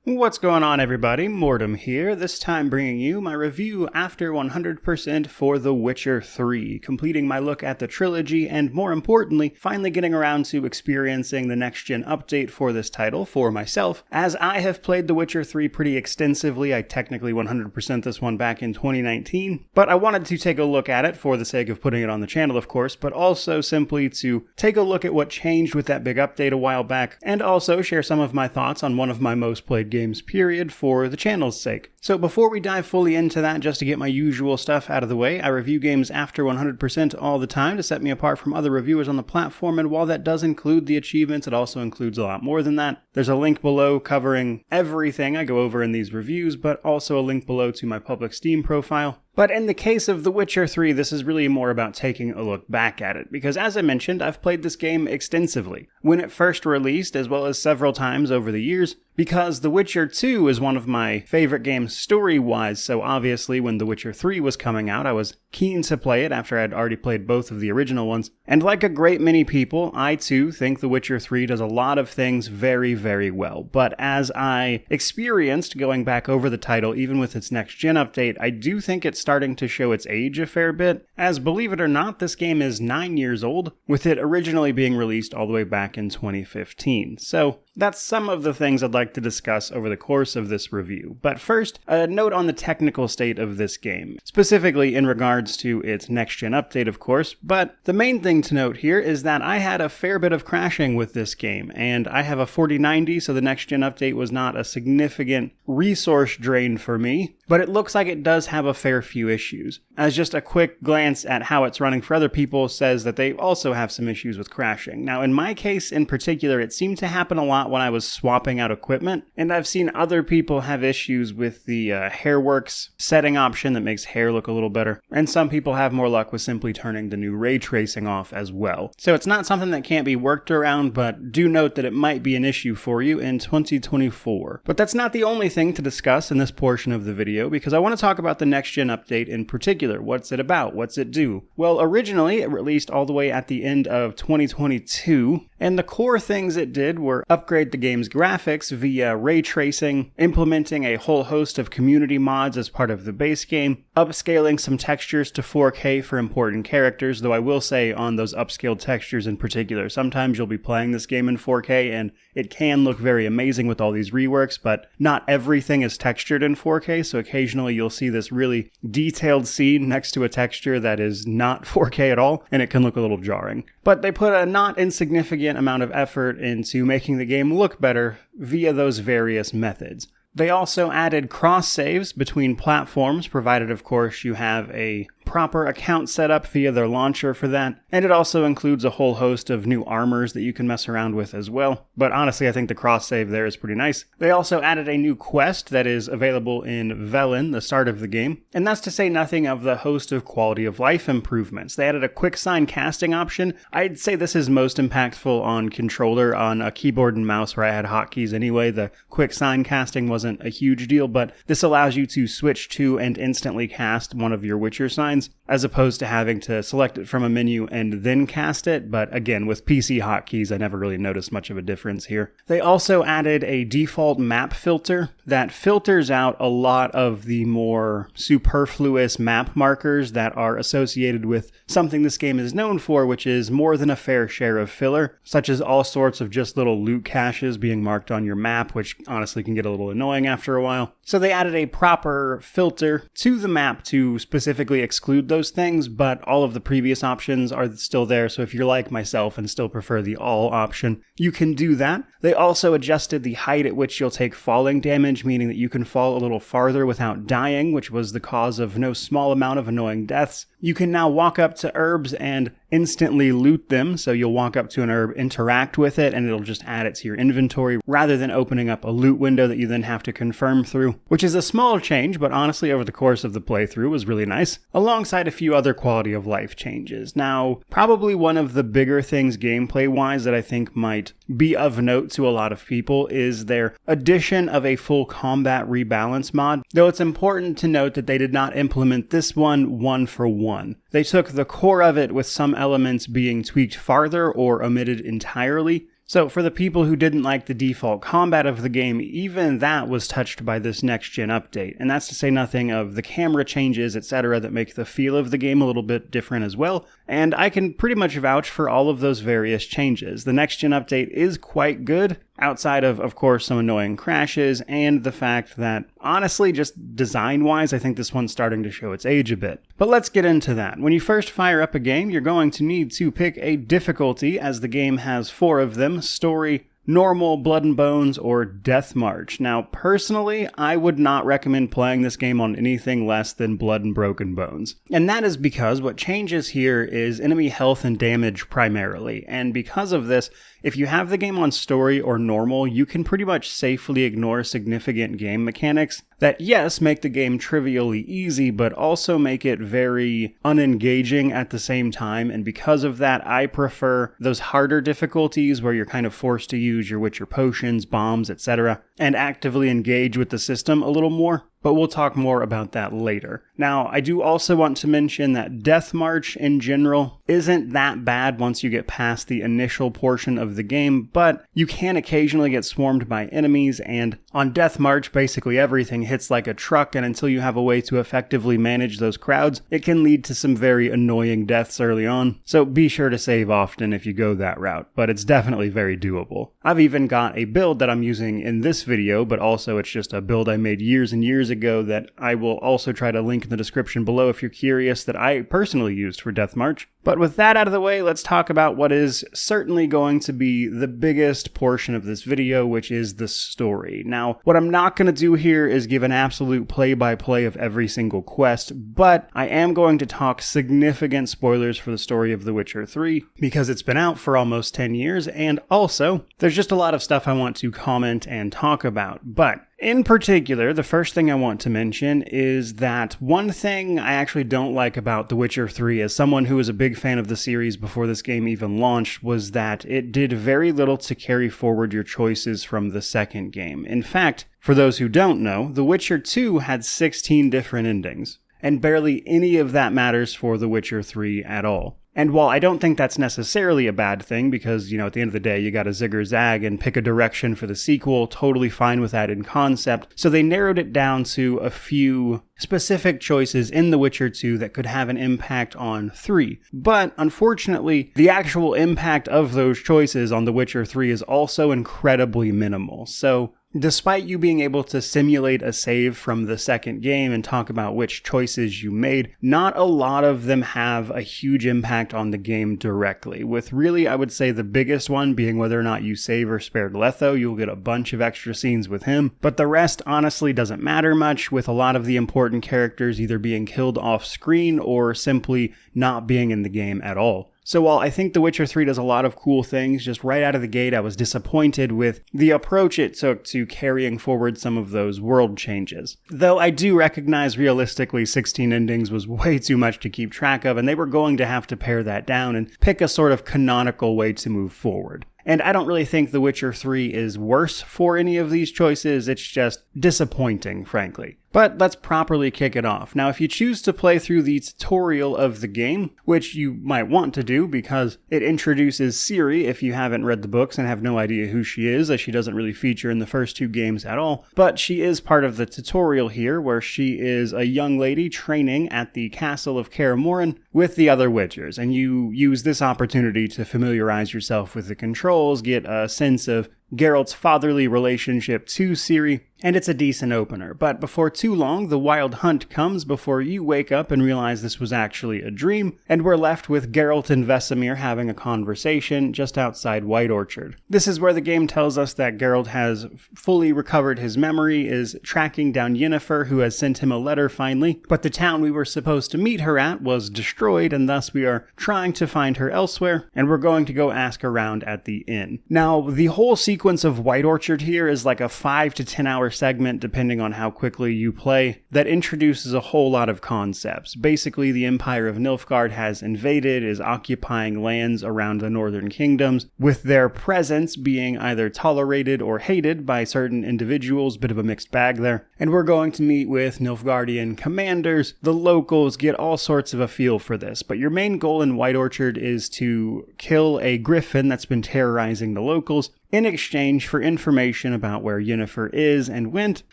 What's going on, everybody? Mortem here, this time bringing you my review after 100% for The Witcher 3, completing my look at the trilogy and, more importantly, finally getting around to experiencing the next-gen update for this title for myself, as I have played The Witcher 3 pretty extensively. I technically 100% this one back in 2019, but I wanted to take a look at it for the sake of putting it on the channel, of course, but also simply to take a look at what changed with that big update a while back, and also share some of my thoughts on one of my most played games period for the channel's sake. So before we dive fully into that, just to get my usual stuff out of the way, I review games after 100% all the time to set me apart from other reviewers on the platform, and while that does include the achievements, it also includes a lot more than that. There's a link below covering everything I go over in these reviews, but also a link below to my public Steam profile. But in the case of The Witcher 3, this is really more about taking a look back at it, because as I mentioned, I've played this game extensively, when it first released as well as several times over the years, because The Witcher 2 is one of my favorite games story-wise, so obviously when The Witcher 3 was coming out, I was keen to play it after I'd already played both of the original ones, and like a great many people, I too think The Witcher 3 does a lot of things very, very well, but as I experienced going back over the title, even with its next-gen update, I do think it's starting to show its age a fair bit, as believe it or not, this game is 9 years old, with it originally being released all the way back in 2015. So that's some of the things I'd like to discuss over the course of this review. But first, a note on the technical state of this game, specifically in regards to its next-gen update, of course, but the main thing to note here is that I had a fair bit of crashing with this game, and I have a 4090, so the next-gen update was not a significant resource drain for me, but it looks like it does have a fair few issues. As just a quick glance at how it's running for other people says that they also have some issues with crashing. Now, in my case in particular, it seemed to happen a lot when I was swapping out equipment, and I've seen other people have issues with the Hairworks setting option that makes hair look a little better, and some people have more luck with simply turning the new ray tracing off as well. So it's not something that can't be worked around, but do note that it might be an issue for you in 2024. But that's not the only thing to discuss in this portion of the video, because I want to talk about the next-gen update in particular. What's it about? What's it do? Well, originally it released all the way at the end of 2022, and the core things it did were upgrade the game's graphics via ray tracing, implementing a whole host of community mods as part of the base game, upscaling some textures to 4K for important characters, though I will say on those upscaled textures in particular, sometimes you'll be playing this game in 4K and it can look very amazing with all these reworks, but not everything is textured in 4K, so occasionally you'll see this really detailed scene next to a texture that is not 4K at all, and it can look a little jarring. But they put a not insignificant amount of effort into making the game look better via those various methods. They also added cross-saves between platforms, provided of course you have a proper account set up via their launcher for that, and it also includes a whole host of new armors that you can mess around with as well, but honestly I think the cross-save there is pretty nice. They also added a new quest that is available in Velen, the start of the game, and that's to say nothing of the host of quality of life improvements. They added a quick sign casting option. I'd say this is most impactful on controller. On a keyboard and mouse where I had hotkeys anyway, the quick sign casting wasn't a huge deal, but this allows you to switch to and instantly cast one of your Witcher signs, as opposed to having to select it from a menu and then cast it, but again, with PC hotkeys, I never really noticed much of a difference here. They also added a default map filter that filters out a lot of the more superfluous map markers that are associated with something this game is known for, which is more than a fair share of filler, such as all sorts of just little loot caches being marked on your map, which honestly can get a little annoying after a while. So they added a proper filter to the map to specifically exclude those things, but all of the previous options are still there, so if you're like myself and still prefer the all option, you can do that. They also adjusted the height at which you'll take falling damage, meaning that you can fall a little farther without dying, which was the cause of no small amount of annoying deaths. You can now walk up to herbs and instantly loot them, so you'll walk up to an herb, interact with it, and it'll just add it to your inventory rather than opening up a loot window that you then have to confirm through, which is a small change, but honestly over the course of the playthrough was really nice, alongside a few other quality of life changes. Now, probably one of the bigger things gameplay-wise that I think might be of note to a lot of people is their addition of a full combat rebalance mod, though it's important to note that they did not implement this one for one. They took the core of it with some elements being tweaked farther or omitted entirely, So for the people who didn't like the default combat of the game, even that was touched by this next-gen update. And that's to say nothing of the camera changes, etc. that make the feel of the game a little bit different as well. And I can pretty much vouch for all of those various changes. The next-gen update is quite good, outside of course, some annoying crashes, and the fact that, honestly, just design-wise, I think this one's starting to show its age a bit. But let's get into that. When you first fire up a game, you're going to need to pick a difficulty, as the game has 4 of them: Story, Normal, Blood and Bones, or Death March. Now, personally, I would not recommend playing this game on anything less than Blood and Broken Bones. And that is because what changes here is enemy health and damage primarily, and because of this, if you have the game on Story or Normal, you can pretty much safely ignore significant game mechanics that, yes, make the game trivially easy, but also make it very unengaging at the same time, and because of that, I prefer those harder difficulties where you're kind of forced to use your Witcher potions, bombs, etc., and actively engage with the system a little more. But we'll talk more about that later. Now, I do also want to mention that Death March in general isn't that bad once you get past the initial portion of the game, but you can occasionally get swarmed by enemies, and on Death March, basically everything hits like a truck, and until you have a way to effectively manage those crowds, it can lead to some very annoying deaths early on, so be sure to save often if you go that route, but it's definitely very doable. I've even got a build that I'm using in this video, but also it's just a build I made years and years ago that I will also try to link in the description below if you're curious, that I personally used for Death March. But with that out of the way, let's talk about what is certainly going to be the biggest portion of this video, which is the story. Now, what I'm not going to do here is give an absolute play-by-play of every single quest, but I am going to talk significant spoilers for the story of The Witcher 3, because it's been out for almost 10 years, and also, there's just a lot of stuff I want to comment and talk about. But in particular, the first thing I want to mention is that one thing I actually don't like about The Witcher 3, as someone who was a big fan of the series before this game even launched, was that it did very little to carry forward your choices from the second game. In fact, for those who don't know, The Witcher 2 had 16 different endings, and barely any of that matters for The Witcher 3 at all. And while I don't think that's necessarily a bad thing, because, at the end of the day, you gotta zig or zag and pick a direction for the sequel, totally fine with that in concept, so they narrowed it down to a few specific choices in The Witcher 2 that could have an impact on 3. But, unfortunately, the actual impact of those choices on The Witcher 3 is also incredibly minimal. So, despite you being able to simulate a save from the second game and talk about which choices you made, not a lot of them have a huge impact on the game directly, with really, I would say, the biggest one being whether or not you save or spared Letho. You'll get a bunch of extra scenes with him, but the rest honestly doesn't matter much, with a lot of the important characters either being killed off screen or simply not being in the game at all. So while I think The Witcher 3 does a lot of cool things, just right out of the gate I was disappointed with the approach it took to carrying forward some of those world changes. Though I do recognize realistically 16 endings was way too much to keep track of, and they were going to have to pare that down and pick a sort of canonical way to move forward. And I don't really think The Witcher 3 is worse for any of these choices, it's just disappointing, frankly. But let's properly kick it off. Now, if you choose to play through the tutorial of the game, which you might want to do because it introduces Ciri if you haven't read the books and have no idea who she is, as she doesn't really feature in the first 2 games at all, but she is part of the tutorial here, where she is a young lady training at the castle of Kaer Morhen with the other Witchers, and you use this opportunity to familiarize yourself with the controls, get a sense of Geralt's fatherly relationship to Ciri, and it's a decent opener. But before too long, the Wild Hunt comes before you wake up and realize this was actually a dream, and we're left with Geralt and Vesemir having a conversation just outside White Orchard. This is where the game tells us that Geralt has fully recovered his memory, is tracking down Yennefer, who has sent him a letter finally, but the town we were supposed to meet her at was destroyed, and thus we are trying to find her elsewhere, and we're going to go ask around at the inn. Now, the whole sequence sequence of White Orchard here is like a 5 to 10 hour segment, depending on how quickly you play, that introduces a whole lot of concepts. Basically, the Empire of Nilfgaard has invaded, is occupying lands around the Northern Kingdoms, with their presence being either tolerated or hated by certain individuals, bit of a mixed bag there. And we're going to meet with Nilfgaardian commanders, the locals, get all sorts of a feel for this. But your main goal in White Orchard is to kill a griffin that's been terrorizing the locals, in exchange for information about where Yennefer is and went,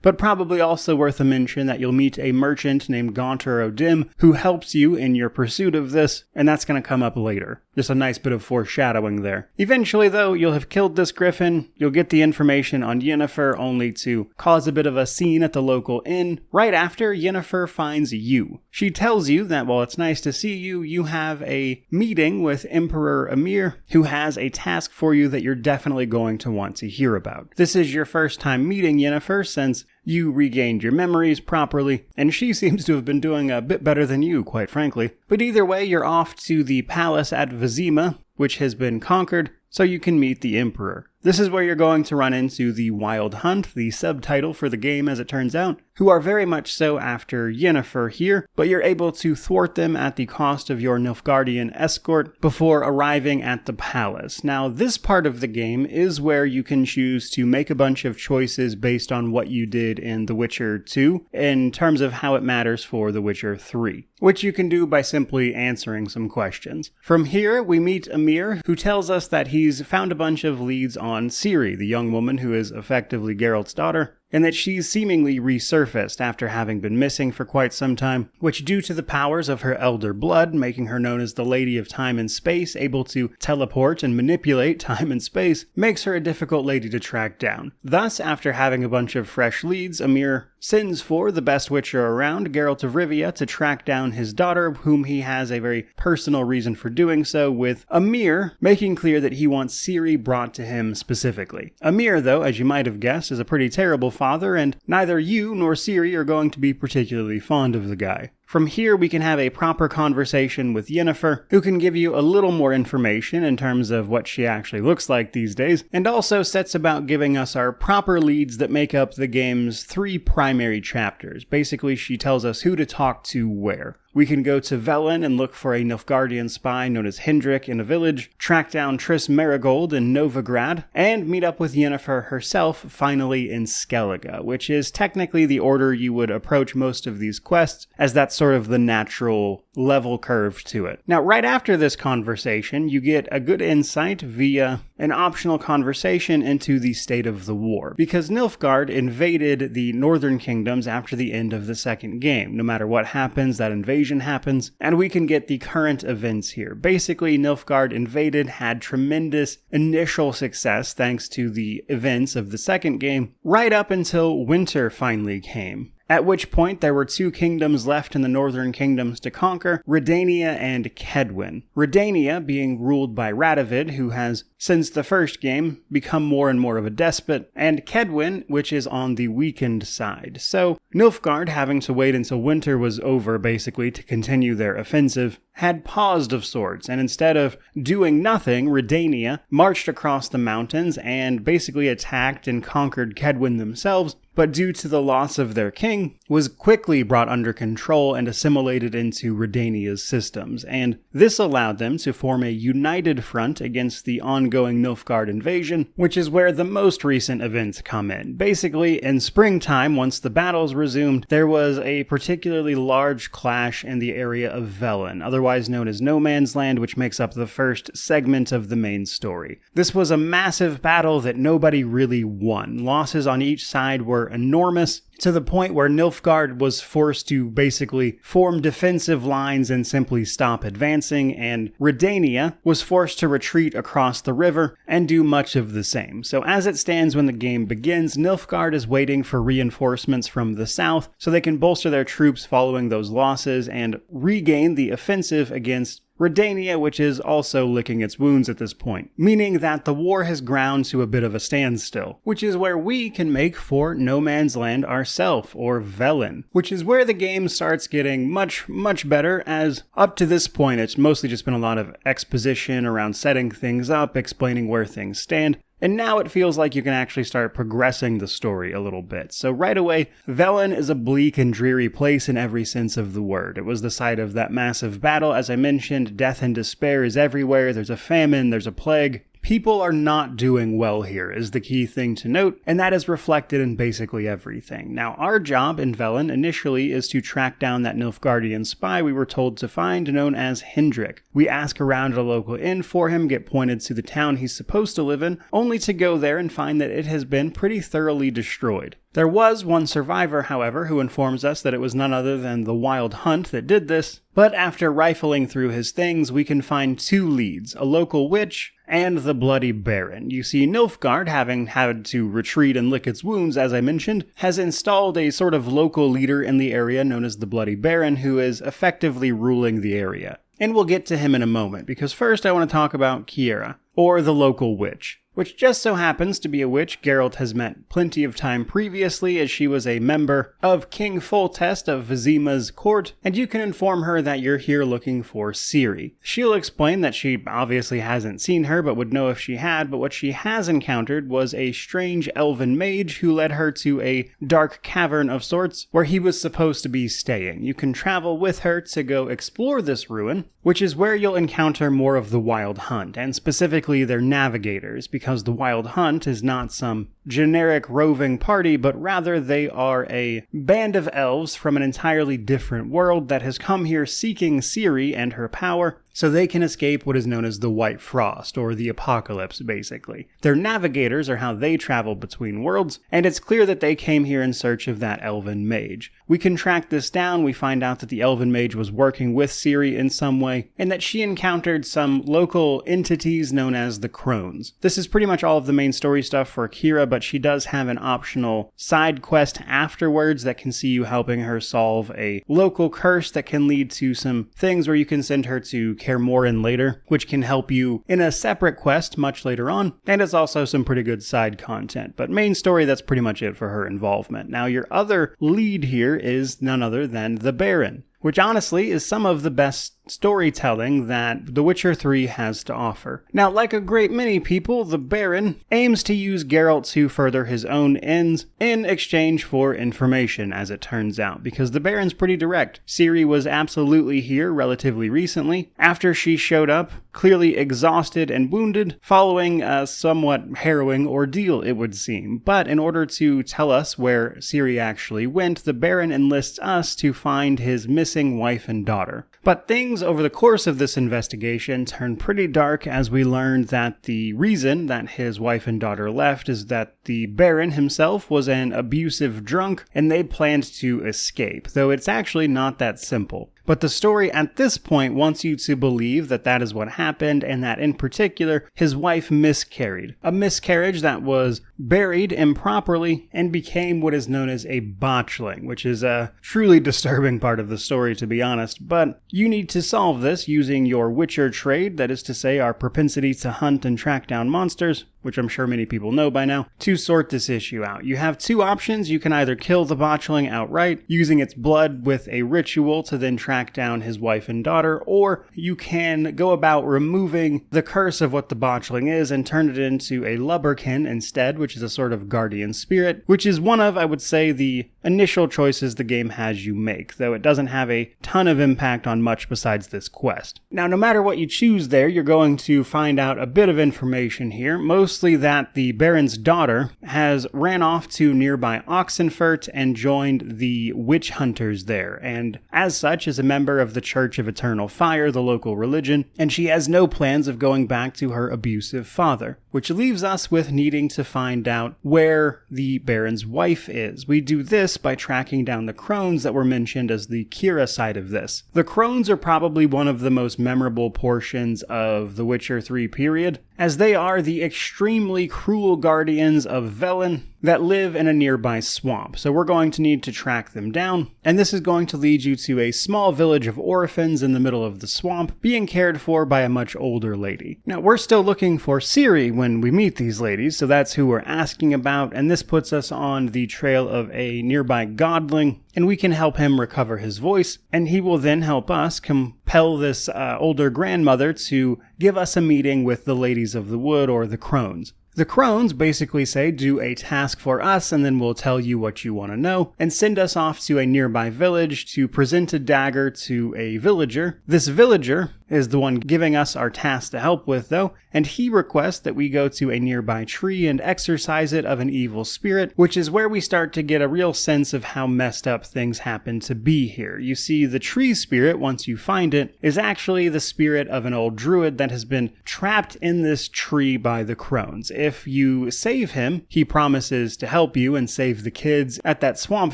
but probably also worth a mention that you'll meet a merchant named Gaunter O'Dim who helps you in your pursuit of this, and that's going to come up later. Just a nice bit of foreshadowing there. Eventually, though, you'll have killed this griffin, you'll get the information on Yennefer, only to cause a bit of a scene at the local inn. Right after, Yennefer finds you. She tells you that while it's nice to see you, you have a meeting with Emperor Emhyr, who has a task for you that you're definitely going to want to hear about. This is your first time meeting Yennefer since you regained your memories properly, and she seems to have been doing a bit better than you, quite frankly. But either way, you're off to the palace at Vizima, which has been conquered, so you can meet the Emperor. This is where you're going to run into the Wild Hunt, the subtitle for the game as it turns out, who are very much so after Yennefer here, but you're able to thwart them at the cost of your Nilfgaardian escort before arriving at the palace. Now, this part of the game is where you can choose to make a bunch of choices based on what you did in The Witcher 2, in terms of how it matters for The Witcher 3, which you can do by simply answering some questions. From here, we meet Emhyr, who tells us that he's found a bunch of leads on Ciri, the young woman who is effectively Geralt's daughter, and that she's seemingly resurfaced after having been missing for quite some time, which due to the powers of her elder blood, making her known as the Lady of Time and Space, able to teleport and manipulate time and space, makes her a difficult lady to track down. Thus, after having a bunch of fresh leads, Emhyr sends for the best Witcher around, Geralt of Rivia, to track down his daughter, whom he has a very personal reason for doing so, with Emhyr making clear that he wants Ciri brought to him specifically. Emhyr, though, as you might have guessed, is a pretty terrible father, and neither you nor Ciri are going to be particularly fond of the guy. From here, we can have a proper conversation with Yennefer, who can give you a little more information in terms of what she actually looks like these days, and also sets about giving us our proper leads that make up the game's 3 primary chapters. Basically, she tells us who to talk to where. We can go to Velen and look for a Nilfgaardian spy known as Hendrik in a village, track down Triss Merigold in Novigrad, and meet up with Yennefer herself, finally in Skellige, which is technically the order you would approach most of these quests, as that's sort of the natural level curve to it. Now, right after this conversation, you get a good insight via an optional conversation into the state of the war, because Nilfgaard invaded the northern kingdoms after the end of the second game. No matter what happens, that invasion happens, and we can get the current events here. Basically, Nilfgaard invaded, had tremendous initial success thanks to the events of the second game, right up until winter finally came. At which point, there were 2 kingdoms left in the northern kingdoms to conquer, Redania and Kedwen. Redania being ruled by Radovid, who has, since the first game, become more and more of a despot, and Kedwen, which is on the weakened side. So, Nilfgaard, having to wait until winter was over, basically, to continue their offensive, had paused of sorts, and instead of doing nothing, Redania marched across the mountains and basically attacked and conquered Kedwen themselves, but due to the loss of their king, was quickly brought under control and assimilated into Redania's systems, and this allowed them to form a united front against the ongoing Nilfgaard invasion, which is where the most recent events come in. Basically, in springtime, once the battles resumed, there was a particularly large clash in the area of Velen, otherwise known as No Man's Land, which makes up the first segment of the main story. This was a massive battle that nobody really won. Losses on each side were enormous, to the point where Nilfgaard was forced to basically form defensive lines and simply stop advancing, and Redania was forced to retreat across the river and do much of the same. So as it stands when the game begins, Nilfgaard is waiting for reinforcements from the south so they can bolster their troops following those losses and regain the offensive against Redania, which is also licking its wounds at this point, meaning that the war has ground to a bit of a standstill, which is where we can make for No Man's Land ourselves, or Velen, which is where the game starts getting much better, as up to this point it's mostly just been a lot of exposition around setting things up, explaining where things stand. And now it feels like you can actually start progressing the story a little bit. So right away, Velen is a bleak and dreary place in every sense of the word. It was the site of that massive battle. As I mentioned, death and despair is everywhere. There's a famine, there's a plague. People are not doing well here is the key thing to note, and that is reflected in basically everything. Now, our job in Velen initially is to track down that Nilfgaardian spy we were told to find, known as Hendrik. We ask around at a local inn for him, get pointed to the town he's supposed to live in, only to go there and find that it has been pretty thoroughly destroyed. There was one survivor, however, who informs us that it was none other than the Wild Hunt that did this, but after rifling through his things, we can find two leads, a local witch and the Bloody Baron. You see, Nilfgaard, having had to retreat and lick its wounds, as I mentioned, has installed a sort of local leader in the area known as the Bloody Baron, who is effectively ruling the area. And we'll get to him in a moment, because first I want to talk about Ciara, or the local witch, which just so happens to be a witch Geralt has met plenty of time previously, as she was a member of King Foltest of Vizima's court, and you can inform her that you're here looking for Ciri. She'll explain that she obviously hasn't seen her, but would know if she had, but what she has encountered was a strange elven mage who led her to a dark cavern of sorts, where he was supposed to be staying. You can travel with her to go explore this ruin, which is where you'll encounter more of the Wild Hunt, and specifically their navigators, because the Wild Hunt is not some generic roving party, but rather they are a band of elves from an entirely different world that has come here seeking Ciri and her power, so they can escape what is known as the White Frost, or the Apocalypse, basically. Their navigators are how they travel between worlds, and it's clear that they came here in search of that elven mage. We can track this down, we find out that the elven mage was working with Ciri in some way, and that she encountered some local entities known as the Crones. This is pretty much all of the main story stuff for Ciara, but she does have an optional side quest afterwards that can see you helping her solve a local curse that can lead to some things where you can send her to Kaer Morhen later, which can help you in a separate quest much later on, and it's also some pretty good side content. But main story, that's pretty much it for her involvement. Now, your other lead here is none other than the Baron, which honestly is some of the best storytelling that The Witcher 3 has to offer. Now, like a great many people, the Baron aims to use Geralt to further his own ends in exchange for information, as it turns out, because the Baron's pretty direct. Ciri was absolutely here relatively recently, after she showed up, clearly exhausted and wounded, following a somewhat harrowing ordeal, it would seem. But in order to tell us where Ciri actually went, the Baron enlists us to find his missing wife and daughter. But things over the course of this investigation turned pretty dark, as we learned that the reason that his wife and daughter left is that the Baron himself was an abusive drunk and they planned to escape, though it's actually not that simple. But the story at this point wants you to believe that that is what happened, and that in particular, his wife miscarried. A miscarriage that was buried improperly and became what is known as a botchling, which is a truly disturbing part of the story, to be honest. But you need to solve this using your Witcher trade, that is to say, our propensity to hunt and track down monsters, which I'm sure many people know by now, to sort this issue out. You have two options. You can either kill the botchling outright, using its blood with a ritual to then track down his wife and daughter, or you can go about removing the curse of what the botchling is and turn it into a lubberkin instead, which is a sort of guardian spirit, which is one of, I would say, the initial choices the game has you make, though it doesn't have a ton of impact on much besides this quest. Now, no matter what you choose there, you're going to find out a bit of information here, mostly that the Baron's daughter has ran off to nearby Oxenfurt and joined the witch hunters there, and as such is a member of the Church of Eternal Fire, the local religion, and she has no plans of going back to her abusive father, which leaves us with needing to find out where the Baron's wife is. We do this by tracking down the crones that were mentioned as the Ciara side of this. The crones are probably one of the most memorable portions of the Witcher 3 period, as they are the extremely cruel guardians of Velen that live in a nearby swamp. So we're going to need to track them down, and this is going to lead you to a small village of orphans in the middle of the swamp, being cared for by a much older lady. Now, we're still looking for Ciri when we meet these ladies, so that's who we're asking about, and this puts us on the trail of a nearby godling, and we can help him recover his voice, and he will then help us compel this older grandmother to give us a meeting with the ladies of the wood, or the crones. The crones basically say, do a task for us and then we'll tell you what you want to know, and send us off to a nearby village to present a dagger to a villager. This villager is the one giving us our task to help with, though, and he requests that we go to a nearby tree and exorcise it of an evil spirit, which is where we start to get a real sense of how messed up things happen to be here. You see, the tree spirit, once you find it, is actually the spirit of an old druid that has been trapped in this tree by the crones. If you save him, he promises to help you and save the kids at that swamp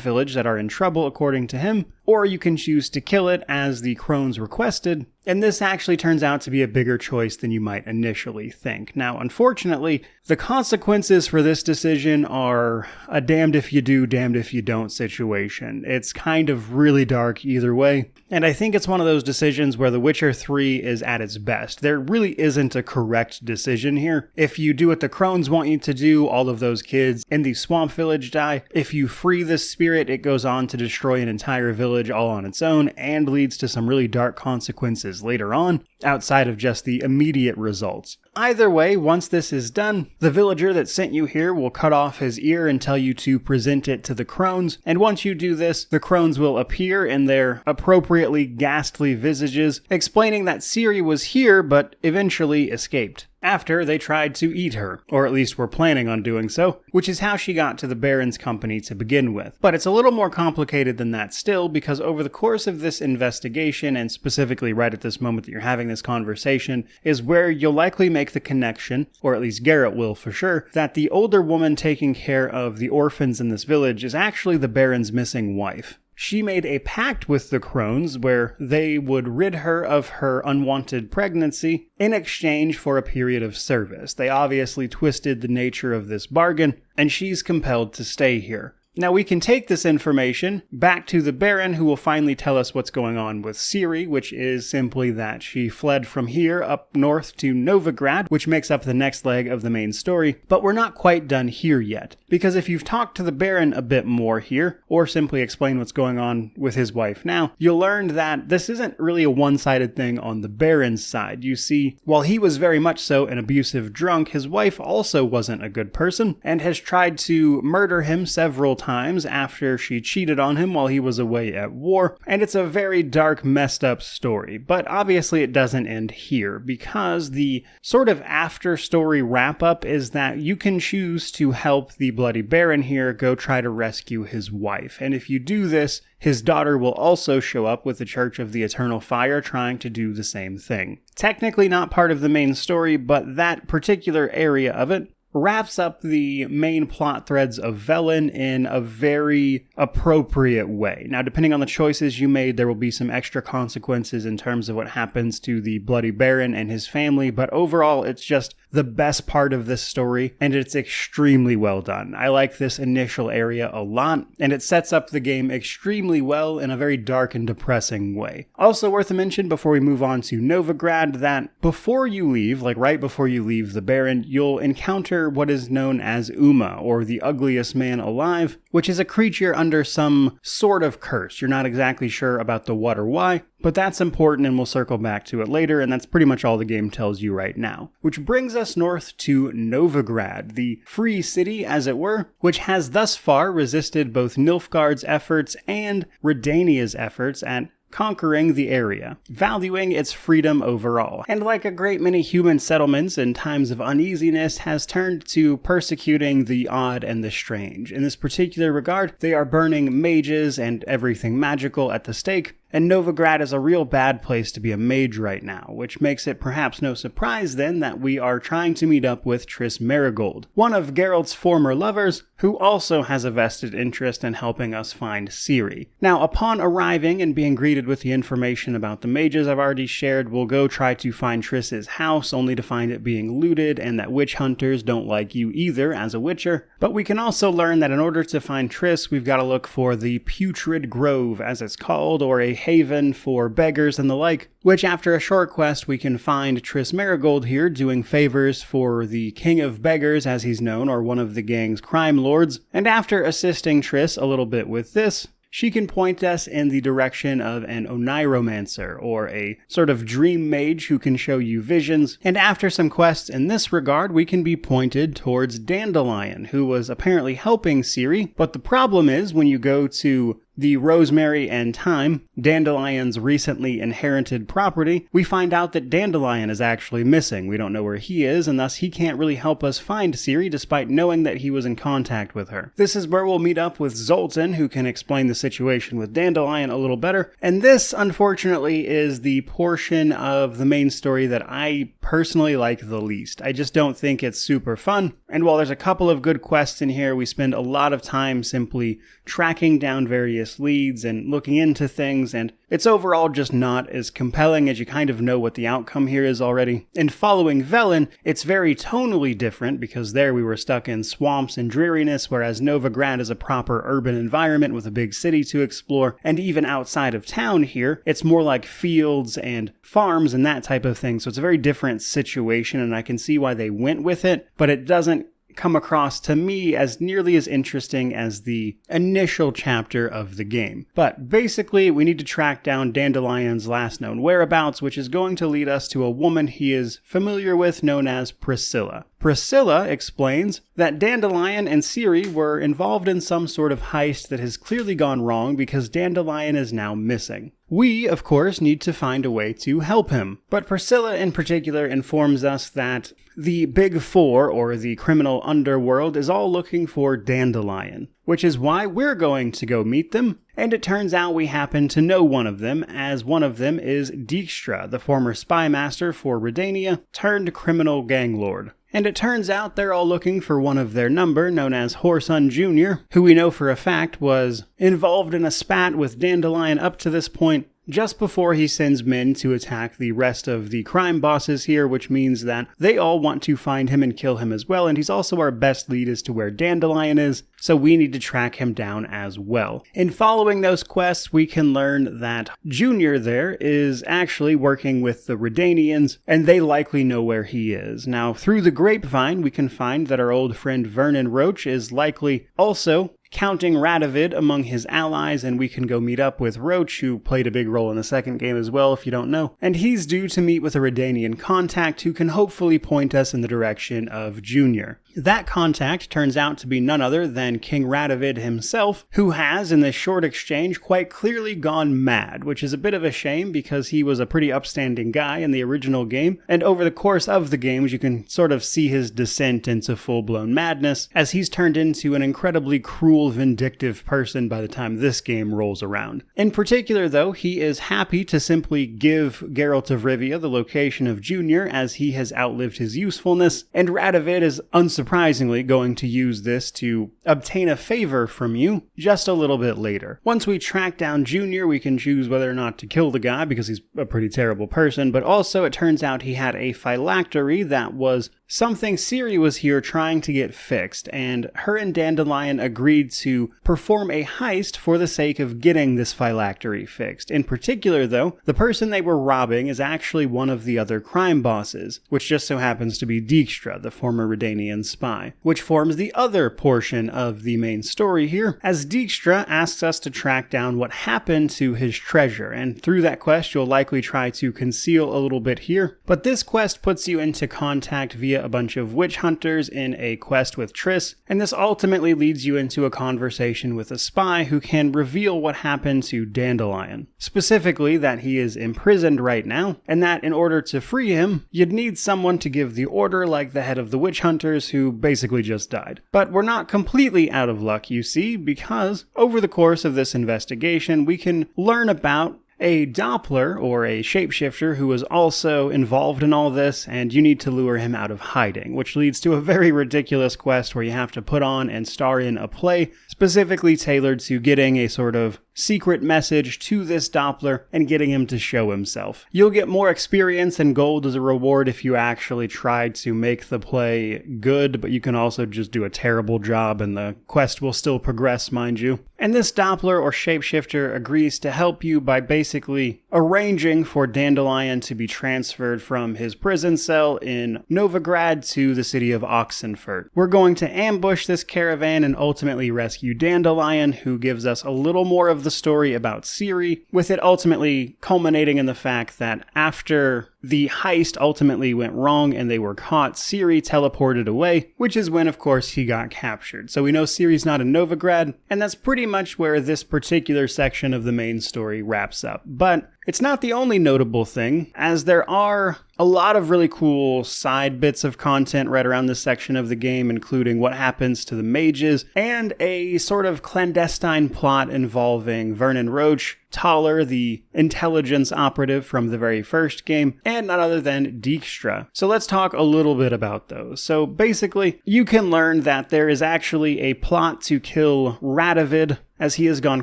village that are in trouble, according to him, or you can choose to kill it as the crones requested, and this actually turns out to be a bigger choice than you might initially think. Now, unfortunately, the consequences for this decision are a damned if you do, damned if you don't situation. It's kind of really dark either way, and I think it's one of those decisions where The Witcher 3 is at its best. There really isn't a correct decision here. If you do what the crones want you to do, all of those kids in the swamp village die. If you free this spirit, it goes on to destroy an entire village all on its own and leads to some really dark consequences later on, outside of just the immediate results. Either way, once this is done, the villager that sent you here will cut off his ear and tell you to present it to the crones, and once you do this, the crones will appear in their appropriately ghastly visages, explaining that Ciri was here but eventually escaped after they tried to eat her, or at least were planning on doing so, which is how she got to the Baron's company to begin with. But it's a little more complicated than that still, because over the course of this investigation, and specifically right at this moment that you're having this conversation, is where you'll likely make the connection, or at least Garrett will for sure, that the older woman taking care of the orphans in this village is actually the Baron's missing wife. She made a pact with the crones where they would rid her of her unwanted pregnancy in exchange for a period of service. They obviously twisted the nature of this bargain, and she's compelled to stay here. Now we can take this information back to the Baron, who will finally tell us what's going on with Ciri, which is simply that she fled from here up north to Novigrad, which makes up the next leg of the main story. But we're not quite done here yet, because if you've talked to the Baron a bit more here, or simply explain what's going on with his wife now, you'll learn that this isn't really a one-sided thing on the Baron's side. You see, while he was very much so an abusive drunk, his wife also wasn't a good person, and has tried to murder him several times after she cheated on him while he was away at war, and it's a very dark, messed up story. But obviously it doesn't end here, because the sort of after-story wrap-up is that you can choose to help the Bloody Baron here go try to rescue his wife, and if you do this, his daughter will also show up with the Church of the Eternal Fire trying to do the same thing. Technically not part of the main story, but that particular area of it wraps up the main plot threads of Velen in a very appropriate way. Now, depending on the choices you made, there will be some extra consequences in terms of what happens to the Bloody Baron and his family, but overall, it's just the best part of this story, and it's extremely well done. I like this initial area a lot, and it sets up the game extremely well in a very dark and depressing way. Also worth a mention before we move on to Novigrad, that before you leave, like right before you leave the Baron, you'll encounter what is known as Uma, or the ugliest man alive, which is a creature under some sort of curse. You're not exactly sure about the what or why, but that's important and we'll circle back to it later, and that's pretty much all the game tells you right now. Which brings us north to Novigrad, the free city, as it were, which has thus far resisted both Nilfgaard's efforts and Redania's efforts at conquering the area, valuing its freedom overall, and like a great many human settlements in times of uneasiness, has turned to persecuting the odd and the strange. In this particular regard, they are burning mages and everything magical at the stake, and Novigrad is a real bad place to be a mage right now, which makes it perhaps no surprise then that we are trying to meet up with Triss Merigold, one of Geralt's former lovers, who also has a vested interest in helping us find Ciri. Now, upon arriving and being greeted with the information about the mages I've already shared, we'll go try to find Triss's house, only to find it being looted and that witch hunters don't like you either as a witcher. But we can also learn that in order to find Triss, we've got to look for the Putrid Grove, as it's called, or a haven for beggars and the like, which after a short quest we can find Triss Merigold here doing favors for the King of Beggars, as he's known, or one of the gang's crime lords, and after assisting Triss a little bit with this, she can point us in the direction of an oniromancer, or a sort of dream mage who can show you visions, and after some quests in this regard, we can be pointed towards Dandelion, who was apparently helping Ciri, but the problem is when you go to the Rosemary and Thyme, Dandelion's recently inherited property, we find out that Dandelion is actually missing. We don't know where he is, and thus he can't really help us find Ciri despite knowing that he was in contact with her. This is where we'll meet up with Zoltan, who can explain the situation with Dandelion a little better, and this, unfortunately, is the portion of the main story that I personally like the least. I just don't think it's super fun, and while there's a couple of good quests in here, we spend a lot of time simply tracking down various leads and looking into things, and it's overall just not as compelling as you kind of know what the outcome here is already. In following Velen, it's very tonally different because there we were stuck in swamps and dreariness, whereas Novigrad is a proper urban environment with a big city to explore, and even outside of town here, it's more like fields and farms and that type of thing, so it's a very different situation, and I can see why they went with it, but it doesn't come across to me as nearly as interesting as the initial chapter of the game. But basically, we need to track down Dandelion's last known whereabouts, which is going to lead us to a woman he is familiar with known as Priscilla. Priscilla explains that Dandelion and Ciri were involved in some sort of heist that has clearly gone wrong because Dandelion is now missing. We, of course, need to find a way to help him, but Priscilla in particular informs us that the Big Four, or the criminal underworld, is all looking for Dandelion, which is why we're going to go meet them, and it turns out we happen to know one of them, as one of them is Dijkstra, the former spy master for Redania, turned criminal gang lord. And it turns out they're all looking for one of their number, known as Whoreson Jr., who we know for a fact was involved in a spat with Dandelion up to this point, just before he sends men to attack the rest of the crime bosses here, which means that they all want to find him and kill him as well, and he's also our best lead as to where Dandelion is, so we need to track him down as well. In following those quests, we can learn that Junior there is actually working with the Redanians, and they likely know where he is. Now, through the grapevine, we can find that our old friend Vernon Roach is likely also counting Radovid among his allies, and we can go meet up with Roach, who played a big role in the second game as well, if you don't know. And he's due to meet with a Redanian contact who can hopefully point us in the direction of Junior. That contact turns out to be none other than King Radovid himself, who has, in this short exchange, quite clearly gone mad, which is a bit of a shame because he was a pretty upstanding guy in the original game, and over the course of the games you can sort of see his descent into full-blown madness, as he's turned into an incredibly cruel, vindictive person by the time this game rolls around. In particular, though, he is happy to simply give Geralt of Rivia the location of Junior, as he has outlived his usefulness, and Radovid is unsurprisingly going to use this to obtain a favor from you just a little bit later. Once we track down Junior, we can choose whether or not to kill the guy because he's a pretty terrible person, but also it turns out he had a phylactery that was something Ciri was here trying to get fixed, and her and Dandelion agreed to perform a heist for the sake of getting this phylactery fixed. In particular, though, the person they were robbing is actually one of the other crime bosses, which just so happens to be Dijkstra, the former Redanian spy, which forms the other portion of the main story here, as Dijkstra asks us to track down what happened to his treasure, and through that quest you'll likely try to conceal a little bit here, but this quest puts you into contact via a bunch of witch hunters in a quest with Triss, and this ultimately leads you into a conversation with a spy who can reveal what happened to Dandelion. Specifically, that he is imprisoned right now, and that in order to free him, you'd need someone to give the order like the head of the witch hunters who basically just died. But we're not completely out of luck, you see, because over the course of this investigation, we can learn about a Doppler, or a shapeshifter, who was also involved in all this, and you need to lure him out of hiding, which leads to a very ridiculous quest where you have to put on and star in a play specifically tailored to getting a sort of secret message to this Doppler and getting him to show himself. You'll get more experience and gold as a reward if you actually try to make the play good, but you can also just do a terrible job and the quest will still progress, mind you. And this Doppler or shapeshifter agrees to help you by basically arranging for Dandelion to be transferred from his prison cell in Novigrad to the city of Oxenfurt. We're going to ambush this caravan and ultimately rescue Dandelion, who gives us a little more of of the story about Ciri, with it ultimately culminating in the fact that after the heist ultimately went wrong and they were caught, Ciri teleported away, which is when, of course, he got captured. So we know Ciri's not in Novigrad, and that's pretty much where this particular section of the main story wraps up. But it's not the only notable thing, as there are a lot of really cool side bits of content right around this section of the game, including what happens to the mages, and a sort of clandestine plot involving Vernon Roche, Taller, the intelligence operative from the very first game, and none other than Dijkstra. So let's talk a little bit about those. So basically, you can learn that there is actually a plot to kill Radovid, as he has gone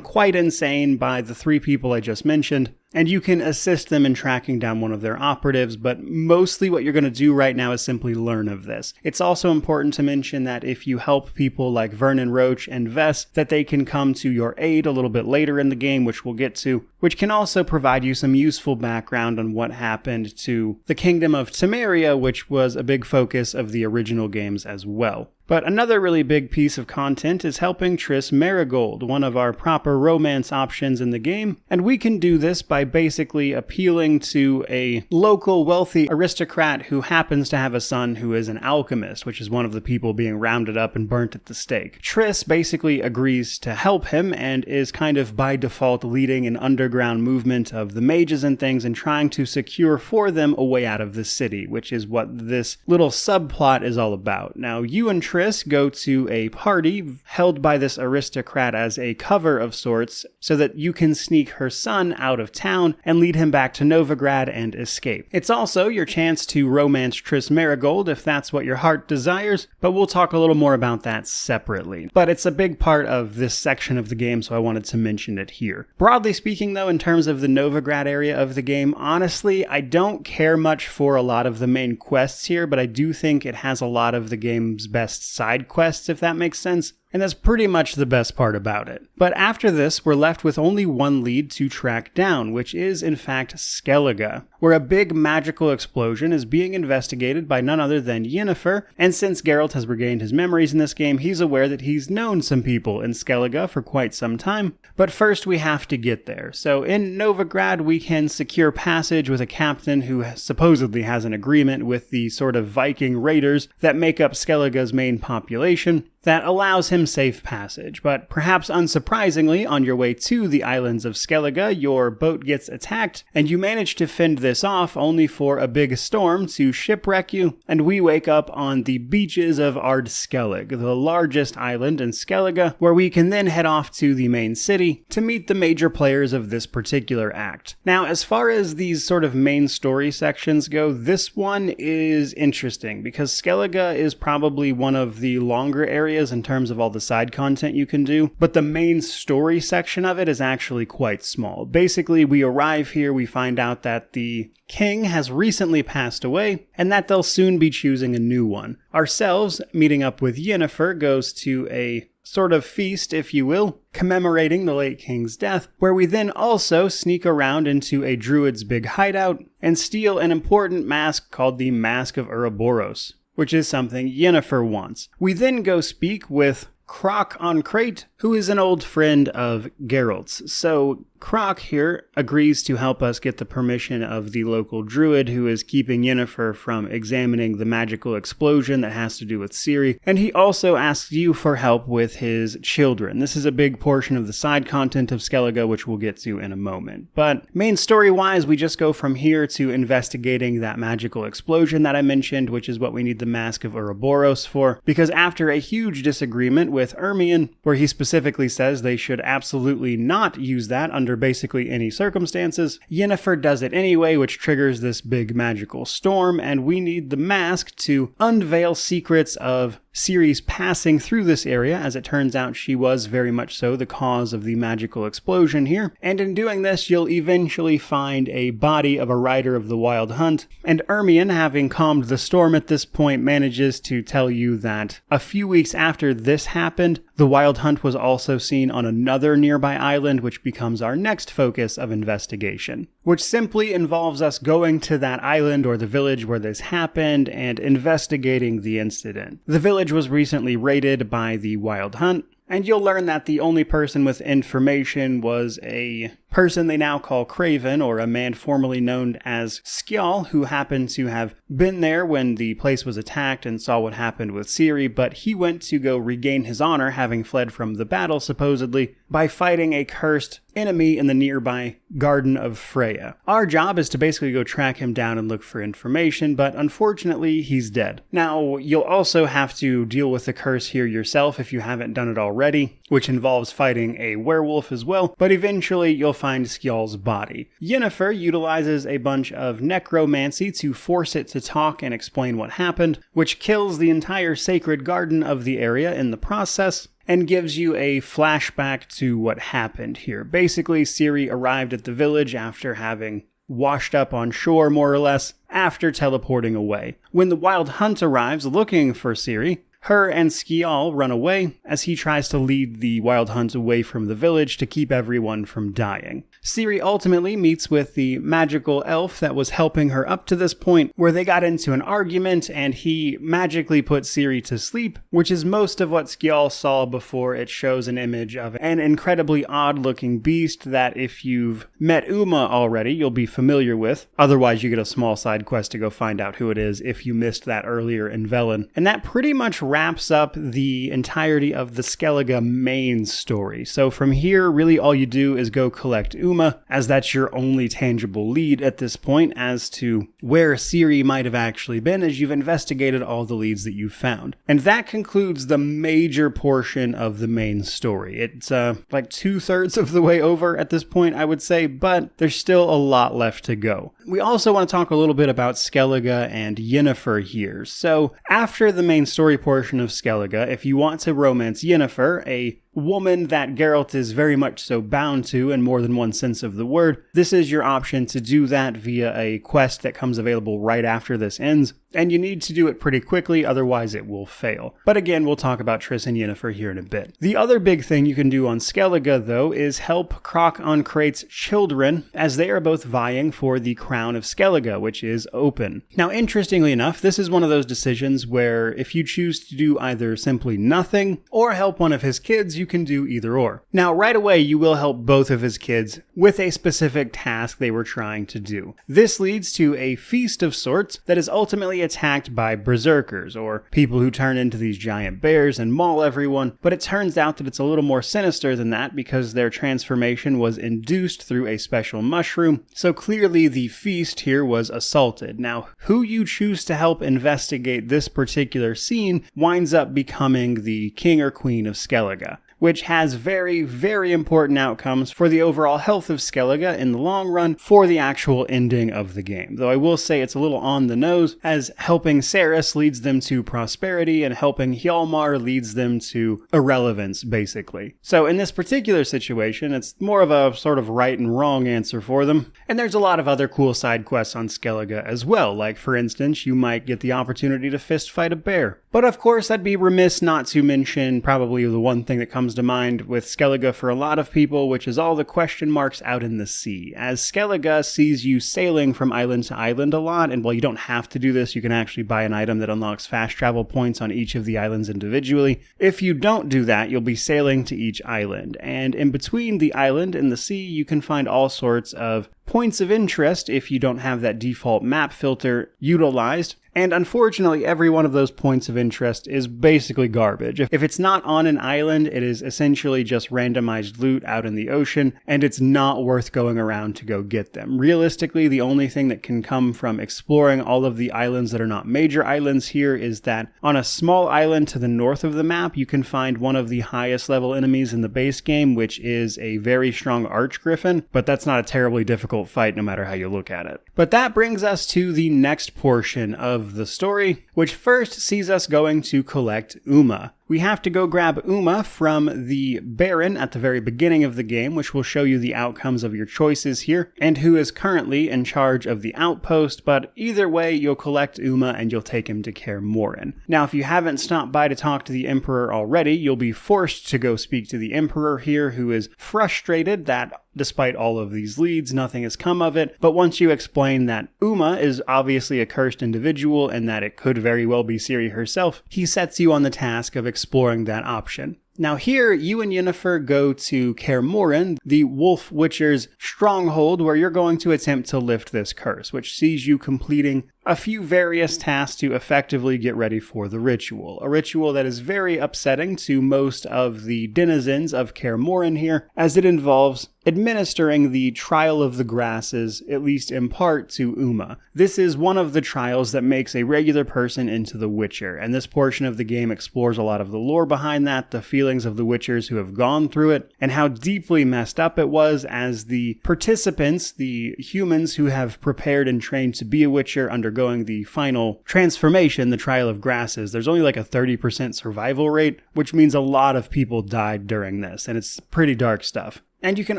quite insane by the 3 people I just mentioned, and you can assist them in tracking down one of their operatives, but mostly what you're going to do right now is simply learn of this. It's also important to mention that if you help people like Vernon Roche and Vess, that they can come to your aid a little bit later in the game, which we'll get to, which can also provide you some useful background on what happened to the Kingdom of Temeria, which was a big focus of the original games as well. But another really big piece of content is helping Triss Merigold, one of our proper romance options in the game, and we can do this by basically appealing to a local wealthy aristocrat who happens to have a son who is an alchemist, which is one of the people being rounded up and burnt at the stake. Triss basically agrees to help him and is kind of by default leading an underground movement of the mages and things and trying to secure for them a way out of the city, which is what this little subplot is all about. Now, you and Triss go to a party held by this aristocrat as a cover of sorts so that you can sneak her son out of town and lead him back to Novigrad and escape. It's also your chance to romance Triss Merigold if that's what your heart desires, but we'll talk a little more about that separately. But it's a big part of this section of the game, so I wanted to mention it here. Broadly speaking though, in terms of the Novigrad area of the game, honestly, I don't care much for a lot of the main quests here, but I do think it has a lot of the game's best side quests, if that makes sense. And that's pretty much the best part about it. But after this, we're left with only one lead to track down, which is in fact Skellige, where a big magical explosion is being investigated by none other than Yennefer, and since Geralt has regained his memories in this game, he's aware that he's known some people in Skellige for quite some time. But first we have to get there. So in Novigrad, we can secure passage with a captain who supposedly has an agreement with the sort of Viking raiders that make up Skellige's main population that allows him safe passage. But perhaps unsurprisingly, on your way to the islands of Skellige, your boat gets attacked, and you manage to fend this off only for a big storm to shipwreck you, and we wake up on the beaches of Ardskellig, the largest island in Skellige, where we can then head off to the main city to meet the major players of this particular act. Now, as far as these sort of main story sections go, this one is interesting, because Skellige is probably one of the longer areas in terms of all the side content you can do, but the main story section of it is actually quite small. Basically, we arrive here, we find out that the king has recently passed away, and that they'll soon be choosing a new one. Ourselves, meeting up with Yennefer, goes to a sort of feast, if you will, commemorating the late king's death, where we then also sneak around into a druid's big hideout and steal an important mask called the Mask of Ouroboros, which is something Yennefer wants. We then go speak with Croc on Crate, who is an old friend of Geralt's. So Croc here agrees to help us get the permission of the local druid who is keeping Yennefer from examining the magical explosion that has to do with Ciri, and he also asks you for help with his children. This is a big portion of the side content of Skellige, which we'll get to in a moment. But main story-wise, we just go from here to investigating that magical explosion that I mentioned, which is what we need the Mask of Ouroboros for, because after a huge disagreement with Ermion, where he specifically says they should absolutely not use that under basically any circumstances, Yennefer does it anyway, which triggers this big magical storm, and we need the mask to unveil secrets of Ciri's passing through this area. As it turns out, she was very much so the cause of the magical explosion here, and in doing this, you'll eventually find a body of a rider of the Wild Hunt, and Ermion, having calmed the storm at this point, manages to tell you that a few weeks after this happened, the Wild Hunt was also seen on another nearby island, which becomes our next focus of investigation, which simply involves us going to that island or the village where this happened and investigating the incident. The village was recently raided by the Wild Hunt, and you'll learn that the only person with information was a person they now call Craven, or a man formerly known as Skjall, who happened to have been there when the place was attacked and saw what happened with Ciri, but he went to go regain his honor, having fled from the battle, supposedly, by fighting a cursed enemy in the nearby Garden of Freya. Our job is to basically go track him down and look for information, but unfortunately, he's dead. Now, you'll also have to deal with the curse here yourself if you haven't done it already, which involves fighting a werewolf as well, but eventually you'll find Skjall's body. Yennefer utilizes a bunch of necromancy to force it to talk and explain what happened, which kills the entire sacred garden of the area in the process, and gives you a flashback to what happened here. Basically, Ciri arrived at the village after having washed up on shore, more or less, after teleporting away. When the Wild Hunt arrives looking for Ciri, her and Skjall run away as he tries to lead the Wild Hunt away from the village to keep everyone from dying. Ciri ultimately meets with the magical elf that was helping her up to this point, where they got into an argument and he magically put Ciri to sleep, which is most of what Skjall saw before it shows an image of an incredibly odd-looking beast that if you've met Uma already, you'll be familiar with. Otherwise, you get a small side quest to go find out who it is if you missed that earlier in Velen. And that pretty much wraps up the entirety of the Skellige main story. So from here, really all you do is go collect Uma, as that's your only tangible lead at this point as to where Ciri might have actually been, as you've investigated all the leads that you've found. And that concludes the major portion of the main story. It's like 2/3 of the way over at this point, I would say, but there's still a lot left to go. We also want to talk a little bit about Skellige and Yennefer here. So after the main story portion of Skellige, if you want to romance Yennefer, a woman that Geralt is very much so bound to in more than one sense of the word, this is your option to do that via a quest that comes available right after this ends, and you need to do it pretty quickly, otherwise it will fail. But again, we'll talk about Triss and Yennefer here in a bit. The other big thing you can do on Skellige, though, is help Croc-an-Craite's children, as they are both vying for the crown of Skellige, which is open. Now, interestingly enough, this is one of those decisions where if you choose to do either simply nothing or help one of his kids, you can do either or. Now, right away, you will help both of his kids with a specific task they were trying to do. This leads to a feast of sorts that is ultimately attacked by berserkers, or people who turn into these giant bears and maul everyone, but it turns out that it's a little more sinister than that because their transformation was induced through a special mushroom, so clearly the feast here was assaulted. Now, who you choose to help investigate this particular scene winds up becoming the king or queen of Skellige, which has very, very important outcomes for the overall health of Skellige in the long run for the actual ending of the game. Though I will say it's a little on the nose, as helping Cerys leads them to prosperity and helping Hjalmar leads them to irrelevance, basically. So in this particular situation, it's more of a sort of right and wrong answer for them. And there's a lot of other cool side quests on Skellige as well, like for instance, you might get the opportunity to fist fight a bear. But of course, I'd be remiss not to mention probably the one thing that comes to mind with Skellige for a lot of people, which is all the question marks out in the sea, as Skellige sees you sailing from island to island a lot, and while you don't have to do this, you can actually buy an item that unlocks fast travel points on each of the islands individually. If you don't do that, you'll be sailing to each island, and in between the island and the sea, you can find all sorts of points of interest if you don't have that default map filter utilized. And unfortunately, every one of those points of interest is basically garbage. If it's not on an island, it is essentially just randomized loot out in the ocean, and it's not worth going around to go get them. Realistically, the only thing that can come from exploring all of the islands that are not major islands here is that on a small island to the north of the map, you can find one of the highest level enemies in the base game, which is a very strong archgriffin, but that's not a terribly difficult fight no matter how you look at it. But that brings us to the next portion of the story, which first sees us going to collect Uma. We have to go grab Uma from the Baron at the very beginning of the game, which will show you the outcomes of your choices here, and who is currently in charge of the outpost, but either way, you'll collect Uma and you'll take him to Kaer Morhen. Now, if you haven't stopped by to talk to the Emperor already, you'll be forced to go speak to the Emperor here, who is frustrated that despite all of these leads, nothing has come of it, but once you explain that Uma is obviously a cursed individual and that it could very well be Ciri herself, he sets you on the task of exploring that option. Now here, you and Yennefer go to Kaer Morhen, the Wolf Witcher's stronghold, where you're going to attempt to lift this curse, which sees you completing a few various tasks to effectively get ready for the ritual. A ritual that is very upsetting to most of the denizens of Kaer Morhen here, as it involves administering the Trial of the Grasses, at least in part, to Uma. This is one of the trials that makes a regular person into the Witcher, and this portion of the game explores a lot of the lore behind that, the feelings of the Witchers who have gone through it, and how deeply messed up it was as the participants, the humans who have prepared and trained to be a Witcher, undergoing the final transformation, the Trial of Grasses. There's only like a 30% survival rate, which means a lot of people died during this, and it's pretty dark stuff. And you can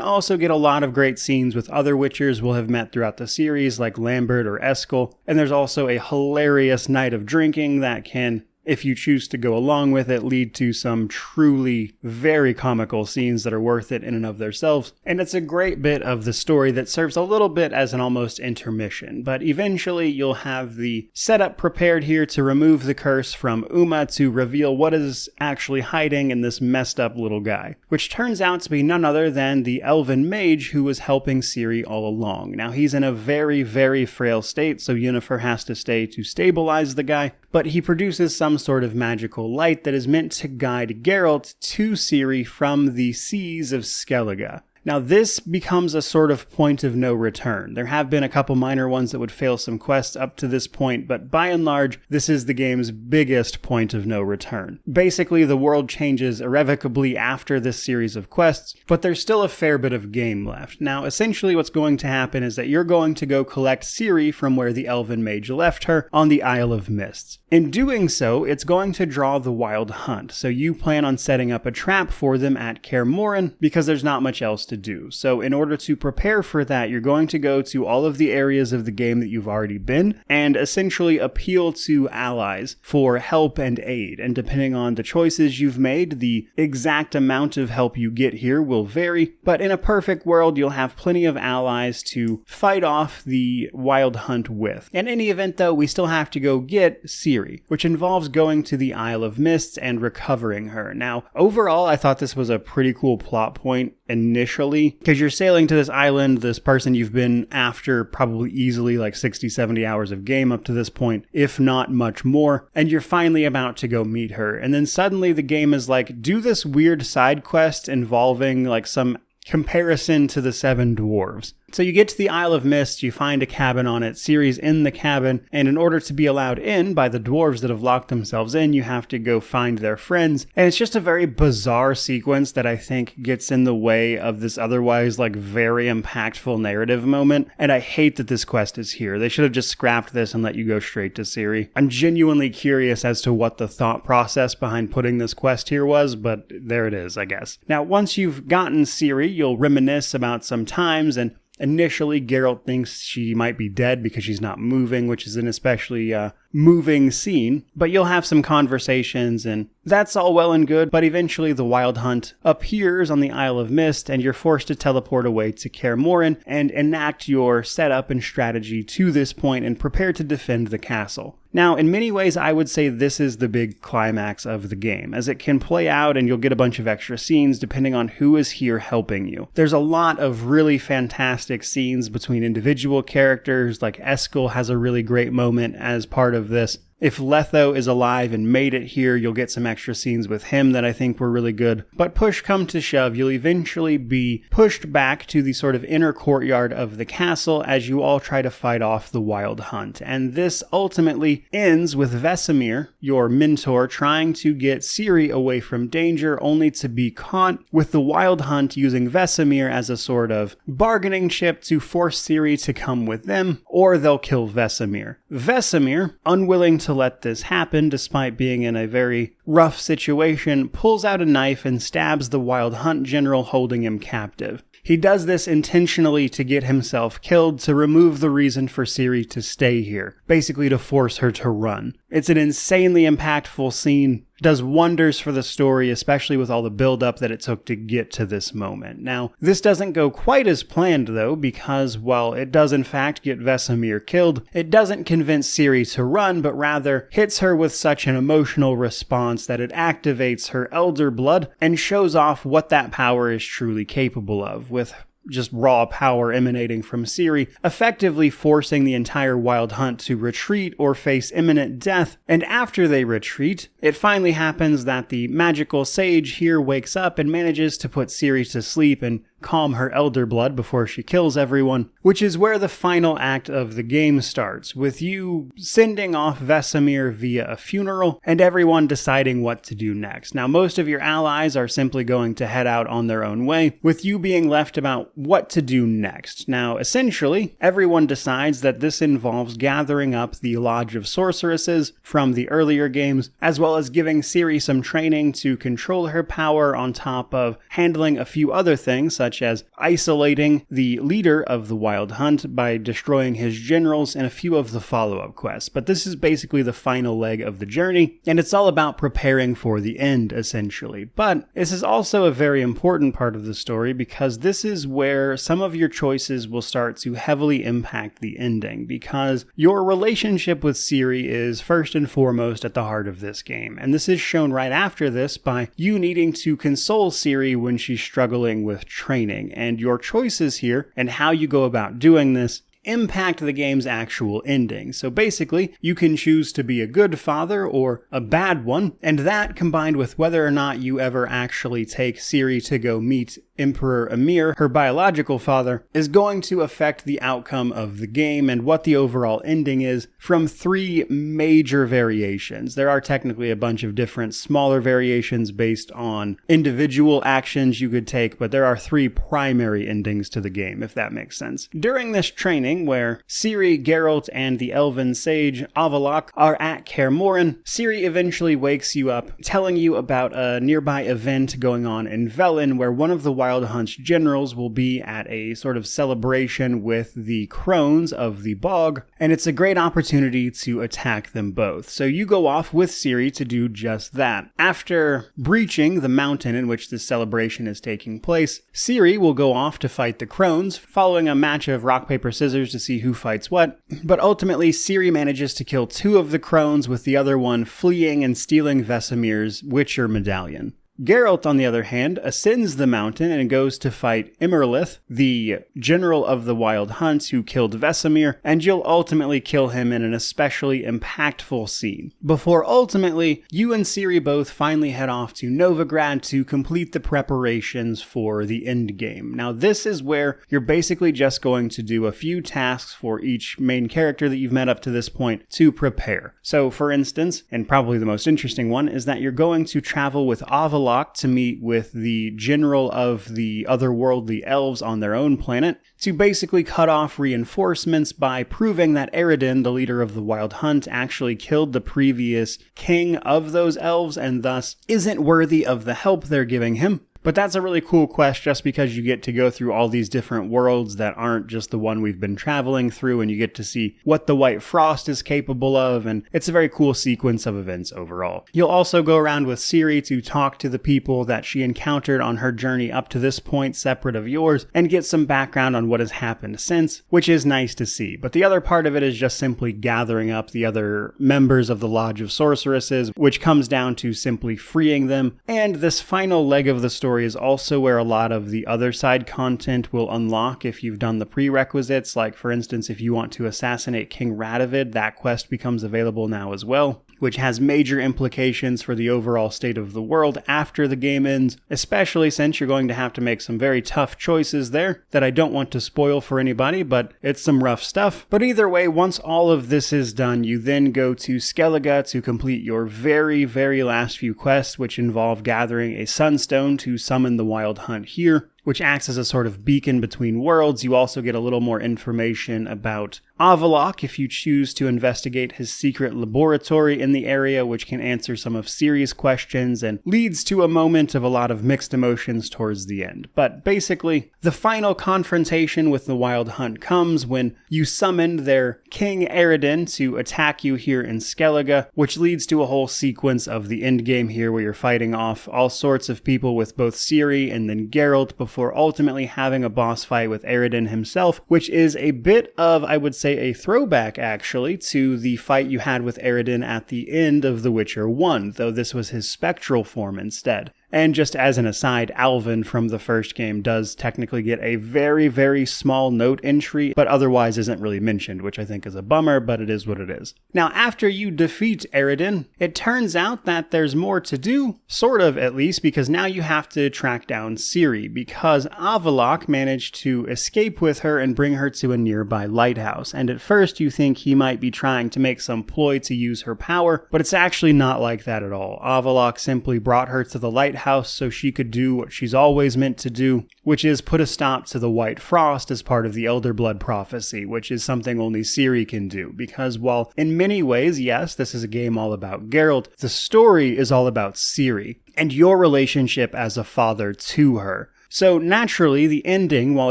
also get a lot of great scenes with other Witchers we'll have met throughout the series, like Lambert or Eskel. And there's also a hilarious night of drinking that can, if you choose to go along with it, lead to some truly very comical scenes that are worth it in and of themselves. And it's a great bit of the story that serves a little bit as an almost intermission. But eventually you'll have the setup prepared here to remove the curse from Uma to reveal what is actually hiding in this messed up little guy, which turns out to be none other than the elven mage who was helping Ciri all along. Now he's in a very, very frail state, so Yennefer has to stay to stabilize the guy, but he produces some sort of magical light that is meant to guide Geralt to Ciri from the seas of Skellige. Now this becomes a sort of point of no return. There have been a couple minor ones that would fail some quests up to this point, but by and large, this is the game's biggest point of no return. Basically, the world changes irrevocably after this series of quests, but there's still a fair bit of game left. Now, essentially what's going to happen is that you're going to go collect Ciri from where the Elven Mage left her on the Isle of Mists. In doing so, it's going to draw the Wild Hunt, so you plan on setting up a trap for them at Kaer Morhen because there's not much else to do. So in order to prepare for that, you're going to go to all of the areas of the game that you've already been and essentially appeal to allies for help and aid. And depending on the choices you've made, the exact amount of help you get here will vary. But in a perfect world, you'll have plenty of allies to fight off the Wild Hunt with. In any event, though, we still have to go get Ciri, which involves going to the Isle of Mists and recovering her. Now, overall, I thought this was a pretty cool plot point initially, because you're sailing to this island, this person you've been after probably easily like 60-70 hours of game up to this point, if not much more, and you're finally about to go meet her. And then suddenly the game is like, do this weird side quest involving like some comparison to the Seven Dwarves. So you get to the Isle of Mist, you find a cabin on it, Ciri's in the cabin, and in order to be allowed in by the dwarves that have locked themselves in, you have to go find their friends. And it's just a very bizarre sequence that I think gets in the way of this otherwise like very impactful narrative moment, and I hate that this quest is here. They should have just scrapped this and let you go straight to Ciri. I'm genuinely curious as to what the thought process behind putting this quest here was, but there it is, I guess. Now, once you've gotten Ciri, you'll reminisce about some times, and initially, Geralt thinks she might be dead because she's not moving, which is an especially moving scene, but you'll have some conversations, and that's all well and good, but eventually the Wild Hunt appears on the Isle of Mist, and you're forced to teleport away to Kaer Morhen and enact your setup and strategy to this point and prepare to defend the castle. Now, in many ways, I would say this is the big climax of the game, as it can play out and you'll get a bunch of extra scenes depending on who is here helping you. There's a lot of really fantastic scenes between individual characters, like Eskel has a really great moment as part of this. If Letho is alive and made it here, you'll get some extra scenes with him that I think were really good. But push come to shove, you'll eventually be pushed back to the sort of inner courtyard of the castle as you all try to fight off the Wild Hunt. And this ultimately ends with Vesemir, your mentor, trying to get Ciri away from danger, only to be caught with the Wild Hunt using Vesemir as a sort of bargaining chip to force Ciri to come with them, or they'll kill Vesemir. Vesemir, unwilling to let this happen despite being in a very rough situation, pulls out a knife and stabs the Wild Hunt general holding him captive. He does this intentionally to get himself killed, to remove the reason for Ciri to stay here, basically to force her to run. It's an insanely impactful scene. Does wonders for the story, especially with all the build-up that it took to get to this moment. Now, this doesn't go quite as planned, though, because while it does in fact get Vesemir killed, it doesn't convince Ciri to run, but rather hits her with such an emotional response that it activates her elder blood and shows off what that power is truly capable of, with just raw power emanating from Ciri, effectively forcing the entire Wild Hunt to retreat or face imminent death. And after they retreat, it finally happens that the magical sage here wakes up and manages to put Ciri to sleep and calm her elder blood before she kills everyone, which is where the final act of the game starts, with you sending off Vesemir via a funeral and everyone deciding what to do next. Now, most of your allies are simply going to head out on their own way, with you being left about what to do next. Now, essentially, everyone decides that this involves gathering up the Lodge of Sorceresses from the earlier games, as well as giving Ciri some training to control her power on top of handling a few other things, such as isolating the leader of the Wild Hunt by destroying his generals and a few of the follow-up quests. But this is basically the final leg of the journey, and it's all about preparing for the end, essentially. But this is also a very important part of the story, because this is where some of your choices will start to heavily impact the ending, because your relationship with Ciri is first and foremost at the heart of this game, and this is shown right after this by you needing to console Ciri when she's struggling with training. And your choices here and how you go about doing this impact the game's actual ending. So basically, you can choose to be a good father or a bad one, and that combined with whether or not you ever actually take Ciri to go meet Emperor Emhyr, her biological father, is going to affect the outcome of the game and what the overall ending is from three major variations. There are technically a bunch of different smaller variations based on individual actions you could take, but there are three primary endings to the game, if that makes sense. During this training, where Ciri, Geralt, and the elven sage Avallac'h are at Kaer Morhen, Ciri eventually wakes you up, telling you about a nearby event going on in Velen, where one of the Wild Hunt's generals will be at a sort of celebration with the crones of the bog, and it's a great opportunity to attack them both. So you go off with Ciri to do just that. After breaching the mountain in which this celebration is taking place, Ciri will go off to fight the crones, following a match of rock, paper, scissors to see who fights what, but ultimately Ciri manages to kill two of the crones, with the other one fleeing and stealing Vesemir's Witcher medallion. Geralt, on the other hand, ascends the mountain and goes to fight Imerlith, the general of the Wild Hunt who killed Vesemir, and you'll ultimately kill him in an especially impactful scene. Before ultimately, you and Ciri both finally head off to Novigrad to complete the preparations for the endgame. Now, this is where you're basically just going to do a few tasks for each main character that you've met up to this point to prepare. So, for instance, and probably the most interesting one, is that you're going to travel with Avallac'h to meet with the general of the otherworldly elves on their own planet to basically cut off reinforcements by proving that Eredin, the leader of the Wild Hunt, actually killed the previous king of those elves and thus isn't worthy of the help they're giving him. But that's a really cool quest just because you get to go through all these different worlds that aren't just the one we've been traveling through, and you get to see what the White Frost is capable of, and it's a very cool sequence of events overall. You'll also go around with Ciri to talk to the people that she encountered on her journey up to this point, separate of yours, and get some background on what has happened since, which is nice to see. But the other part of it is just simply gathering up the other members of the Lodge of Sorceresses, which comes down to simply freeing them, and this final leg of the story is also where a lot of the other side content will unlock if you've done the prerequisites. Like, for instance, if you want to assassinate King Radovid, that quest becomes available now as well, which has major implications for the overall state of the world after the game ends, especially since you're going to have to make some very tough choices there that I don't want to spoil for anybody, but it's some rough stuff. But either way, once all of this is done, you then go to Skellige to complete your very last few quests, which involve gathering a sunstone to summon the Wild Hunt here. which acts as a sort of beacon between worlds. You also get a little more information about Avallac'h if you choose to investigate his secret laboratory in the area, which can answer some of Ciri's questions and leads to a moment of a lot of mixed emotions towards the end. But basically, the final confrontation with the Wild Hunt comes when you summon their King Eredin to attack you here in Skellige, which leads to a whole sequence of the endgame here where you're fighting off all sorts of people with both Ciri and then Geralt before ultimately having a boss fight with Eredin himself, which is a bit of, I would say, a throwback actually to the fight you had with Eredin at the end of The Witcher 1, though this was his spectral form instead. And just as an aside, Alvin from the first game does technically get a very, very small note entry, but otherwise isn't really mentioned, which I think is a bummer, but it is what it is. Now, after you defeat Eredin, it turns out that there's more to do, sort of at least, because now you have to track down Ciri, because Avallac'h managed to escape with her and bring her to a nearby lighthouse, and at first you think he might be trying to make some ploy to use her power, but it's actually not like that at all. Avallac'h simply brought her to the lighthouse so she could do what she's always meant to do, which is put a stop to the White Frost as part of the Elder Blood prophecy, which is something only Ciri can do, because while in many ways, yes, this is a game all about Geralt, the story is all about Ciri, and your relationship as a father to her. So naturally, the ending, while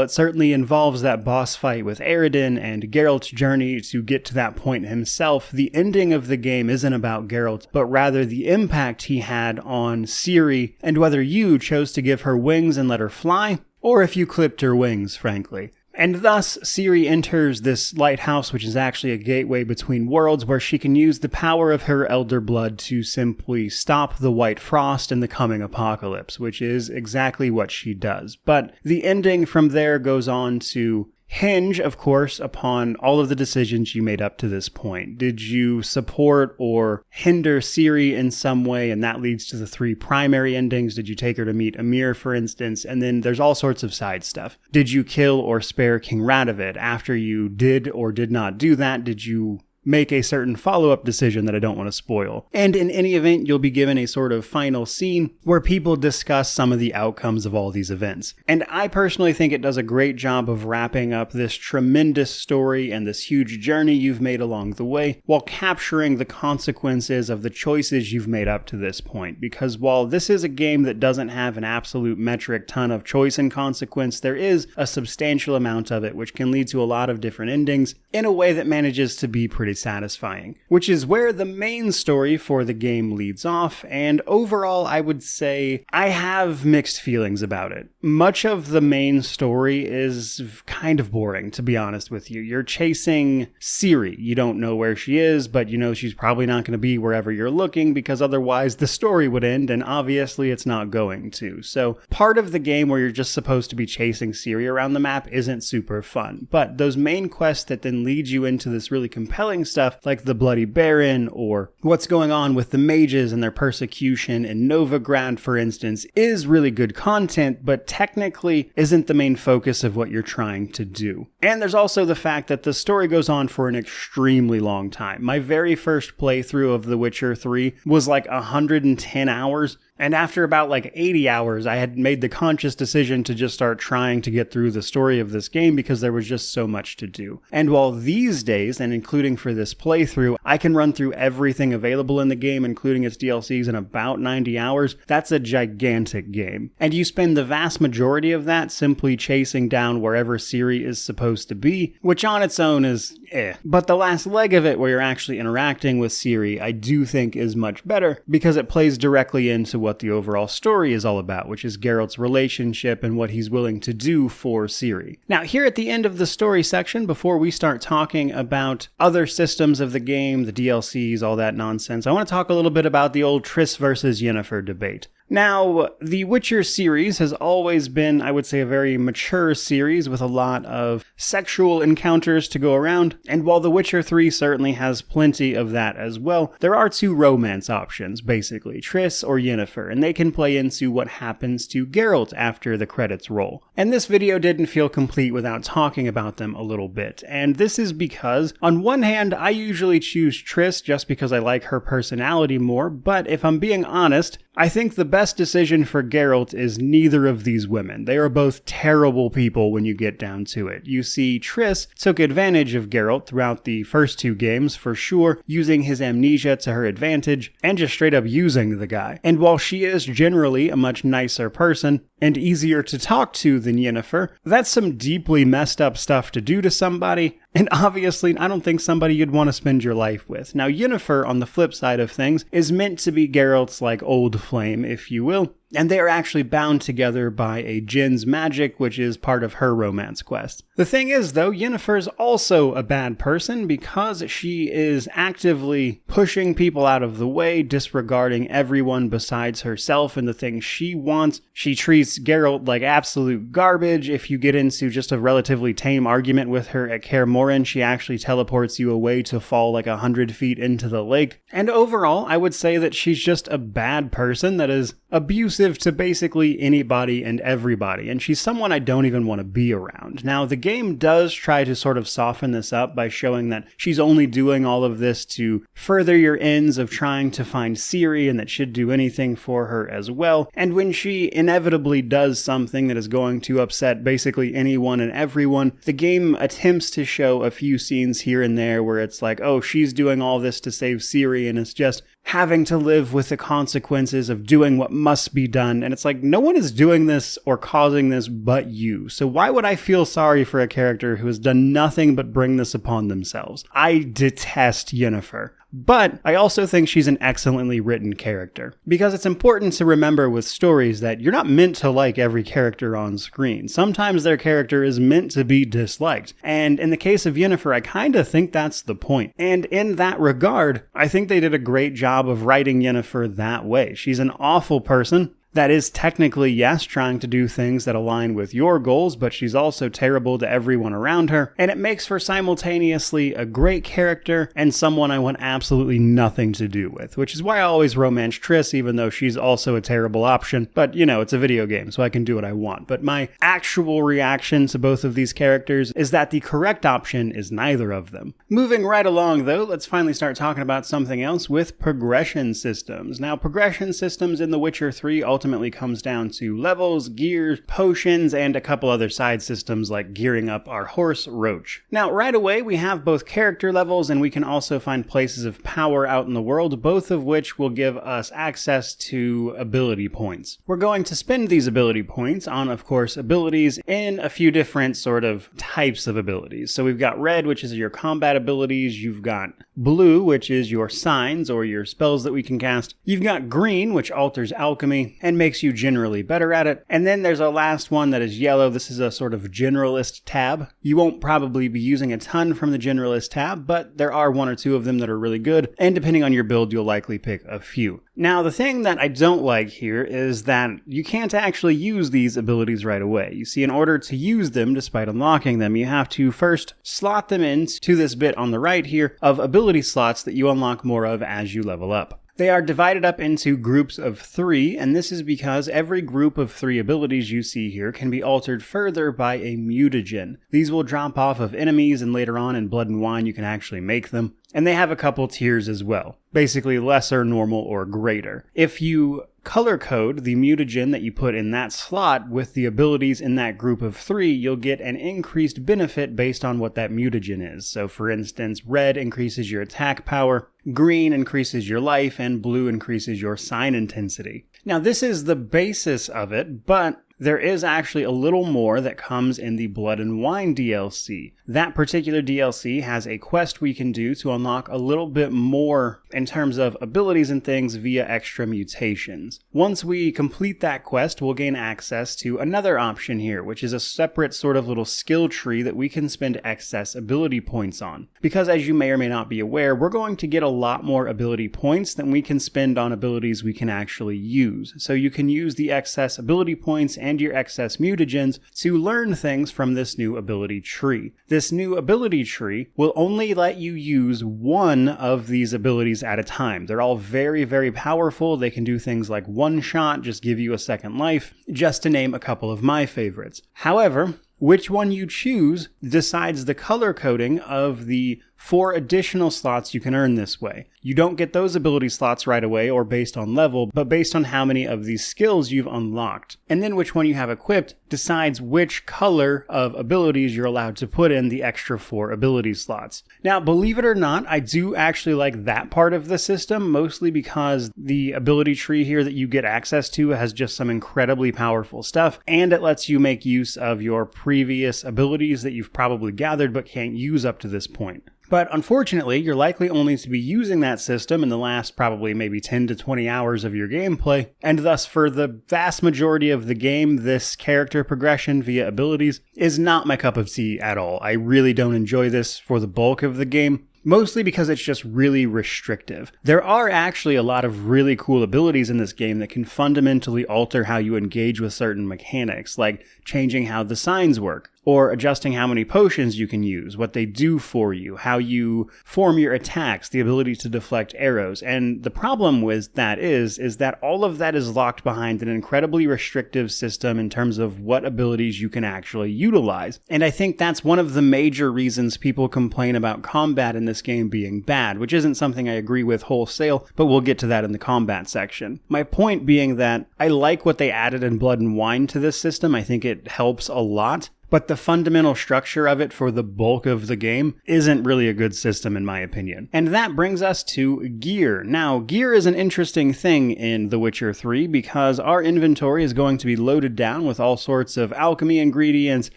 it certainly involves that boss fight with Eredin and Geralt's journey to get to that point himself, the ending of the game isn't about Geralt, but rather the impact he had on Ciri and whether you chose to give her wings and let her fly, or if you clipped her wings, frankly. And thus, Ciri enters this lighthouse, which is actually a gateway between worlds, where she can use the power of her Elder Blood to simply stop the White Frost and the coming apocalypse, which is exactly what she does. But the ending from there goes on to hinge, of course, upon all of the decisions you made up to this point. Did you support or hinder Ciri in some way, and that leads to the three primary endings? Did you take her to meet Emir, for instance? And then there's all sorts of side stuff. Did you kill or spare King Radovid? After you did or did not do that, did you make a certain follow-up decision that I don't want to spoil? And in any event, you'll be given a sort of final scene where people discuss some of the outcomes of all these events. And I personally think it does a great job of wrapping up this tremendous story and this huge journey you've made along the way, while capturing the consequences of the choices you've made up to this point. Because while this is a game that doesn't have an absolute metric ton of choice and consequence, there is a substantial amount of it, which can lead to a lot of different endings in a way that manages to be pretty satisfying, which is where the main story for the game leads off. And overall, I would say I have mixed feelings about it. Much of the main story is kind of boring, to be honest with you. You're chasing Ciri. You don't know where she is, but you know she's probably not going to be wherever you're looking, because otherwise the story would end, and obviously it's not going to. So part of the game where you're just supposed to be chasing Ciri around the map isn't super fun, but those main quests that then lead you into this really compelling stuff, like the Bloody Baron, or what's going on with the mages and their persecution in Novigrad, for instance, is really good content, but technically isn't the main focus of what you're trying to do. And there's also the fact that the story goes on for an extremely long time. My very first playthrough of The Witcher 3 was like 110 hours, and after about like 80 hours, I had made the conscious decision to just start trying to get through the story of this game because there was just so much to do. And while these days, and including for this playthrough, I can run through everything available in the game, including its DLCs, in about 90 hours, that's a gigantic game. And you spend the vast majority of that simply chasing down wherever Ciri is supposed to be, which on its own is But the last leg of it, where you're actually interacting with Ciri, I do think is much better, because it plays directly into what the overall story is all about, which is Geralt's relationship and what he's willing to do for Ciri. Now, here at the end of the story section, before we start talking about other systems of the game, the DLCs, all that nonsense, I want to talk a little bit about the old Triss versus Yennefer debate. Now, the Witcher series has always been, I would say, a very mature series with a lot of sexual encounters to go around, and while The Witcher 3 certainly has plenty of that as well, there are two romance options, basically, Triss or Yennefer, and they can play into what happens to Geralt after the credits roll. And this video didn't feel complete without talking about them a little bit, and this is because, on one hand, I usually choose Triss just because I like her personality more, but if I'm being honest, I think the best best decision for Geralt is neither of these women. They are both terrible people when you get down to it. You see, Triss took advantage of Geralt throughout the first 2 games for sure, using his amnesia to her advantage, and just straight up using the guy. And while she is generally a much nicer person, and easier to talk to than Yennefer, that's some deeply messed up stuff to do to somebody, and obviously I don't think somebody you'd want to spend your life with. Now Yennefer, on the flip side of things, is meant to be Geralt's like old flame, if you will, and they are actually bound together by a djinn's magic, which is part of her romance quest. The thing is, though, Yennefer's also a bad person because she is actively pushing people out of the way, disregarding everyone besides herself and the things she wants. She treats Geralt like absolute garbage. If you get into just a relatively tame argument with her at Kaer Morhen, she actually teleports you away to fall like 100 feet into the lake. And overall, I would say that she's just a bad person that is abusive to basically anybody and everybody, and she's someone I don't even want to be around. Now, the game does try to sort of soften this up by showing that she's only doing all of this to further your ends of trying to find Ciri, and that she'd do anything for her as well. And when she inevitably does something that is going to upset basically anyone and everyone, the game attempts to show a few scenes here and there where it's like, oh, she's doing all this to save Ciri, and it's just having to live with the consequences of doing what must be done. And it's like, no one is doing this or causing this but you. So why would I feel sorry for a character who has done nothing but bring this upon themselves? I detest Yennefer. But I also think she's an excellently written character, because it's important to remember with stories that you're not meant to like every character on screen. Sometimes their character is meant to be disliked, and in the case of Yennefer, I kind of think that's the point. And in that regard, I think they did a great job of writing Yennefer that way. She's an awful person that is technically, yes, trying to do things that align with your goals, but she's also terrible to everyone around her, and it makes for simultaneously a great character and someone I want absolutely nothing to do with, which is why I always romance Triss, even though she's also a terrible option. But, you know, it's a video game, so I can do what I want. But my actual reaction to both of these characters is that the correct option is neither of them. Moving right along, though, let's finally start talking about something else with progression systems. Now, progression systems in The Witcher 3 ultimately comes down to levels, gears, potions, and a couple other side systems like gearing up our horse, Roach. Now, right away, we have both character levels, and we can also find places of power out in the world, both of which will give us access to ability points. We're going to spend these ability points on, of course, abilities in a few different sort of types of abilities. So we've got red, which is your combat abilities. You've got blue, which is your signs or your spells that we can cast. You've got green, which alters alchemy and makes you generally better at it. And then there's a last one that is yellow. This is a sort of generalist tab. You won't probably be using a ton from the generalist tab, but there are one or two of them that are really good. And depending on your build, you'll likely pick a few. Now, the thing that I don't like here is that you can't actually use these abilities right away. You see, in order to use them, despite unlocking them, you have to first slot them into this bit on the right here of ability slots that you unlock more of as you level up. They are divided up into groups of 3, and this is because every group of 3 abilities you see here can be altered further by a mutagen. These will drop off of enemies, and later on in Blood and Wine you can actually make them. And they have a couple tiers as well. Basically lesser, normal, or greater. If you color code the mutagen that you put in that slot with the abilities in that group of 3, you'll get an increased benefit based on what that mutagen is. So for instance, red increases your attack power, green increases your life, and blue increases your sign intensity. Now this is the basis of it, but there is actually a little more that comes in the Blood and Wine DLC. That particular DLC has a quest we can do to unlock a little bit more in terms of abilities and things via extra mutations. Once we complete that quest, we'll gain access to another option here, which is a separate sort of little skill tree that we can spend excess ability points on. Because as you may or may not be aware, we're going to get a lot more ability points than we can spend on abilities we can actually use. So you can use the excess ability points and your excess mutagens to learn things from this new ability tree. This new ability tree will only let you use one of these abilities at a time. They're all very, very powerful. They can do things like one shot, just give you a second life, just to name a couple of my favorites. However, which one you choose decides the color coding of the 4 additional slots you can earn this way. You don't get those ability slots right away or based on level, but based on how many of these skills you've unlocked. And then which one you have equipped decides which color of abilities you're allowed to put in the extra 4 ability slots. Now, believe it or not, I do actually like that part of the system, mostly because the ability tree here that you get access to has just some incredibly powerful stuff, and it lets you make use of your previous abilities that you've probably gathered but can't use up to this point. But unfortunately, you're likely only to be using that system in the last probably maybe 10 to 20 hours of your gameplay, and thus for the vast majority of the game, this character progression via abilities is not my cup of tea at all. I really don't enjoy this for the bulk of the game. Mostly because it's just really restrictive. There are actually a lot of really cool abilities in this game that can fundamentally alter how you engage with certain mechanics, like changing how the signs work, or adjusting how many potions you can use, what they do for you, how you form your attacks, the ability to deflect arrows. And the problem with that is that all of that is locked behind an incredibly restrictive system in terms of what abilities you can actually utilize. And I think that's one of the major reasons people complain about combat in this game being bad, which isn't something I agree with wholesale, but we'll get to that in the combat section. My point being that I like what they added in Blood and Wine to this system. I think it helps a lot. But the fundamental structure of it for the bulk of the game isn't really a good system in my opinion. And that brings us to gear. Now, gear is an interesting thing in The Witcher 3 because our inventory is going to be loaded down with all sorts of alchemy ingredients,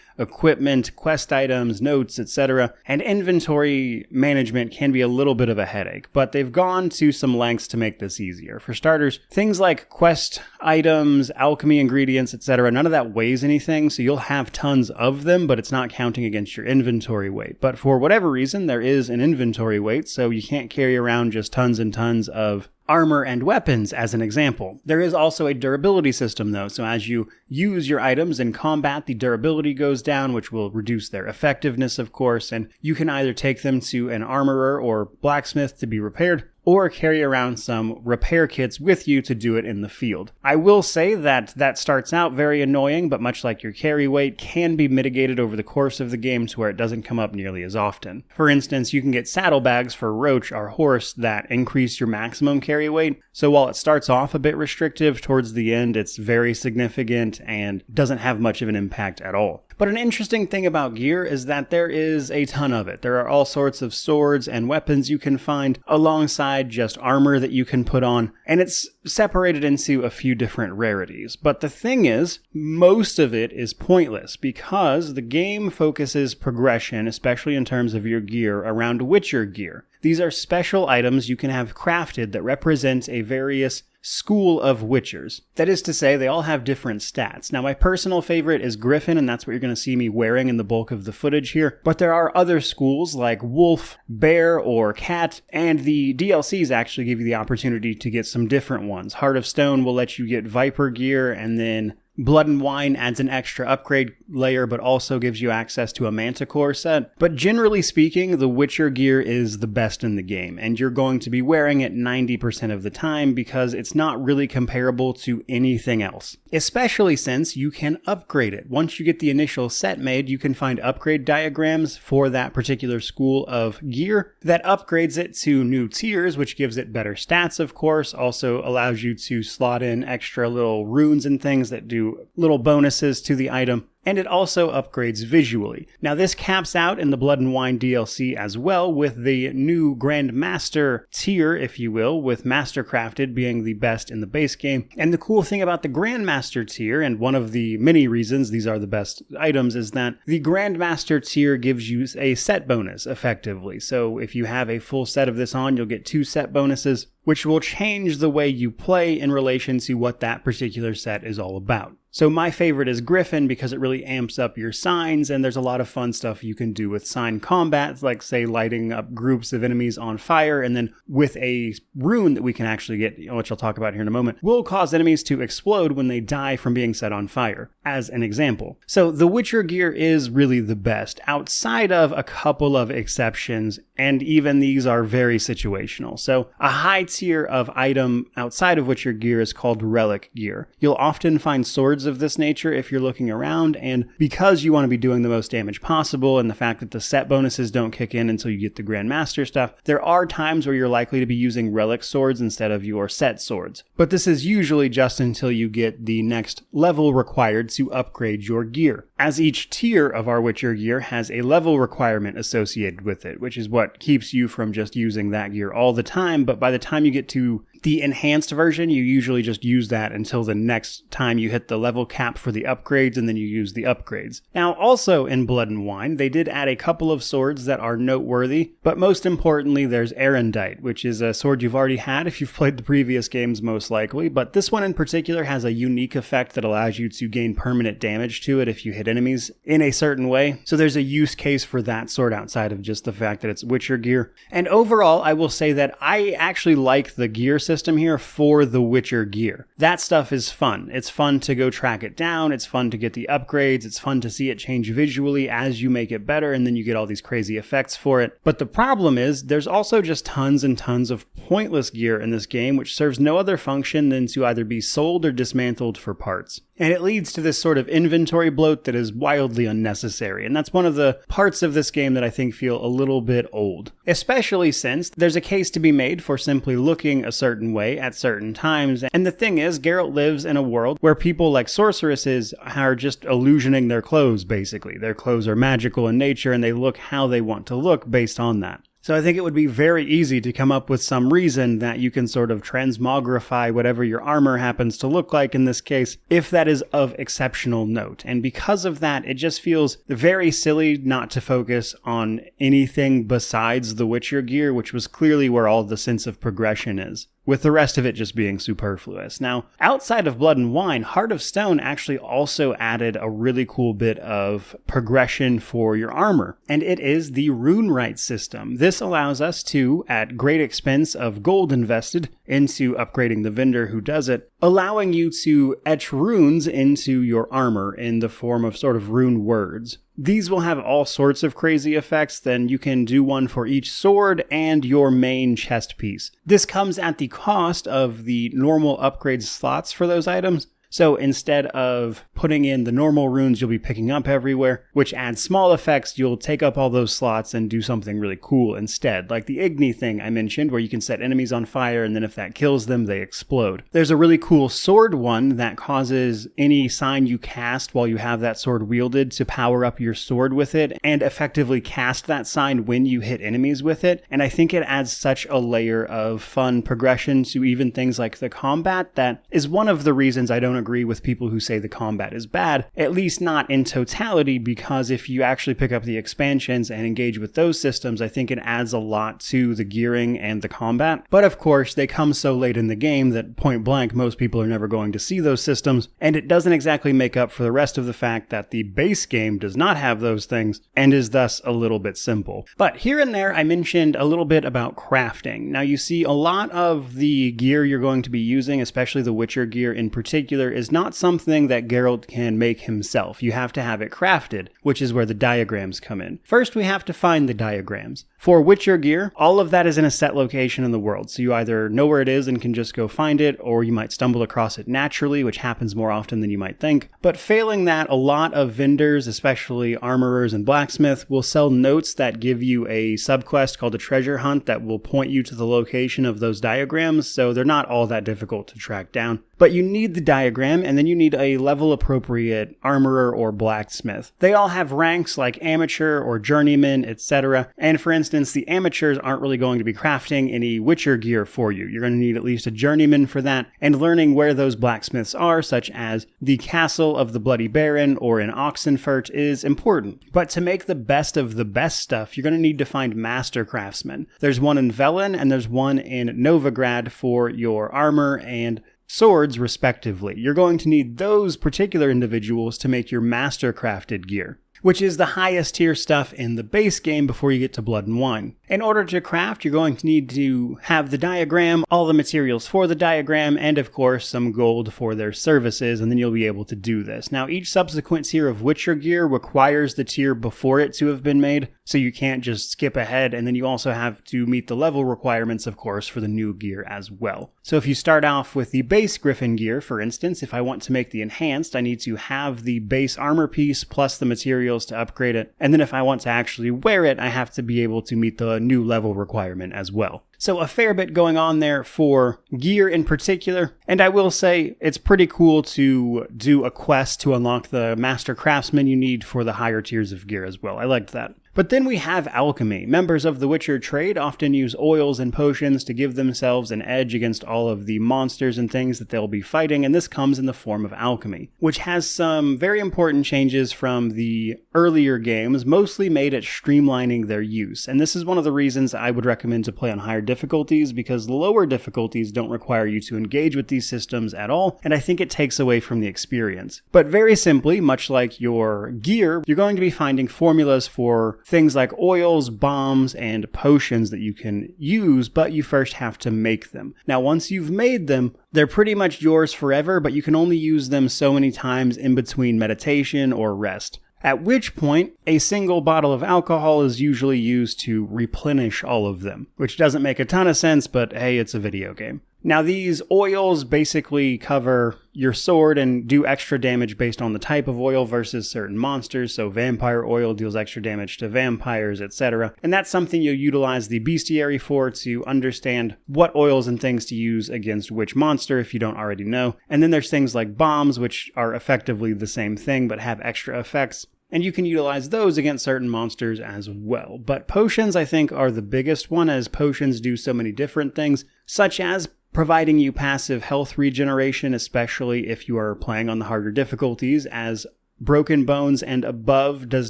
equipment, quest items, notes, etc. And inventory management can be a little bit of a headache, but they've gone to some lengths to make this easier. For starters, things like quest items, alchemy ingredients, etc., none of that weighs anything, so you'll have tons of them, but it's not counting against your inventory weight. But for whatever reason, there is an inventory weight, so you can't carry around just tons and tons of armor and weapons, as an example. There is also a durability system, though, so as you use your items in combat, the durability goes down, which will reduce their effectiveness, of course, and you can either take them to an armorer or blacksmith to be repaired, or carry around some repair kits with you to do it in the field. I will say that starts out very annoying, but much like your carry weight, can be mitigated over the course of the game to where it doesn't come up nearly as often. For instance, you can get saddlebags for Roach, our horse, that increase your maximum carry weight, so while it starts off a bit restrictive, towards the end it's very significant and doesn't have much of an impact at all. But an interesting thing about gear is that there is a ton of it. There are all sorts of swords and weapons you can find alongside just armor that you can put on, and it's separated into a few different rarities. But the thing is, most of it is pointless because the game focuses progression, especially in terms of your gear, around Witcher gear. These are special items you can have crafted that represent a various school of Witchers. That is to say, they all have different stats. Now, my personal favorite is Griffin, and that's what you're going to see me wearing in the bulk of the footage here. But there are other schools like Wolf, Bear, or Cat, and the DLCs actually give you the opportunity to get some different ones. Heart of Stone will let you get Viper gear, and then Blood and Wine adds an extra upgrade layer, but also gives you access to a Manticore set. But generally speaking, the Witcher gear is the best in the game, and you're going to be wearing it 90% of the time because it's not really comparable to anything else. Especially since you can upgrade it. Once you get the initial set made, you can find upgrade diagrams for that particular school of gear that upgrades it to new tiers, which gives it better stats, of course. Also allows you to slot in extra little runes and things that do little bonuses to the item. And it also upgrades visually. Now, this caps out in the Blood and Wine DLC as well, with the new Grandmaster tier, if you will, with Mastercrafted being the best in the base game. And the cool thing about the Grandmaster tier, and one of the many reasons these are the best items, is that the Grandmaster tier gives you a set bonus, effectively. So if you have a full set of this on, you'll get 2 set bonuses, which will change the way you play in relation to what that particular set is all about. So my favorite is Griffin because it really amps up your signs, and there's a lot of fun stuff you can do with sign combat, like say lighting up groups of enemies on fire, and then with a rune that we can actually get, which I'll talk about here in a moment, will cause enemies to explode when they die from being set on fire, as an example. So the Witcher gear is really the best, outside of a couple of exceptions, and even these are very situational. So a high tier of item outside of Witcher gear is called relic gear. You'll often find swords of this nature if you're looking around, and because you want to be doing the most damage possible and the fact that the set bonuses don't kick in until you get the Grandmaster stuff, there are times where you're likely to be using relic swords instead of your set swords. But this is usually just until you get the next level required to upgrade your gear, as each tier of our Witcher gear has a level requirement associated with it, which is what keeps you from just using that gear all the time. But by the time you get to the enhanced version, you usually just use that until the next time you hit the level cap for the upgrades, and then you use the upgrades. Now, also in Blood and Wine, they did add a couple of swords that are noteworthy, but most importantly, there's Erendite, which is a sword you've already had if you've played the previous games most likely, but this one in particular has a unique effect that allows you to gain permanent damage to it if you hit enemies in a certain way. So there's a use case for that sword outside of just the fact that it's Witcher gear. And overall, I will say that I actually like the gear system here for the Witcher gear. That stuff is fun. It's fun to go track it down. It's fun to get the upgrades. It's fun to see it change visually as you make it better, and then you get all these crazy effects for it. But the problem is there's also just tons and tons of pointless gear in this game, which serves no other function than to either be sold or dismantled for parts. And it leads to this sort of inventory bloat that is wildly unnecessary. And that's one of the parts of this game that I think feel a little bit old. Especially since there's a case to be made for simply looking a certain way at certain times. And the thing is, Geralt lives in a world where people like sorceresses are just illusioning their clothes, basically. Their clothes are magical in nature, and they look how they want to look based on that. So I think it would be very easy to come up with some reason that you can sort of transmogrify whatever your armor happens to look like in this case, if that is of exceptional note. And because of that, it just feels very silly not to focus on anything besides the Witcher gear, which was clearly where all the sense of progression is, with the rest of it just being superfluous. Now, outside of Blood and Wine, Heart of Stone actually also added a really cool bit of progression for your armor, and it is the Rune Right system. This allows us to, at great expense of gold invested into upgrading the vendor who does it, allowing you to etch runes into your armor in the form of sort of rune words. These will have all sorts of crazy effects. Then you can do one for each sword and your main chest piece. This comes at the cost of the normal upgrade slots for those items. So instead of putting in the normal runes you'll be picking up everywhere, which adds small effects, you'll take up all those slots and do something really cool instead, like the Igni thing I mentioned, where you can set enemies on fire and then if that kills them, they explode. There's a really cool sword one that causes any sign you cast while you have that sword wielded to power up your sword with it and effectively cast that sign when you hit enemies with it. And I think it adds such a layer of fun progression to even things like the combat that is one of the reasons I don't agree with people who say the combat is bad, at least not in totality, because if you actually pick up the expansions and engage with those systems, I think it adds a lot to the gearing and the combat. But of course, they come so late in the game that point blank, most people are never going to see those systems, and it doesn't exactly make up for the rest of the fact that the base game does not have those things and is thus a little bit simple. But here and there, I mentioned a little bit about crafting. Now you see a lot of the gear you're going to be using, especially the Witcher gear in particular, is not something that Geralt can make himself. You have to have it crafted, which is where the diagrams come in. First, we have to find the diagrams. For Witcher gear, all of that is in a set location in the world, so you either know where it is and can just go find it, or you might stumble across it naturally, which happens more often than you might think. But failing that, a lot of vendors, especially armorers and blacksmiths, will sell notes that give you a subquest called a treasure hunt that will point you to the location of those diagrams, so they're not all that difficult to track down. But you need the diagram, and then you need a level-appropriate armorer or blacksmith. They all have ranks like amateur or journeyman, etc. And for instance, the amateurs aren't really going to be crafting any Witcher gear for you. You're going to need at least a journeyman for that, and learning where those blacksmiths are, such as the Castle of the Bloody Baron or in Oxenfurt, is important. But to make the best of the best stuff, you're going to need to find master craftsmen. There's one in Velen, and there's one in Novigrad for your armor and swords, respectively. You're going to need those particular individuals to make your master crafted gear. which is the highest tier stuff in the base game before you get to Blood and Wine. In order to craft, you're going to need to have the diagram, all the materials for the diagram, and of course some gold for their services, and then you'll be able to do this. Now, each subsequent tier of Witcher gear requires the tier before it to have been made, so you can't just skip ahead, and then you also have to meet the level requirements, of course, for the new gear as well. So if you start off with the base Griffin gear, for instance, if I want to make the enhanced, I need to have the base armor piece plus the materials to upgrade it, and then if I want to actually wear it, I have to be able to meet the new level requirement as well. So a fair bit going on there for gear in particular, and I will say it's pretty cool to do a quest to unlock the Master Craftsman you need for the higher tiers of gear as well. I liked that. But then we have alchemy. Members of the Witcher trade often use oils and potions to give themselves an edge against all of the monsters and things that they'll be fighting, and this comes in the form of alchemy, which has some very important changes from the earlier games, mostly made at streamlining their use. And this is one of the reasons I would recommend to play on higher difficulties, because lower difficulties don't require you to engage with these systems at all, and I think it takes away from the experience. But very simply, much like your gear, you're going to be finding formulas for things like oils, bombs, and potions that you can use, but you first have to make them. Now, once you've made them, they're pretty much yours forever, but you can only use them so many times in between meditation or rest. At which point, a single bottle of alcohol is usually used to replenish all of them, which doesn't make a ton of sense, but hey, it's a video game. Now, these oils basically cover your sword and do extra damage based on the type of oil versus certain monsters, so vampire oil deals extra damage to vampires, etc. And that's something you'll utilize the bestiary for, to understand what oils and things to use against which monster if you don't already know. And then there's things like bombs, which are effectively the same thing but have extra effects, and you can utilize those against certain monsters as well. But potions, I think, are the biggest one, as potions do so many different things, such as providing you passive health regeneration, especially if you are playing on the harder difficulties, as Broken Bones and above does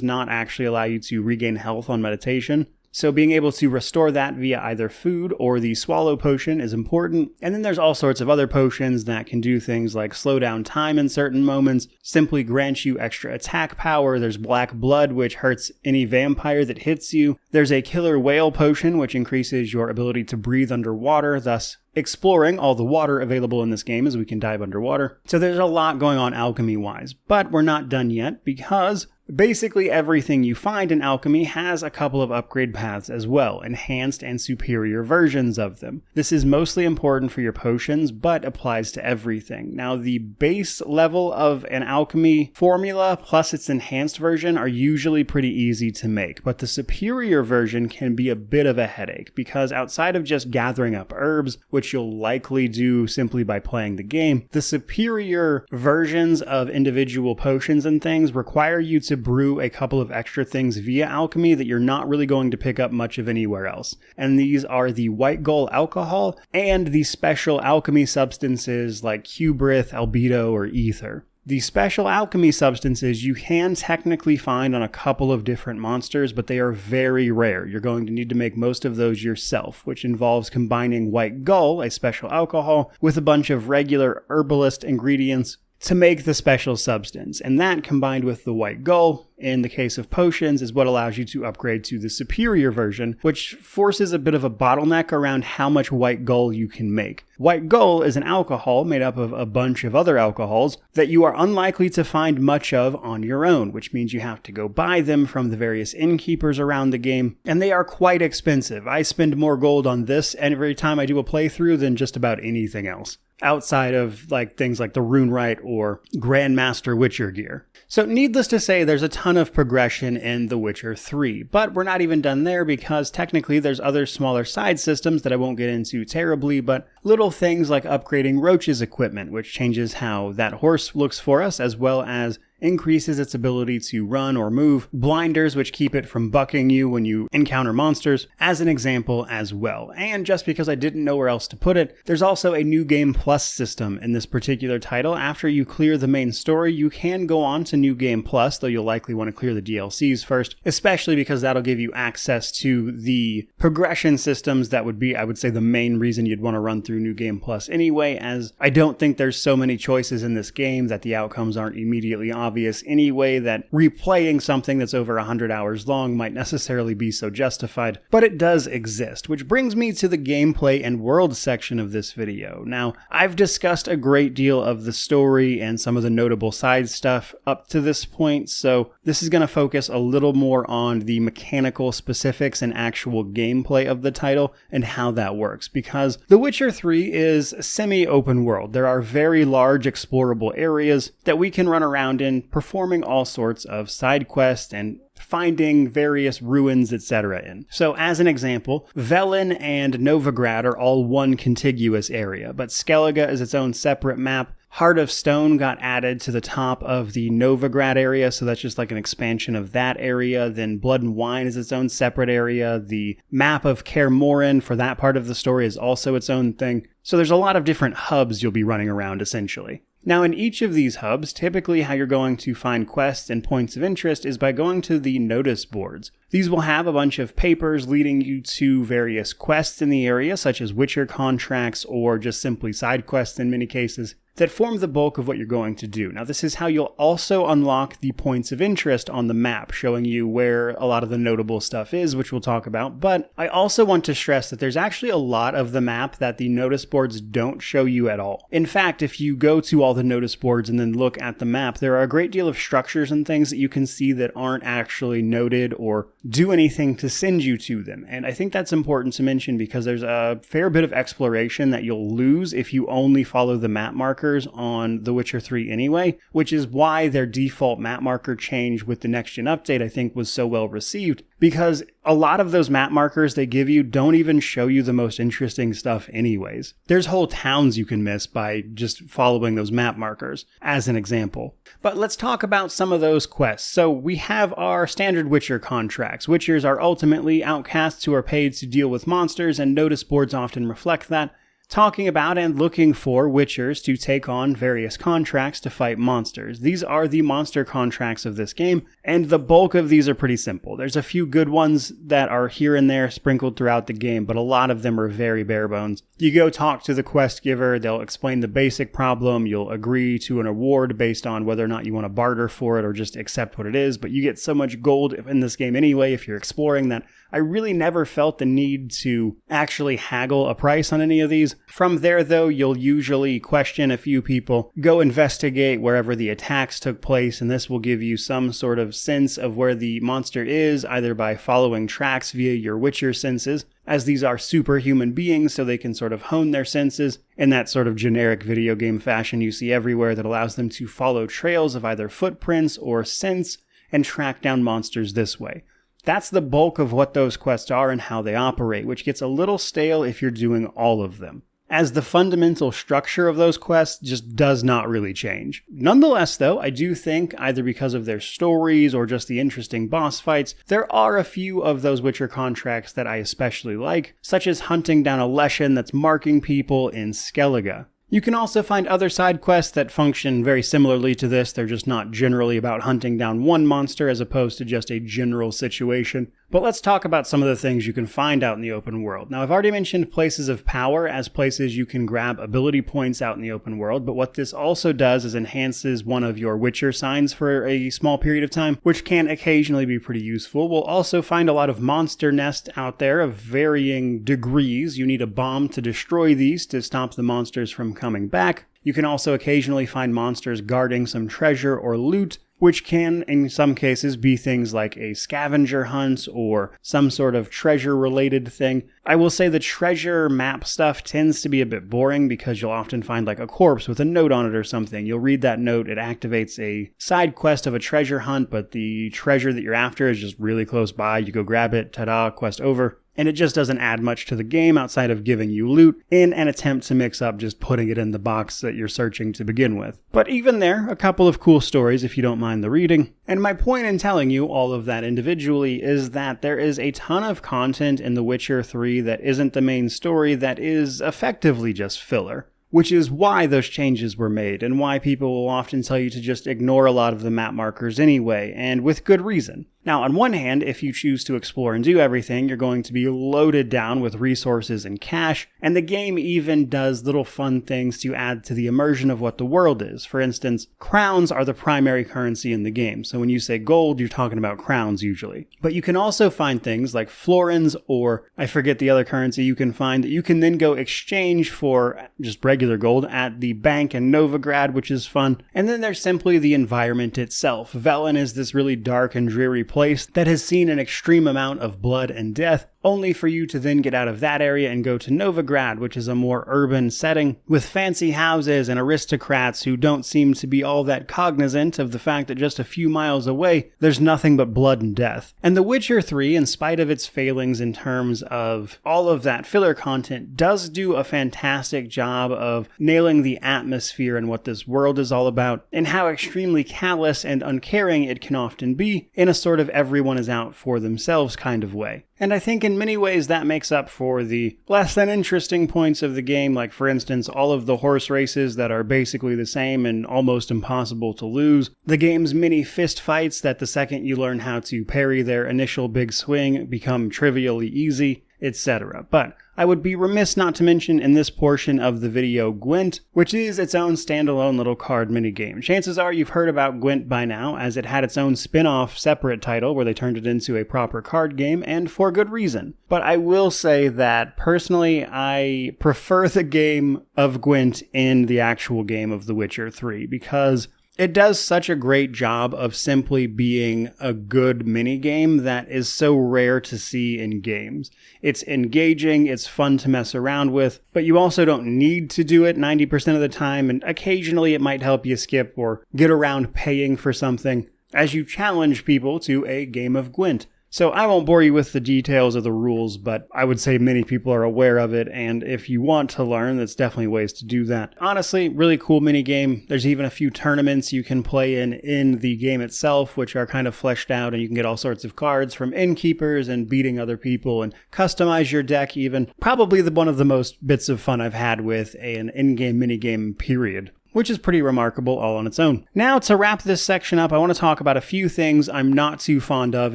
not actually allow you to regain health on meditation. So being able to restore that via either food or the swallow potion is important. And then there's all sorts of other potions that can do things like slow down time in certain moments, simply grant you extra attack power. There's black blood, which hurts any vampire that hits you. There's a killer whale potion, which increases your ability to breathe underwater, thus exploring all the water available in this game as we can dive underwater. So there's a lot going on alchemy-wise, but we're not done yet, because basically everything you find in alchemy has a couple of upgrade paths as well, enhanced and superior versions of them. This is mostly important for your potions, but applies to everything. Now, the base level of an alchemy formula plus its enhanced version are usually pretty easy to make, but the superior version can be a bit of a headache, because outside of just gathering up herbs, which you'll likely do simply by playing the game, the superior versions of individual potions and things require you to brew a couple of extra things via alchemy that you're not really going to pick up much of anywhere else. And these are the white gull alcohol and the special alchemy substances like Cubrith, albedo, or ether. The special alchemy substances you can technically find on a couple of different monsters, but they are very rare. You're going to need to make most of those yourself, which involves combining white gull, a special alcohol, with a bunch of regular herbalist ingredients to make the special substance. And that, combined with the white gull, in the case of potions, is what allows you to upgrade to the superior version, which forces a bit of a bottleneck around how much white gull you can make. White gull is an alcohol made up of a bunch of other alcohols that you are unlikely to find much of on your own, which means you have to go buy them from the various innkeepers around the game, and they are quite expensive. I spend more gold on this every time I do a playthrough than just about anything else, outside of things like the Runeright or Grandmaster Witcher gear. So needless to say, there's a ton of progression in The Witcher 3, but we're not even done there, because technically there's other smaller side systems that I won't get into terribly, but little things like upgrading Roach's equipment, which changes how that horse looks for us, as well as increases its ability to run or move, blinders which keep it from bucking you when you encounter monsters, as an example as well. And just because I didn't know where else to put it, there's also a New Game Plus system in this particular title. After you clear the main story, you can go on to New Game Plus, though you'll likely want to clear the DLCs first, especially because that'll give you access to the progression systems that would be, I would say, the main reason you'd want to run through New Game Plus anyway, as I don't think there's so many choices in this game that the outcomes aren't immediately obvious obvious anyway that replaying something that's over 100 hours long might necessarily be so justified, but it does exist, which brings me to the gameplay and world section of this video. Now, I've discussed a great deal of the story and some of the notable side stuff up to this point, so this is going to focus a little more on the mechanical specifics and actual gameplay of the title and how that works, because The Witcher 3 is semi-open world. There are very large explorable areas that we can run around in, performing all sorts of side quests and finding various ruins, etc. in. So as an example, Velen and Novigrad are all one contiguous area, but Skellige is its own separate map. Heart of Stone got added to the top of the Novigrad area, so that's just like an expansion of that area. Then Blood and Wine is its own separate area. The map of Kaer Morhen for that part of the story is also its own thing. So there's a lot of different hubs you'll be running around, essentially. Now, in each of these hubs, typically how you're going to find quests and points of interest is by going to the notice boards. These will have a bunch of papers leading you to various quests in the area, such as Witcher contracts or just simply side quests in many cases, that form the bulk of what you're going to do. Now, this is how you'll also unlock the points of interest on the map, showing you where a lot of the notable stuff is, which we'll talk about. But I also want to stress that there's actually a lot of the map that the notice boards don't show you at all. In fact, if you go to all the notice boards and then look at the map, there are a great deal of structures and things that you can see that aren't actually noted or do anything to send you to them. And I think that's important to mention because there's a fair bit of exploration that you'll lose if you only follow the map markers on The Witcher 3 anyway, which is why their default map marker change with the next gen update I think was so well received, because a lot of those map markers they give you don't even show you the most interesting stuff anyways. There's whole towns you can miss by just following those map markers, as an example. But let's talk about some of those quests. So we have our standard Witcher contracts. Witchers are ultimately outcasts who are paid to deal with monsters, and notice boards often reflect that, talking about and looking for Witchers to take on various contracts to fight monsters. These are the monster contracts of this game, and the bulk of these are pretty simple. There's a few good ones that are here and there sprinkled throughout the game, but a lot of them are very bare bones. You go talk to the quest giver, they'll explain the basic problem, you'll agree to an award based on whether or not you want to barter for it or just accept what it is, but you get so much gold in this game anyway if you're exploring that I really never felt the need to actually haggle a price on any of these. From there, though, you'll usually question a few people, go investigate wherever the attacks took place, and this will give you some sort of sense of where the monster is, either by following tracks via your Witcher senses, as these are superhuman beings, so they can sort of hone their senses in that sort of generic video game fashion you see everywhere that allows them to follow trails of either footprints or scents and track down monsters this way. That's the bulk of what those quests are and how they operate, which gets a little stale if you're doing all of them, as the fundamental structure of those quests just does not really change. Nonetheless, though, I do think, either because of their stories or just the interesting boss fights, there are a few of those Witcher contracts that I especially like, such as hunting down a Leshen that's marking people in Skellige. You can also find other side quests that function very similarly to this. They're just not generally about hunting down one monster as opposed to just a general situation. But let's talk about some of the things you can find out in the open world. Now, I've already mentioned places of power as places you can grab ability points out in the open world, but what this also does is enhances one of your Witcher signs for a small period of time, which can occasionally be pretty useful. We'll also find a lot of monster nests out there of varying degrees. You need a bomb to destroy these to stop the monsters from coming back. You can also occasionally find monsters guarding some treasure or loot, which can, in some cases, be things like a scavenger hunt or some sort of treasure-related thing. I will say the treasure map stuff tends to be a bit boring because you'll often find like a corpse with a note on it or something. You'll read that note, it activates a side quest of a treasure hunt, but the treasure that you're after is just really close by. You go grab it, ta-da, quest over. And it just doesn't add much to the game outside of giving you loot in an attempt to mix up just putting it in the box that you're searching to begin with. But even there, a couple of cool stories if you don't mind the reading. And my point in telling you all of that individually is that there is a ton of content in The Witcher 3 that isn't the main story, that is effectively just filler. Which is why those changes were made, and why people will often tell you to just ignore a lot of the map markers anyway, and with good reason. Now, on one hand, if you choose to explore and do everything, you're going to be loaded down with resources and cash, and the game even does little fun things to add to the immersion of what the world is. For instance, crowns are the primary currency in the game, so when you say gold, you're talking about crowns usually. But you can also find things like florins, or I forget the other currency you can find, that you can then go exchange for just regular gold at the bank in Novigrad, which is fun. And then there's simply the environment itself. Velen is this really dark and dreary place that has seen an extreme amount of blood and death, only for you to then get out of that area and go to Novigrad, which is a more urban setting with fancy houses and aristocrats who don't seem to be all that cognizant of the fact that just a few miles away, there's nothing but blood and death. And The Witcher 3, in spite of its failings in terms of all of that filler content, does do a fantastic job of nailing the atmosphere and what this world is all about, and how extremely callous and uncaring it can often be in a sort of everyone is out for themselves kind of way. And I think in many ways that makes up for the less than interesting points of the game, like for instance all of the horse races that are basically the same and almost impossible to lose, the game's mini fist fights that the second you learn how to parry their initial big swing become trivially easy, etc. But I would be remiss not to mention in this portion of the video Gwent, which is its own standalone little card minigame. Chances are you've heard about Gwent by now, as it had its own spin-off separate title where they turned it into a proper card game, and for good reason. But I will say that personally I prefer the game of Gwent in the actual game of The Witcher 3, because it does such a great job of simply being a good minigame that is so rare to see in games. It's engaging, it's fun to mess around with, but you also don't need to do it 90% of the time, and occasionally it might help you skip or get around paying for something as you challenge people to a game of Gwent. So I won't bore you with the details of the rules, but I would say many people are aware of it, and if you want to learn, there's definitely ways to do that. Honestly, really cool minigame. There's even a few tournaments you can play in the game itself, which are kind of fleshed out, and you can get all sorts of cards from innkeepers and beating other people and customize your deck even. Probably one of the most bits of fun I've had with an in-game minigame, period, which is pretty remarkable all on its own. Now, to wrap this section up, I want to talk about a few things I'm not too fond of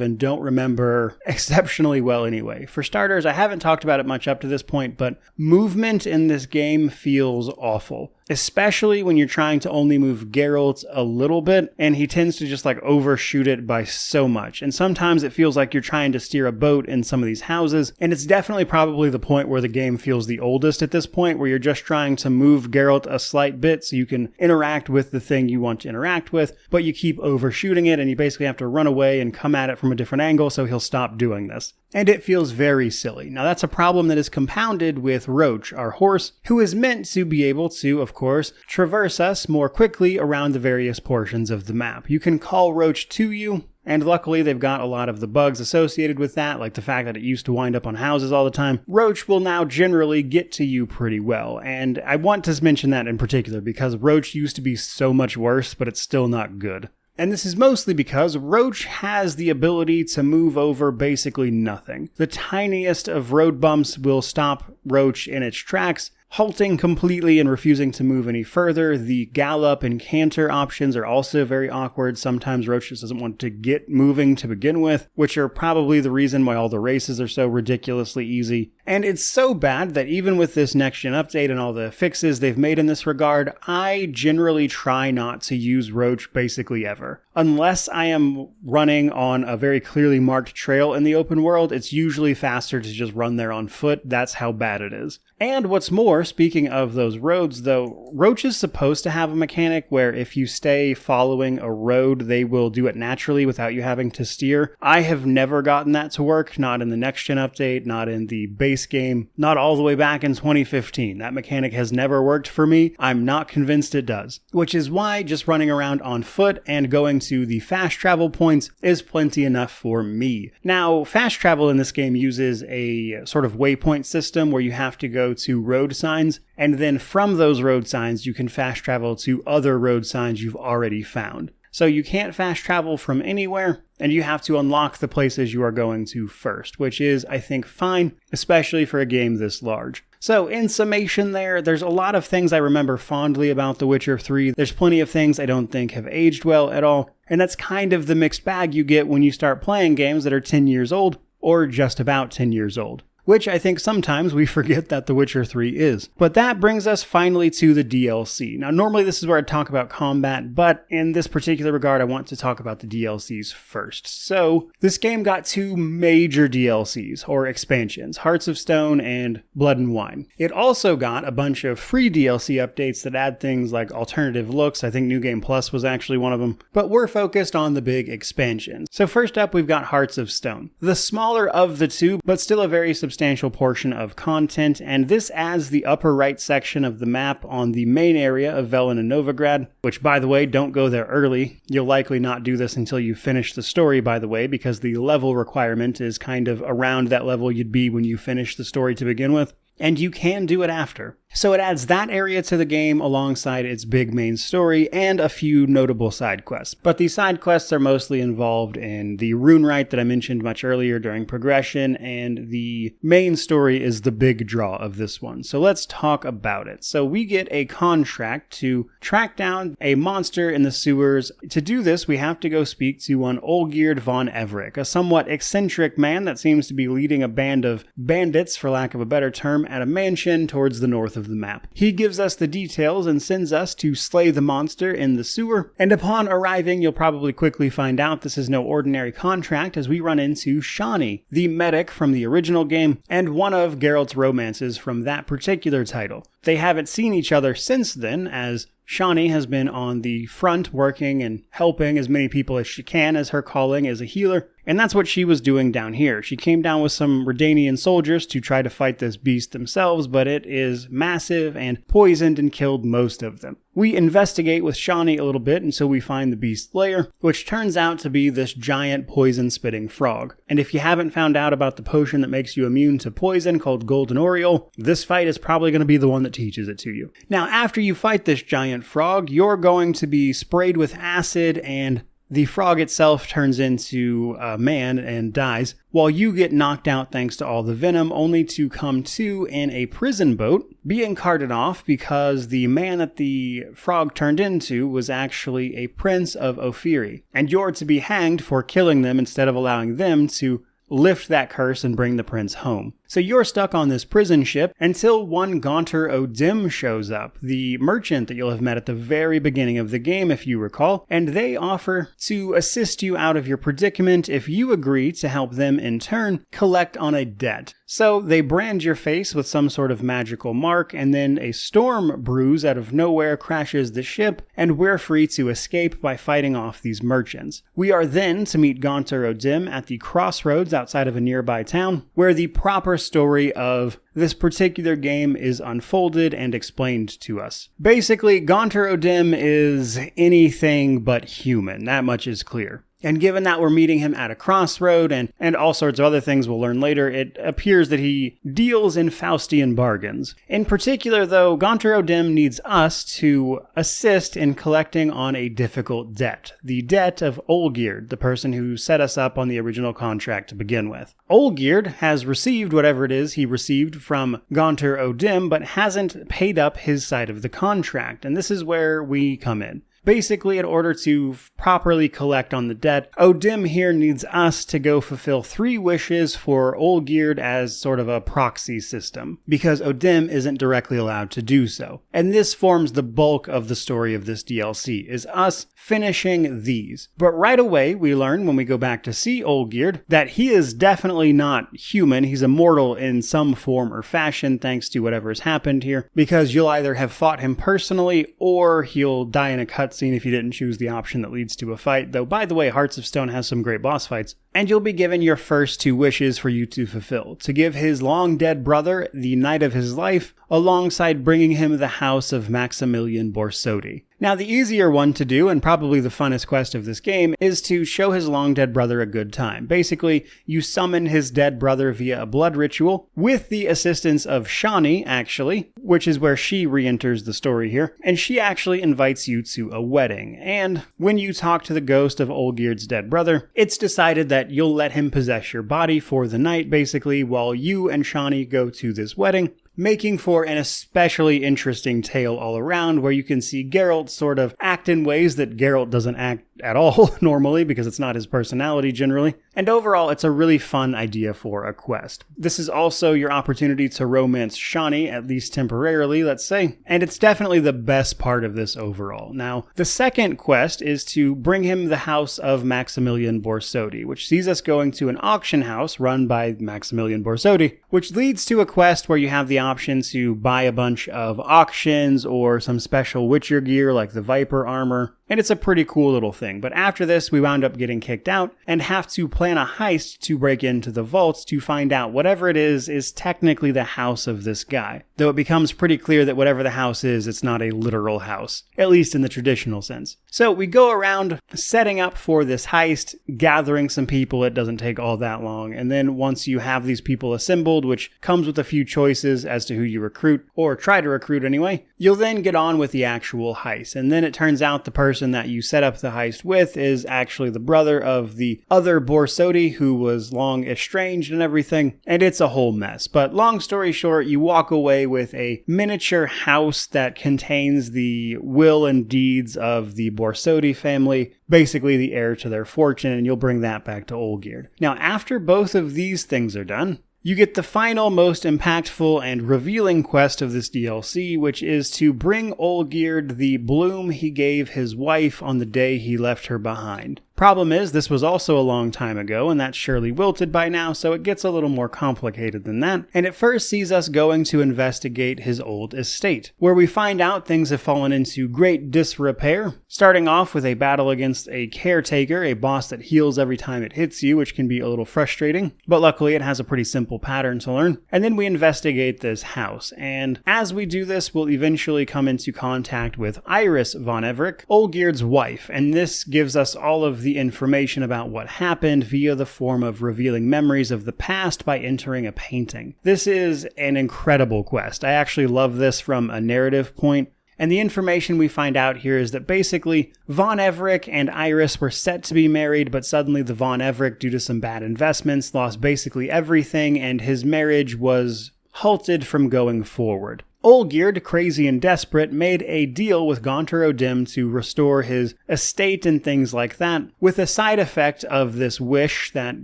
and don't remember exceptionally well anyway. For starters, I haven't talked about it much up to this point, but movement in this game feels awful. Especially when you're trying to only move Geralt a little bit, and he tends to just overshoot it by so much. And sometimes it feels like you're trying to steer a boat in some of these houses, and it's definitely probably the point where the game feels the oldest at this point, where you're just trying to move Geralt a slight bit so you can interact with the thing you want to interact with, but you keep overshooting it, and you basically have to run away and come at it from a different angle so he'll stop doing this. And it feels very silly. Now that's a problem that is compounded with Roach, our horse, who is meant to be able to, of course, traverse us more quickly around the various portions of the map. You can call Roach to you, and luckily they've got a lot of the bugs associated with that, like the fact that it used to wind up on houses all the time. Roach will now generally get to you pretty well, and I want to mention that in particular because Roach used to be so much worse, but it's still not good. And this is mostly because Roach has the ability to move over basically nothing. The tiniest of road bumps will stop Roach in its tracks, halting completely and refusing to move any further. The gallop and canter options are also very awkward. Sometimes Roach just doesn't want to get moving to begin with, which are probably the reason why all the races are so ridiculously easy. And it's so bad that even with this next-gen update and all the fixes they've made in this regard, I generally try not to use Roach basically ever. Unless I am running on a very clearly marked trail in the open world, it's usually faster to just run there on foot. That's how bad it is. And what's more, speaking of those roads though, Roach is supposed to have a mechanic where if you stay following a road, they will do it naturally without you having to steer. I have never gotten that to work, not in the next-gen update, not in the base game, not all the way back in 2015. That mechanic has never worked for me. I'm not convinced it does. Which is why just running around on foot and going to the fast travel points is plenty enough for me. Now, fast travel in this game uses a sort of waypoint system where you have to go to road signs, and then from those road signs you can fast travel to other road signs you've already found. So you can't fast travel from anywhere, and you have to unlock the places you are going to first, which is, I think, fine, especially for a game this large. So in summation there's a lot of things I remember fondly about The Witcher 3. There's plenty of things I don't think have aged well at all, and that's kind of the mixed bag you get when you start playing games that are 10 years old, or just about 10 years old. Which I think sometimes we forget that The Witcher 3 is. But that brings us finally to the DLC. Now, normally this is where I talk about combat, but in this particular regard, I want to talk about the DLCs first. So, this game got 2 major DLCs, or expansions, Hearts of Stone and Blood and Wine. It also got a bunch of free DLC updates that add things like alternative looks. I think New Game Plus was actually one of them. But we're focused on the big expansions. So first up, we've got Hearts of Stone. The smaller of the 2, but still a very substantial portion of content, and this adds the upper right section of the map on the main area of Velen and Novigrad, which, by the way, don't go there early. You'll likely not do this until you finish the story, by the way, because the level requirement is kind of around that level you'd be when you finish the story to begin with, and you can do it after. So it adds that area to the game alongside its big main story and a few notable side quests. But these side quests are mostly involved in the rune rite that I mentioned much earlier during progression, and the main story is the big draw of this one. So let's talk about it. So we get a contract to track down a monster in the sewers. To do this, we have to go speak to one Olgierd von Everick, a somewhat eccentric man that seems to be leading a band of bandits, for lack of a better term, at a mansion towards the north of the map. He gives us the details and sends us to slay the monster in the sewer, and upon arriving, you'll probably quickly find out this is no ordinary contract as we run into Shani, the medic from the original game, and one of Geralt's romances from that particular title. They haven't seen each other since then, as Shani has been on the front working and helping as many people as she can, as her calling is a healer, and that's what she was doing down here. She came down with some Redanian soldiers to try to fight this beast themselves, but it is massive and poisoned and killed most of them. We investigate with Shani a little bit until we find the beast's lair, which turns out to be this giant poison-spitting frog. And if you haven't found out about the potion that makes you immune to poison called Golden Oriole, this fight is probably going to be the one that teaches it to you. Now, after you fight this giant frog, you're going to be sprayed with acid, and the frog itself turns into a man and dies, while you get knocked out thanks to all the venom, only to come to in a prison boat, being carted off because the man that the frog turned into was actually a prince of Ophiri, and you're to be hanged for killing them instead of allowing them to lift that curse and bring the prince home. So you're stuck on this prison ship until one Gaunter O'Dim shows up, the merchant that you'll have met at the very beginning of the game, if you recall, and they offer to assist you out of your predicament if you agree to help them in turn collect on a debt. So they brand your face with some sort of magical mark, and then a storm brews out of nowhere crashes the ship, and we're free to escape by fighting off these merchants. We are then to meet Gaunter O'Dim at the crossroads outside of a nearby town, where the proper story of this particular game is unfolded and explained to us. Basically, Gaunter O'Dim is anything but human, that much is clear. And given that we're meeting him at a crossroad and all sorts of other things we'll learn later, it appears that he deals in Faustian bargains. In particular, though, Gaunter O'Dim needs us to assist in collecting on a difficult debt. The debt of Olgierd, the person who set us up on the original contract to begin with. Olgierd has received whatever it is he received from Gaunter O'Dim, but hasn't paid up his side of the contract, and this is where we come in. Basically, in order to properly collect on the debt, O'Dim here needs us to go fulfill 3 wishes for Olgierd as sort of a proxy system, because O'Dim isn't directly allowed to do so. And this forms the bulk of the story of this DLC, is us finishing these. But right away, we learn when we go back to see Olgierd that he is definitely not human. He's immortal in some form or fashion thanks to whatever has happened here, because you'll either have fought him personally or he'll die in a cutscene if you didn't choose the option that leads to a fight, though by the way, Hearts of Stone has some great boss fights. And you'll be given your first 2 wishes for you to fulfill, to give his long-dead brother the night of his life, alongside bringing him the house of Maximilian Borsodi. Now, the easier one to do, and probably the funnest quest of this game, is to show his long-dead brother a good time. Basically, you summon his dead brother via a blood ritual, with the assistance of Shani, actually, which is where she re-enters the story here, and she actually invites you to a wedding. And when you talk to the ghost of Olgierd's dead brother, it's decided that you'll let him possess your body for the night, basically, while you and Shani go to this wedding, making for an especially interesting tale all around, where you can see Geralt sort of act in ways that Geralt doesn't act at all normally, because it's not his personality generally. And overall, it's a really fun idea for a quest. This is also your opportunity to romance Shani, at least temporarily, let's say, and it's definitely the best part of this overall. Now, the second quest is to bring him the house of Maximilian Borsodi, which sees us going to an auction house run by Maximilian Borsodi, which leads to a quest where you have the option to buy a bunch of auctions or some special Witcher gear like the Viper armor, and it's a pretty cool little thing. But after this, we wound up getting kicked out and have to plan a heist to break into the vaults to find out whatever it is technically the house of this guy. Though it becomes pretty clear that whatever the house is, it's not a literal house, at least in the traditional sense. So we go around setting up for this heist, gathering some people. It doesn't take all that long. And then once you have these people assembled, which comes with a few choices as to who you recruit, or try to recruit anyway, you'll then get on with the actual heist. And then it turns out the person that you set up the heist with is actually the brother of the other Borsodi, who was long estranged and everything, and it's a whole mess. But long story short, you walk away with a miniature house that contains the will and deeds of the Borsodi family, basically the heir to their fortune, and you'll bring that back to Olgierd. Now, after both of these things are done, you get the final, most impactful and revealing quest of this DLC, which is to bring Olgierd the bloom he gave his wife on the day he left her behind. Problem is, this was also a long time ago, and that's surely wilted by now, so it gets a little more complicated than that, and it first sees us going to investigate his old estate, where we find out things have fallen into great disrepair, starting off with a battle against a caretaker, a boss that heals every time it hits you, which can be a little frustrating, but luckily it has a pretty simple pattern to learn, and then we investigate this house, and as we do this, we'll eventually come into contact with Iris von Everec, Olgierd's wife, and this gives us all of the information about what happened via the form of revealing memories of the past by entering a painting. This is an incredible quest. I actually love this from a narrative point. And the information we find out here is that basically Von Everec and Iris were set to be married, but suddenly the Von Everec, due to some bad investments, lost basically everything, and his marriage was halted from going forward. Olgierd, crazy and desperate, made a deal with Gaunter O'Dim to restore his estate and things like that, with a side effect of this wish that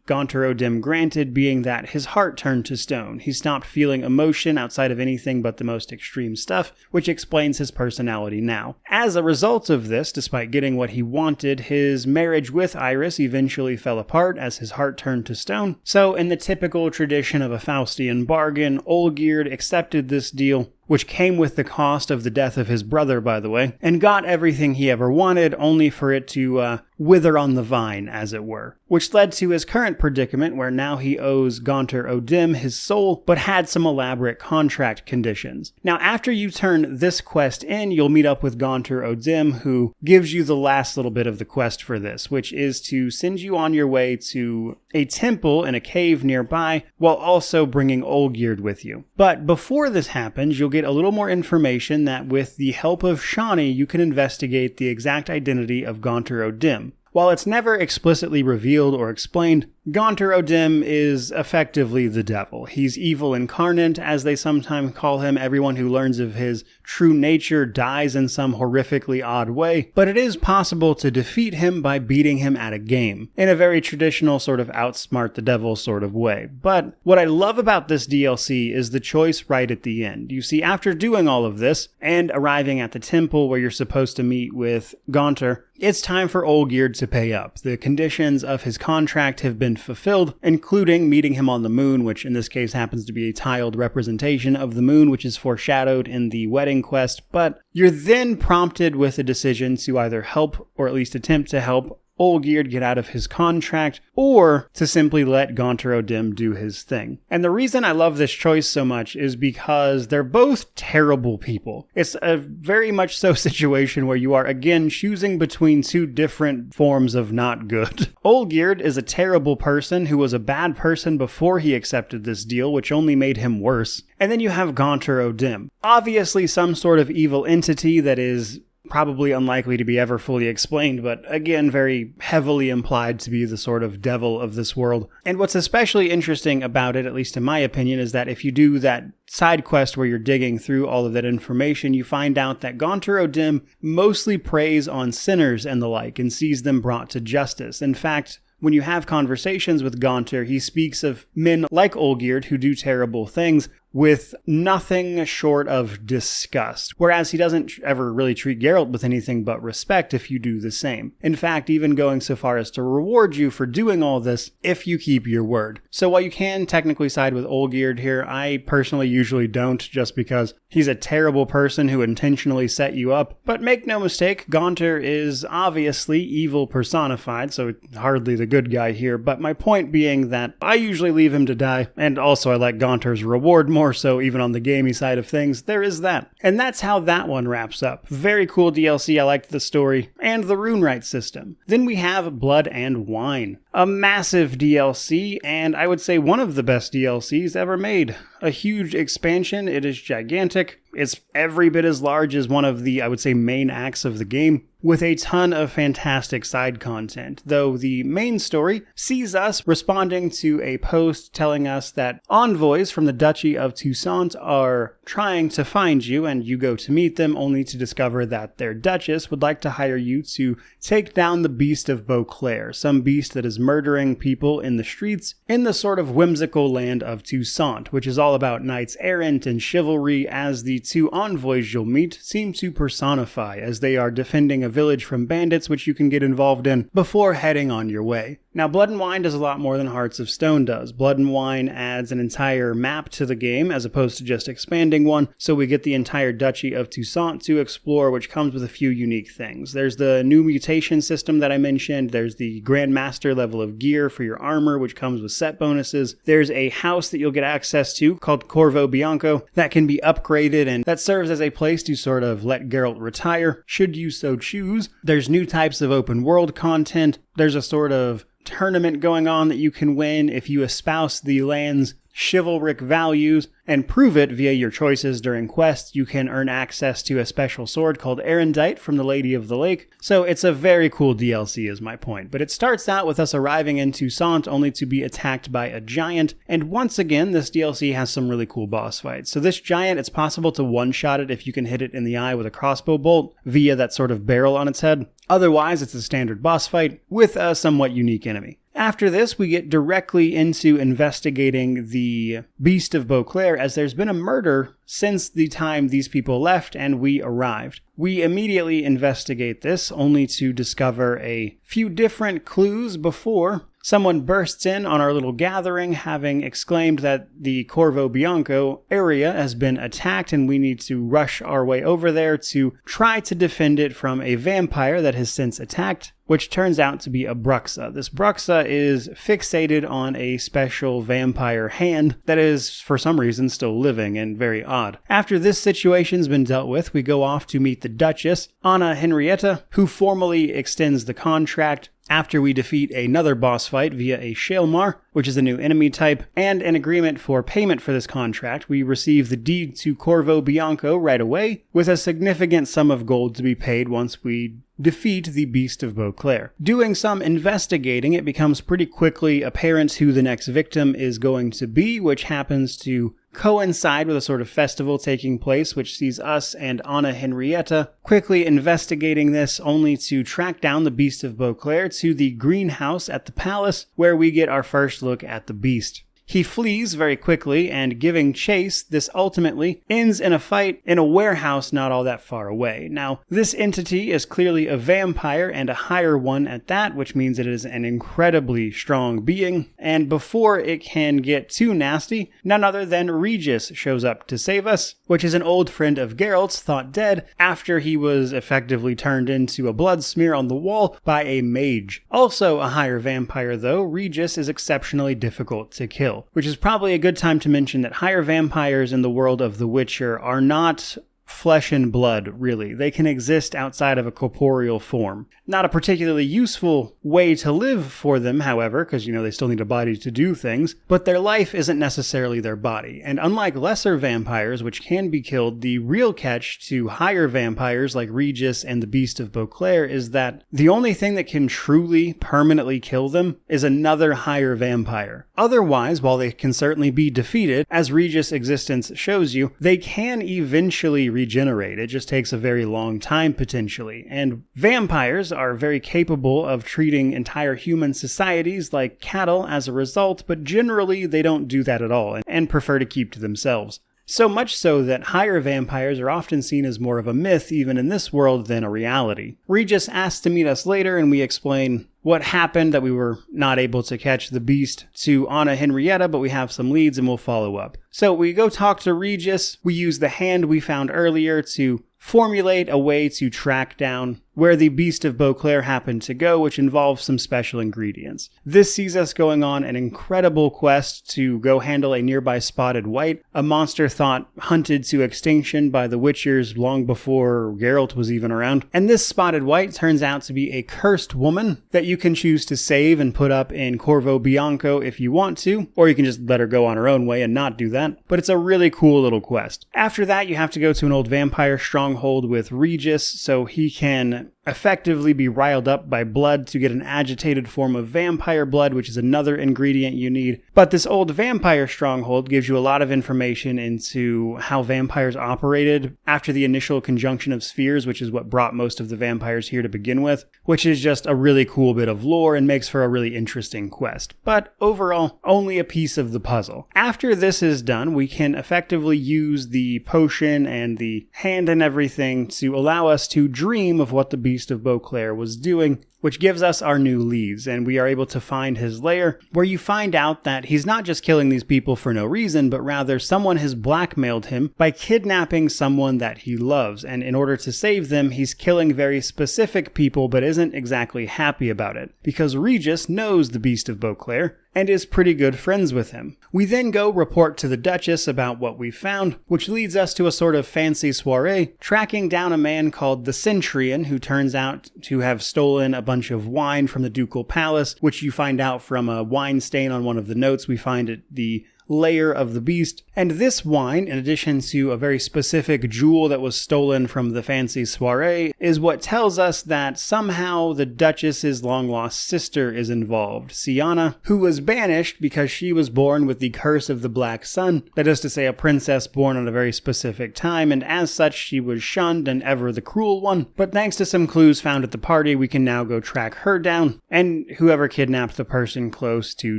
Gaunter O'Dim granted being that his heart turned to stone. He stopped feeling emotion outside of anything but the most extreme stuff, which explains his personality now. As a result of this, despite getting what he wanted, his marriage with Iris eventually fell apart as his heart turned to stone. So, in the typical tradition of a Faustian bargain, Olgierd accepted this deal, which came with the cost of the death of his brother, by the way, and got everything he ever wanted, only for it to wither on the vine, as it were. Which led to his current predicament, where now he owes Gaunter O'Dim his soul, but had some elaborate contract conditions. Now, after you turn this quest in, you'll meet up with Gaunter O'Dim, who gives you the last little bit of the quest for this, which is to send you on your way to a temple in a cave nearby, while also bringing Olgierd with you. But before this happens, you'll get a little more information that with the help of Shani, you can investigate the exact identity of Gaunter O'Dim. While it's never explicitly revealed or explained, Gaunter O'Dim is effectively the devil. He's evil incarnate, as they sometimes call him. Everyone who learns of his true nature dies in some horrifically odd way, but it is possible to defeat him by beating him at a game, in a very traditional sort of outsmart the devil sort of way. But what I love about this DLC is the choice right at the end. You see, after doing all of this, and arriving at the temple where you're supposed to meet with Gaunter, it's time for Olgierd to pay up. The conditions of his contract have been fulfilled, including meeting him on the moon, which in this case happens to be a tiled representation of the moon, which is foreshadowed in the wedding quest. But you're then prompted with a decision to either help, or at least attempt to help, Olgierd get out of his contract, or to simply let Gaunter O'Dim do his thing. And the reason I love this choice so much is because they're both terrible people. It's a very much so situation where you are again choosing between two different forms of not good. Olgierd is a terrible person who was a bad person before he accepted this deal, which only made him worse. And then you have Gaunter O'Dim. Obviously some sort of evil entity that is probably unlikely to be ever fully explained, but again, very heavily implied to be the sort of devil of this world. And what's especially interesting about it, at least in my opinion, is that if you do that side quest where you're digging through all of that information, you find out that Gaunter O'Dim mostly preys on sinners and the like and sees them brought to justice. In fact, when you have conversations with Gaunter, he speaks of men like Olgierd who do terrible things with nothing short of disgust, whereas he doesn't ever really treat Geralt with anything but respect if you do the same. In fact, even going so far as to reward you for doing all this if you keep your word. So while you can technically side with Olgierd here, I personally usually don't, just because he's a terrible person who intentionally set you up. But make no mistake, Gaunter is obviously evil personified, so hardly the good guy here, but my point being that I usually leave him to die, and also I like Gaunter's reward more so even on the gamey side of things. There is that. And that's how that one wraps up. Very cool DLC, I liked the story, and the rune-write system. Then we have Blood and Wine. A massive DLC, and I would say one of the best DLCs ever made. A huge expansion, it is gigantic. It's every bit as large as one of the, I would say, main acts of the game, with a ton of fantastic side content, though the main story sees us responding to a post telling us that envoys from the Duchy of Toussaint are trying to find you, and you go to meet them only to discover that their Duchess would like to hire you to take down the Beast of Beauclair, some beast that is murdering people in the streets in the sort of whimsical land of Toussaint, which is all about knights errant and chivalry, as the two envoys you'll meet seem to personify as they are defending a village from bandits, which you can get involved in before heading on your way. Now, Blood and Wine does a lot more than Hearts of Stone does. Blood and Wine adds an entire map to the game as opposed to just expanding one, so we get the entire Duchy of Toussaint to explore, which comes with a few unique things. There's the new mutation system that I mentioned, there's the Grandmaster level of gear for your armor, which comes with set bonuses. There's a house that you'll get access to called Corvo Bianco that can be upgraded, and that serves as a place to sort of let Geralt retire, should you so choose. There's new types of open world content. There's a sort of tournament going on that you can win if you espouse the land's chivalric values and prove it via your choices during quests. You can earn access to a special sword called Erendite from the Lady of the Lake. So it's a very cool DLC is my point. But it starts out with us arriving in Toussaint only to be attacked by a giant. And once again, this DLC has some really cool boss fights. So this giant, it's possible to one-shot it if you can hit it in the eye with a crossbow bolt via that sort of barrel on its head. Otherwise, it's a standard boss fight with a somewhat unique enemy. After this, we get directly into investigating the Beast of Beauclair, as there's been a murder since the time these people left and we arrived. We immediately investigate this, only to discover a few different clues before someone bursts in on our little gathering, having exclaimed that the Corvo Bianco area has been attacked and we need to rush our way over there to try to defend it from a vampire that has since attacked, which turns out to be a Bruxa. This Bruxa is fixated on a special vampire hand that is, for some reason, still living and very odd. After this situation's been dealt with, we go off to meet the Duchess, Anna Henrietta, who formally extends the contract after we defeat another boss fight via a Shaelmar, which is a new enemy type, and an agreement for payment for this contract. We receive the deed to Corvo Bianco right away, with a significant sum of gold to be paid once we defeat the Beast of Beauclair. Doing some investigating, it becomes pretty quickly apparent who the next victim is going to be, which happens to coincide with a sort of festival taking place, which sees us and Anna Henrietta quickly investigating this, only to track down the Beast of Beauclair to the greenhouse at the palace, where we get our first look at the beast. He flees very quickly, and giving chase, this ultimately ends in a fight in a warehouse not all that far away. Now, this entity is clearly a vampire, and a higher one at that, which means it is an incredibly strong being, and before it can get too nasty, none other than Regis shows up to save us, which is an old friend of Geralt's thought dead after he was effectively turned into a blood smear on the wall by a mage. Also a higher vampire though, Regis is exceptionally difficult to kill, which is probably a good time to mention that higher vampires in the world of The Witcher are not flesh and blood, really. They can exist outside of a corporeal form. Not a particularly useful way to live for them, however, because, they still need a body to do things, but their life isn't necessarily their body. And unlike lesser vampires, which can be killed, the real catch to higher vampires like Regis and the Beast of Beauclair is that the only thing that can truly, permanently kill them is another higher vampire. Otherwise, while they can certainly be defeated, as Regis' existence shows you, they can eventually regenerate. It just takes a very long time, potentially. And vampires are very capable of treating entire human societies like cattle as a result, but generally they don't do that at all and prefer to keep to themselves. So much so that higher vampires are often seen as more of a myth even in this world than a reality. Regis asks to meet us later, and we explain what happened, that we were not able to catch the beast, to Anna Henrietta, but we have some leads and we'll follow up. So we go talk to Regis. We use the hand we found earlier to formulate a way to track down where the Beast of Beauclair happened to go, which involves some special ingredients. This sees us going on an incredible quest to go handle a nearby spotted wight, a monster thought hunted to extinction by the Witchers long before Geralt was even around. And this spotted wight turns out to be a cursed woman that you can choose to save and put up in Corvo Bianco if you want to, or you can just let her go on her own way and not do that. But it's a really cool little quest. After that, you have to go to an old vampire stronghold with Regis so he can effectively be riled up by blood to get an agitated form of vampire blood, which is another ingredient you need. But this old vampire stronghold gives you a lot of information into how vampires operated after the initial conjunction of spheres, which is what brought most of the vampires here to begin with, which is just a really cool bit of lore and makes for a really interesting quest. But overall, only a piece of the puzzle. After this is done, we can effectively use the potion and the hand and everything to allow us to dream of what the Beast of Beauclair was doing, which gives us our new leads, and we are able to find his lair, where you find out that he's not just killing these people for no reason, but rather someone has blackmailed him by kidnapping someone that he loves, and in order to save them, he's killing very specific people, but isn't exactly happy about it, because Regis knows the Beast of Beauclair, and is pretty good friends with him. We then go report to the Duchess about what we found, which leads us to a sort of fancy soiree, tracking down a man called the Centurion, who turns out to have stolen a bunch of wine from the Ducal Palace, which you find out from a wine stain on one of the notes we find at the lair of the beast. And this wine, in addition to a very specific jewel that was stolen from the fancy soiree, is what tells us that somehow the Duchess's long-lost sister is involved, Sienna, who was banished because she was born with the curse of the Black Sun, that is to say a princess born at a very specific time, and as such she was shunned and ever the cruel one. But thanks to some clues found at the party, we can now go track her down, and whoever kidnapped the person close to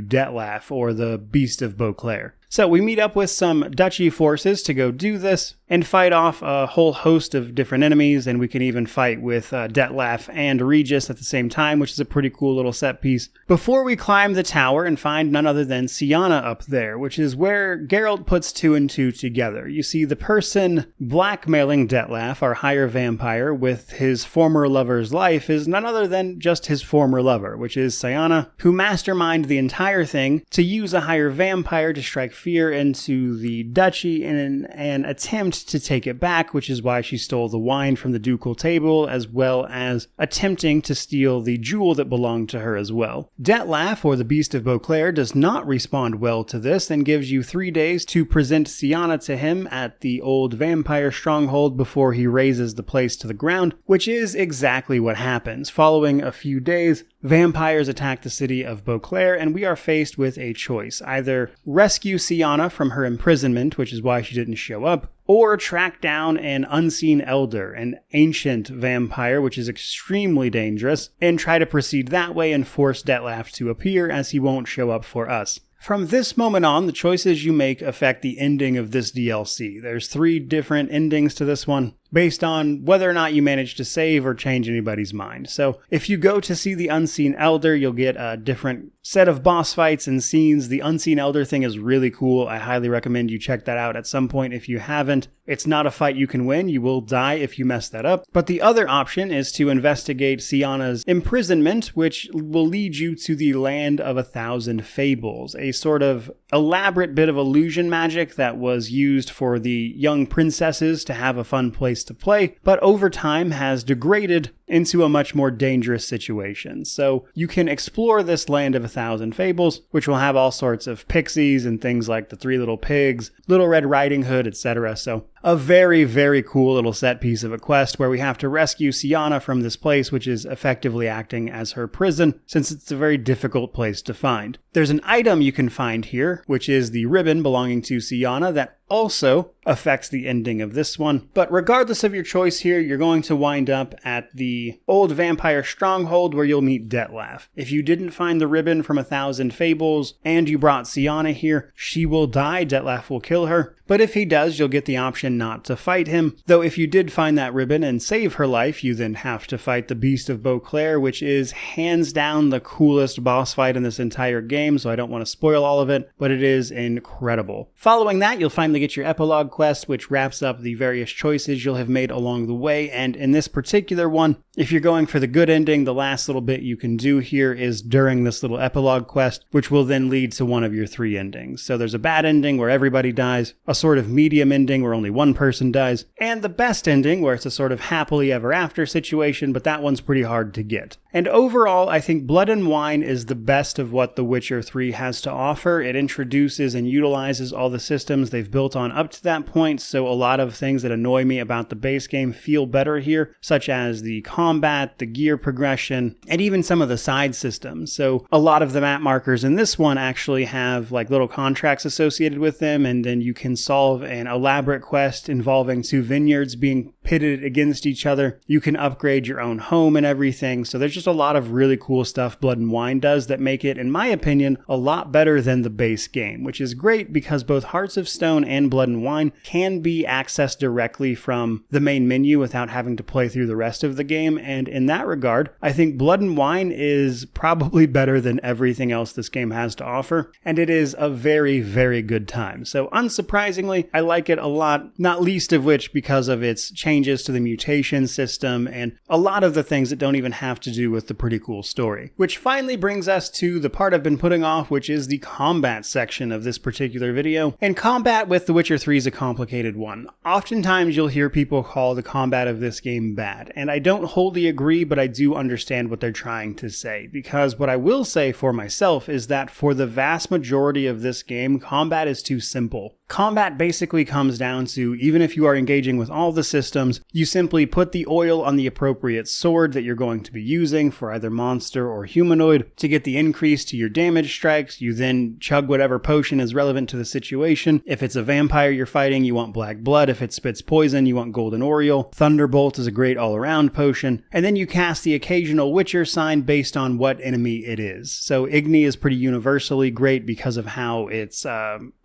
Detlef, or the Beast of Beauclair. So we meet up with some duchy forces to go do this and fight off a whole host of different enemies, and we can even fight with Detlef and Regis at the same time, which is a pretty cool little set piece. Before we climb the tower and find none other than Sienna up there, which is where Geralt puts two and two together. You see, the person blackmailing Detlef, our higher vampire, with his former lover's life is none other than just his former lover, which is Sienna, who masterminded the entire thing to use a higher vampire to strike fear into the duchy in an attempt to take it back, which is why she stole the wine from the ducal table, as well as attempting to steal the jewel that belonged to her as well. Detlef, or the Beast of Beauclair, does not respond well to this and gives you 3 days to present Sienna to him at the old vampire stronghold before he razes the place to the ground, which is exactly what happens. Following a few days, vampires attack the city of Beauclair, and we are faced with a choice. Either rescue Sienna from her imprisonment, which is why she didn't show up, or track down an unseen elder, an ancient vampire, which is extremely dangerous, and try to proceed that way and force Detlef to appear, as he won't show up for us. From this moment on, the choices you make affect the ending of this DLC. There's 3 different endings to this one, based on whether or not you manage to save or change anybody's mind. So if you go to see the Unseen Elder, you'll get a different set of boss fights and scenes. The Unseen Elder thing is really cool. I highly recommend you check that out at some point if you haven't. It's not a fight you can win. You will die if you mess that up. But the other option is to investigate Sienna's imprisonment, which will lead you to the Land of 1,000 Fables, a sort of elaborate bit of illusion magic that was used for the young princesses to have a fun place to play, but over time has degraded into a much more dangerous situation. So you can explore this Land of 1,000 Fables, which will have all sorts of pixies and things like the 3 Little Pigs, Little Red Riding Hood, etc. So a very, very cool little set piece of a quest where we have to rescue Sienna from this place, which is effectively acting as her prison, since it's a very difficult place to find. There's an item you can find here, which is the ribbon belonging to Sienna that also affects the ending of this one. But regardless of your choice here, you're going to wind up at the old vampire stronghold where you'll meet Detlef. If you didn't find the ribbon from 1,000 Fables and you brought Sienna here, she will die. Detlef will kill her. But if he does, you'll get the option not to fight him. Though if you did find that ribbon and save her life, you then have to fight the Beast of Beauclair, which is hands down the coolest boss fight in this entire game, so I don't want to spoil all of it, but it is incredible. Following that, you'll finally get your epilogue quest, which wraps up the various choices you'll have made along the way, and in this particular one, if you're going for the good ending, the last little bit you can do here is during this little epilogue quest, which will then lead to one of your 3 endings. So there's a bad ending where everybody dies, a sort of medium ending where only one person dies, and the best ending where it's a sort of happily ever after situation, but that one's pretty hard to get. And overall, I think Blood and Wine is the best of what The Witcher 3 has to offer. It introduces and utilizes all the systems they've built on up to that point, so a lot of things that annoy me about the base game feel better here, such as the combat, the gear progression, and even some of the side systems. So a lot of the map markers in this one actually have like little contracts associated with them, and then you can solve an elaborate quest involving 2 vineyards being pitted against each other. You can upgrade your own home and everything. So there's just a lot of really cool stuff Blood and Wine does that make it, in my opinion, a lot better than the base game, which is great because both Hearts of Stone and Blood and Wine can be accessed directly from the main menu without having to play through the rest of the game. And in that regard, I think Blood and Wine is probably better than everything else this game has to offer. And it is a very, very good time. So unsurprisingly, I like it a lot, not least of which because of its changes to the mutation system and a lot of the things that don't even have to do with the pretty cool story. Which finally brings us to the part I've been putting off, which is the combat section of this particular video. And combat with The Witcher 3 is a complicated one. Oftentimes you'll hear people call the combat of this game bad, and I don't wholly agree, but I do understand what they're trying to say, because what I will say for myself is that for the vast majority of this game, combat is too simple. Combat basically comes down to, even if you are engaging with all the systems, you simply put the oil on the appropriate sword that you're going to be using for either monster or humanoid to get the increase to your damage strikes. You then chug whatever potion is relevant to the situation. If it's a vampire you're fighting, you want black blood. If it spits poison, you want golden oriole. Thunderbolt is a great all-around potion. And then you cast the occasional Witcher sign based on what enemy it is. So Igni is pretty universally great because of how its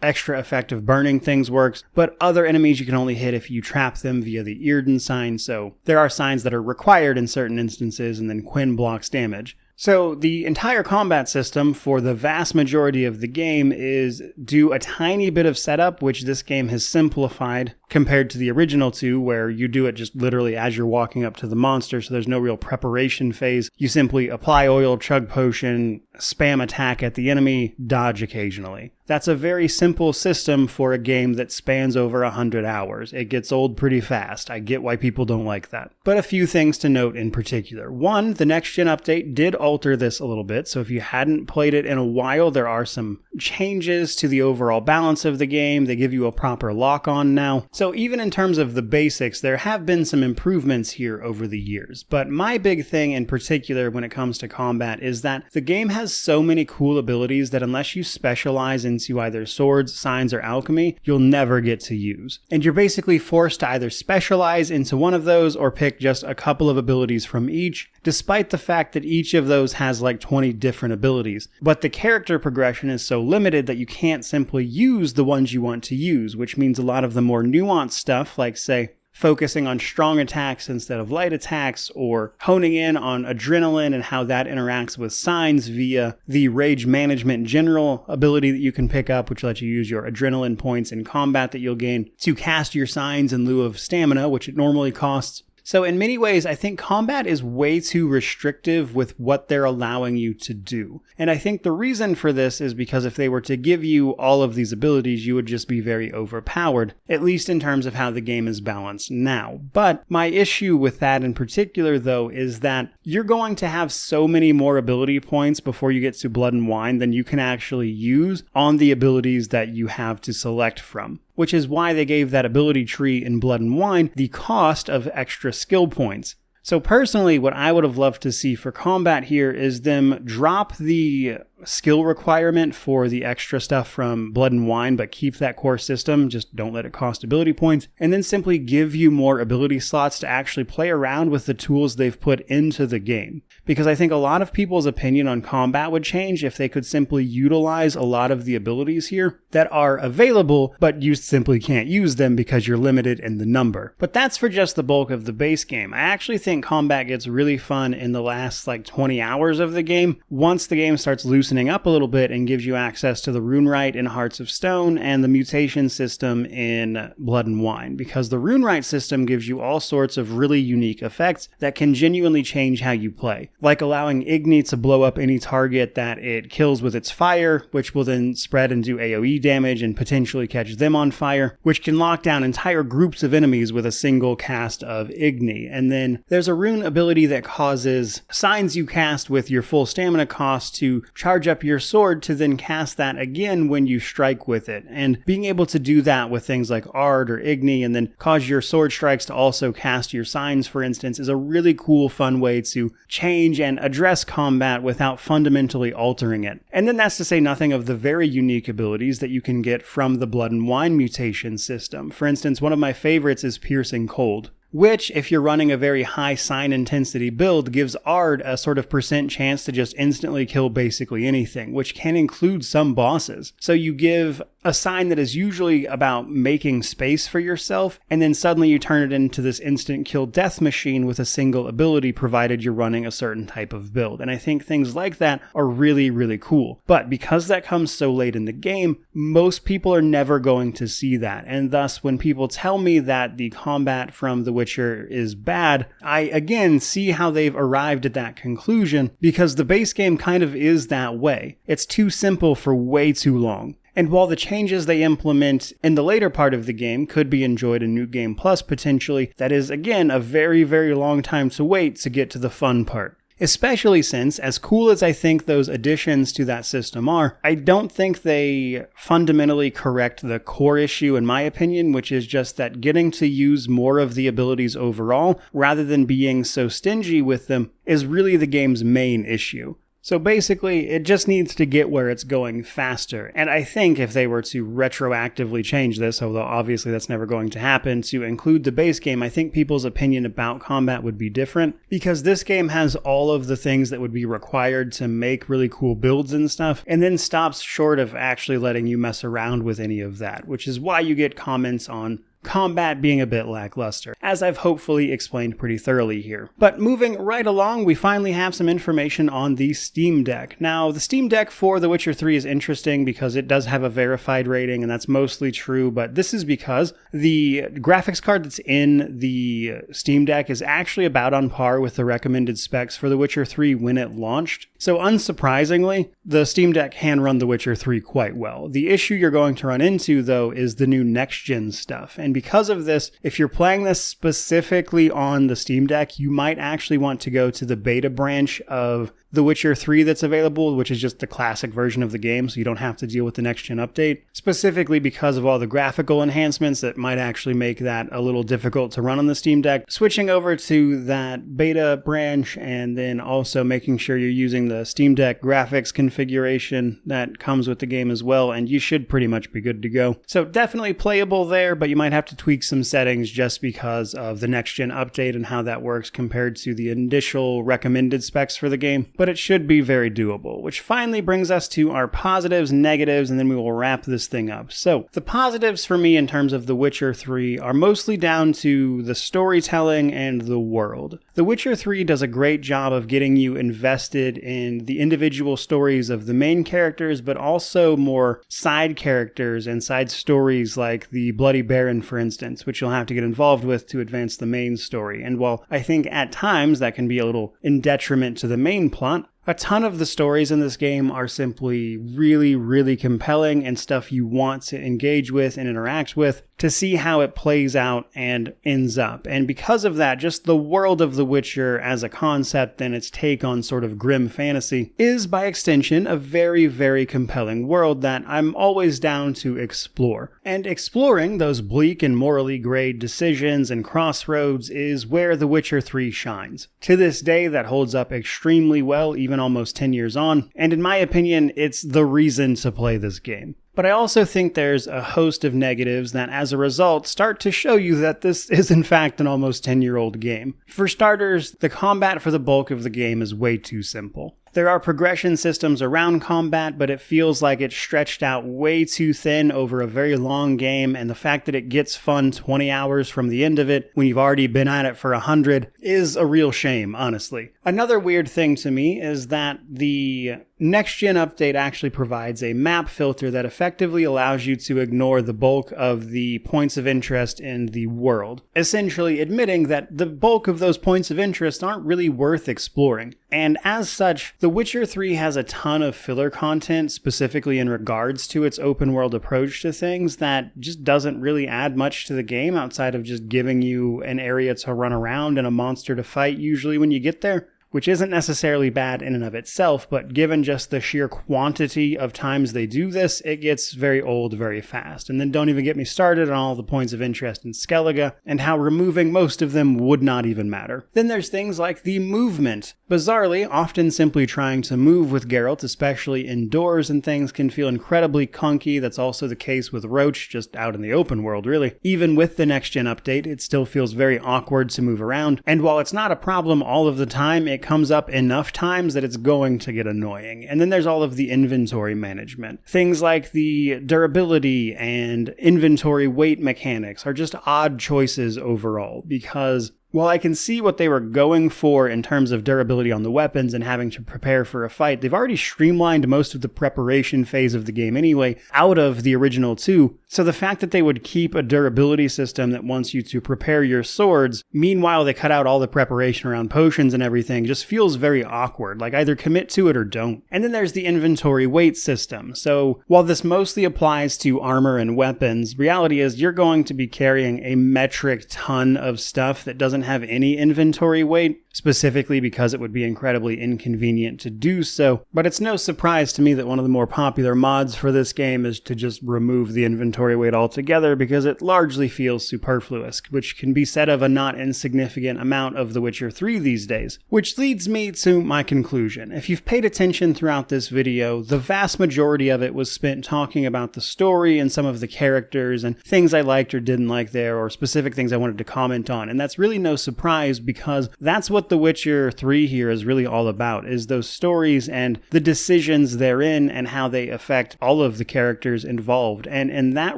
extra effective burning things works, but other enemies you can only hit if you trap them via the Earden sign, so there are signs that are required in certain instances, and then Quinn blocks damage. So the entire combat system for the vast majority of the game is do a tiny bit of setup, which this game has simplified compared to the original 2, where you do it just literally as you're walking up to the monster, so there's no real preparation phase. You simply apply oil, chug potion, spam attack at the enemy, dodge occasionally. That's a very simple system for a game that spans over 100 hours. It gets old pretty fast. I get why people don't like that. But a few things to note in particular. One, the next gen update did alter this a little bit, so if you hadn't played it in a while, there are some changes to the overall balance of the game. They give you a proper lock-on now. So even in terms of the basics, there have been some improvements here over the years. But my big thing in particular when it comes to combat is that the game has so many cool abilities that unless you specialize into either swords, signs, or alchemy, you'll never get to use. And you're basically forced to either specialize into one of those or pick just a couple of abilities from each, despite the fact that each of those has like 20 different abilities. But the character progression is so limited that you can't simply use the ones you want to use, which means a lot of the more nuanced stuff, like say focusing on strong attacks instead of light attacks, or honing in on adrenaline and how that interacts with signs via the rage management general ability that you can pick up, which lets you use your adrenaline points in combat that you'll gain to cast your signs in lieu of stamina, which it normally costs. So in many ways, I think combat is way too restrictive with what they're allowing you to do. And I think the reason for this is because if they were to give you all of these abilities, you would just be very overpowered, at least in terms of how the game is balanced now. But my issue with that in particular, though, is that you're going to have so many more ability points before you get to Blood and Wine than you can actually use on the abilities that you have to select from, which is why they gave that ability tree in Blood and Wine the cost of extra skill points. So personally, what I would have loved to see for combat here is them drop the skill requirement for the extra stuff from Blood and Wine, but keep that core system, just don't let it cost ability points, and then simply give you more ability slots to actually play around with the tools they've put into the game. Because I think a lot of people's opinion on combat would change if they could simply utilize a lot of the abilities here that are available, but you simply can't use them because you're limited in the number. But that's for just the bulk of the base game. I actually think combat gets really fun in the last like 20 hours of the game, once the game starts loosening up a little bit and gives you access to the rune right in Hearts of Stone and the mutation system in Blood and Wine, because the rune right system gives you all sorts of really unique effects that can genuinely change how you play, like allowing Igni to blow up any target that it kills with its fire, which will then spread and do AoE damage and potentially catch them on fire, which can lock down entire groups of enemies with a single cast of Igni. And then there's a rune ability that causes signs you cast with your full stamina cost to charge up your sword to then cast that again when you strike with it. And being able to do that with things like Ard or Igni and then cause your sword strikes to also cast your signs, for instance, is a really cool, fun way to change and address combat without fundamentally altering it. And then that's to say nothing of the very unique abilities that you can get from the Blood and Wine mutation system. For instance, one of my favorites is Piercing Cold, which, if you're running a very high sign intensity build, gives Ard a sort of % chance to just instantly kill basically anything, which can include some bosses. So you give a sign that is usually about making space for yourself, and then suddenly you turn it into this instant kill death machine with a single ability, provided you're running a certain type of build. And I think things like that are really, really cool. But because that comes so late in the game, most people are never going to see that. And thus, when people tell me that the combat from The Witcher is bad, I again see how they've arrived at that conclusion, because the base game kind of is that way. It's too simple for way too long. And while the changes they implement in the later part of the game could be enjoyed in New Game Plus potentially, that is again a very, very long time to wait to get to the fun part. Especially since, as cool as I think those additions to that system are, I don't think they fundamentally correct the core issue in my opinion, which is just that getting to use more of the abilities overall, rather than being so stingy with them, is really the game's main issue. So basically, it just needs to get where it's going faster. And I think if they were to retroactively change this, although obviously that's never going to happen, to include the base game, I think people's opinion about combat would be different, because this game has all of the things that would be required to make really cool builds and stuff, and then stops short of actually letting you mess around with any of that, which is why you get comments on combat being a bit lackluster, as I've hopefully explained pretty thoroughly here. But moving right along, we finally have some information on the Steam Deck. Now, the Steam Deck for The Witcher 3 is interesting because it does have a verified rating, and that's mostly true, but this is because the graphics card that's in the Steam Deck is actually about on par with the recommended specs for The Witcher 3 when it launched. So unsurprisingly, the Steam Deck can run The Witcher 3 quite well. The issue you're going to run into, though, is the new next-gen stuff. And because of this, if you're playing this specifically on the Steam Deck, you might actually want to go to the beta branch of The Witcher 3 that's available, which is just the classic version of the game, so you don't have to deal with the next-gen update, specifically because of all the graphical enhancements that might actually make that a little difficult to run on the Steam Deck. Switching over to that beta branch and then also making sure you're using the Steam Deck graphics configuration that comes with the game as well, and you should pretty much be good to go. So definitely playable there, but you might have to tweak some settings just because of the next-gen update and how that works compared to the initial recommended specs for the game. But it should be very doable, which finally brings us to our positives, negatives, and then we will wrap this thing up. So, the positives for me in terms of The Witcher 3 are mostly down to the storytelling and the world. The Witcher 3 does a great job of getting you invested in the individual stories of the main characters, but also more side characters and side stories like the Bloody Baron, for instance, which you'll have to get involved with to advance the main story. And while I think at times that can be a little in detriment to the main plot, a ton of the stories in this game are simply really, really compelling and stuff you want to engage with and interact with to see how it plays out and ends up. And because of that, just the world of The Witcher as a concept and its take on sort of grim fantasy is, by extension, a very, very compelling world that I'm always down to explore. And exploring those bleak and morally gray decisions and crossroads is where The Witcher 3 shines. To this day, that holds up extremely well, even almost 10 years on, and in my opinion, it's the reason to play this game. But I also think there's a host of negatives that, as a result, start to show you that this is in fact an almost 10-year-old game. For starters, the combat for the bulk of the game is way too simple. There are progression systems around combat, but it feels like it's stretched out way too thin over a very long game, and the fact that it gets fun 20 hours from the end of it when you've already been at it for 100 is a real shame, honestly. Another weird thing to me is that the next-gen update actually provides a map filter that effectively allows you to ignore the bulk of the points of interest in the world, essentially admitting that the bulk of those points of interest aren't really worth exploring. And as such, The Witcher 3 has a ton of filler content, specifically in regards to its open-world approach to things, that just doesn't really add much to the game outside of just giving you an area to run around and a monster to fight usually when you get there. Which isn't necessarily bad in and of itself, but given just the sheer quantity of times they do this, it gets very old very fast. And then don't even get me started on all the points of interest in Skellige, and how removing most of them would not even matter. Then there's things like the movement. Bizarrely, often simply trying to move with Geralt, especially indoors and things, can feel incredibly clunky. That's also the case with Roach, just out in the open world, really. Even with the next-gen update, it still feels very awkward to move around, and while it's not a problem all of the time, it comes up enough times that it's going to get annoying. And then there's all of the inventory management. Things like the durability and inventory weight mechanics are just odd choices overall, because while I can see what they were going for in terms of durability on the weapons and having to prepare for a fight, they've already streamlined most of the preparation phase of the game anyway out of the original 2. So the fact that they would keep a durability system that wants you to prepare your swords, meanwhile they cut out all the preparation around potions and everything, just feels very awkward. Like, either commit to it or don't. And then there's the inventory weight system. So while this mostly applies to armor and weapons, reality is you're going to be carrying a metric ton of stuff that doesn't have any inventory weight, specifically because it would be incredibly inconvenient to do so. But it's no surprise to me that one of the more popular mods for this game is to just remove the inventory weight altogether, because it largely feels superfluous, which can be said of a not insignificant amount of The Witcher 3 these days. Which leads me to my conclusion. If you've paid attention throughout this video, the vast majority of it was spent talking about the story and some of the characters and things I liked or didn't like there, or specific things I wanted to comment on. And that's really no surprise, because that's what The Witcher 3 here is really all about, is those stories and the decisions therein and how they affect all of the characters involved. And in that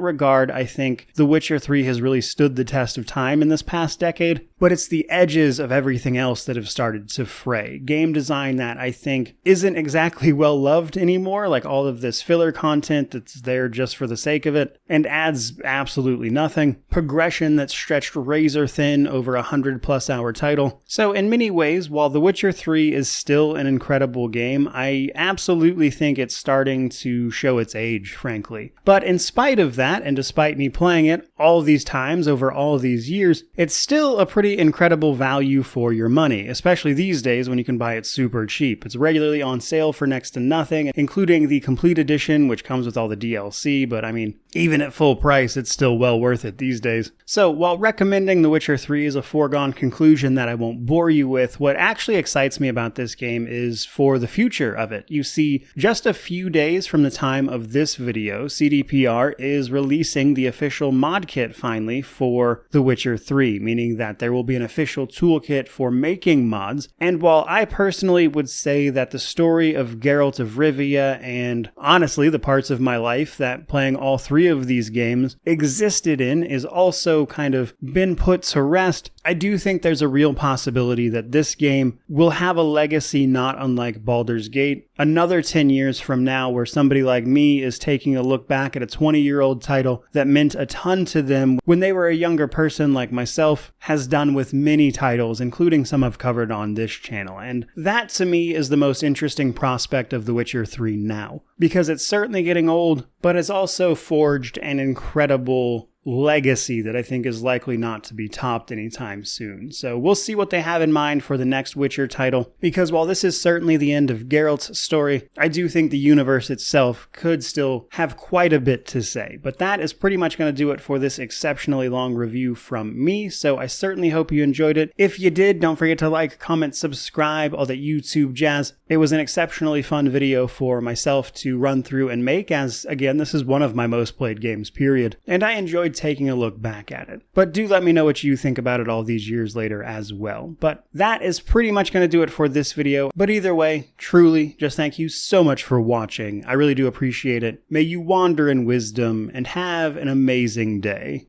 regard, I think The Witcher 3 has really stood the test of time in this past decade, but it's the edges of everything else that have started to fray. Game design that I think isn't exactly well loved anymore, like all of this filler content that's there just for the sake of it and adds absolutely nothing. Progression that's stretched razor thin over a 100+ hour title. So in many many ways, while The Witcher 3 is still an incredible game, I absolutely think it's starting to show its age, frankly. But in spite of that, and despite me playing it all these times over all these years, it's still a pretty incredible value for your money, especially these days when you can buy it super cheap. It's regularly on sale for next to nothing, including the Complete Edition, which comes with all the DLC, but I mean, even at full price, it's still well worth it these days. So, while recommending The Witcher 3 is a foregone conclusion that I won't bore you with, what actually excites me about this game is for the future of it. You see, just a few days from the time of this video, CDPR is releasing the official mod kit finally for The Witcher 3, meaning that there will be an official toolkit for making mods. And while I personally would say that the story of Geralt of Rivia and honestly the parts of my life that playing all three of these games existed in is also kind of been put to rest, I do think there's a real possibility that this game will have a legacy not unlike Baldur's Gate another 10 years from now, where somebody like me is taking a look back at a 20-year-old title that meant a ton to them when they were a younger person like myself, has done with many titles, including some I've covered on this channel. And that to me is the most interesting prospect of The Witcher 3 now, because it's certainly getting old, but it's also forged an incredible legacy that I think is likely not to be topped anytime soon. So we'll see what they have in mind for the next Witcher title, because while this is certainly the end of Geralt's story, I do think the universe itself could still have quite a bit to say. But that is pretty much going to do it for this exceptionally long review from me, so I certainly hope you enjoyed it. If you did, don't forget to like, comment, subscribe, all that YouTube jazz. It was an exceptionally fun video for myself to run through and make, as again, this is one of my most played games, period. And I enjoyed taking a look back at it. But do let me know what you think about it all these years later as well. But that is pretty much going to do it for this video. But either way, truly, just thank you so much for watching. I really do appreciate it. May you wander in wisdom and have an amazing day.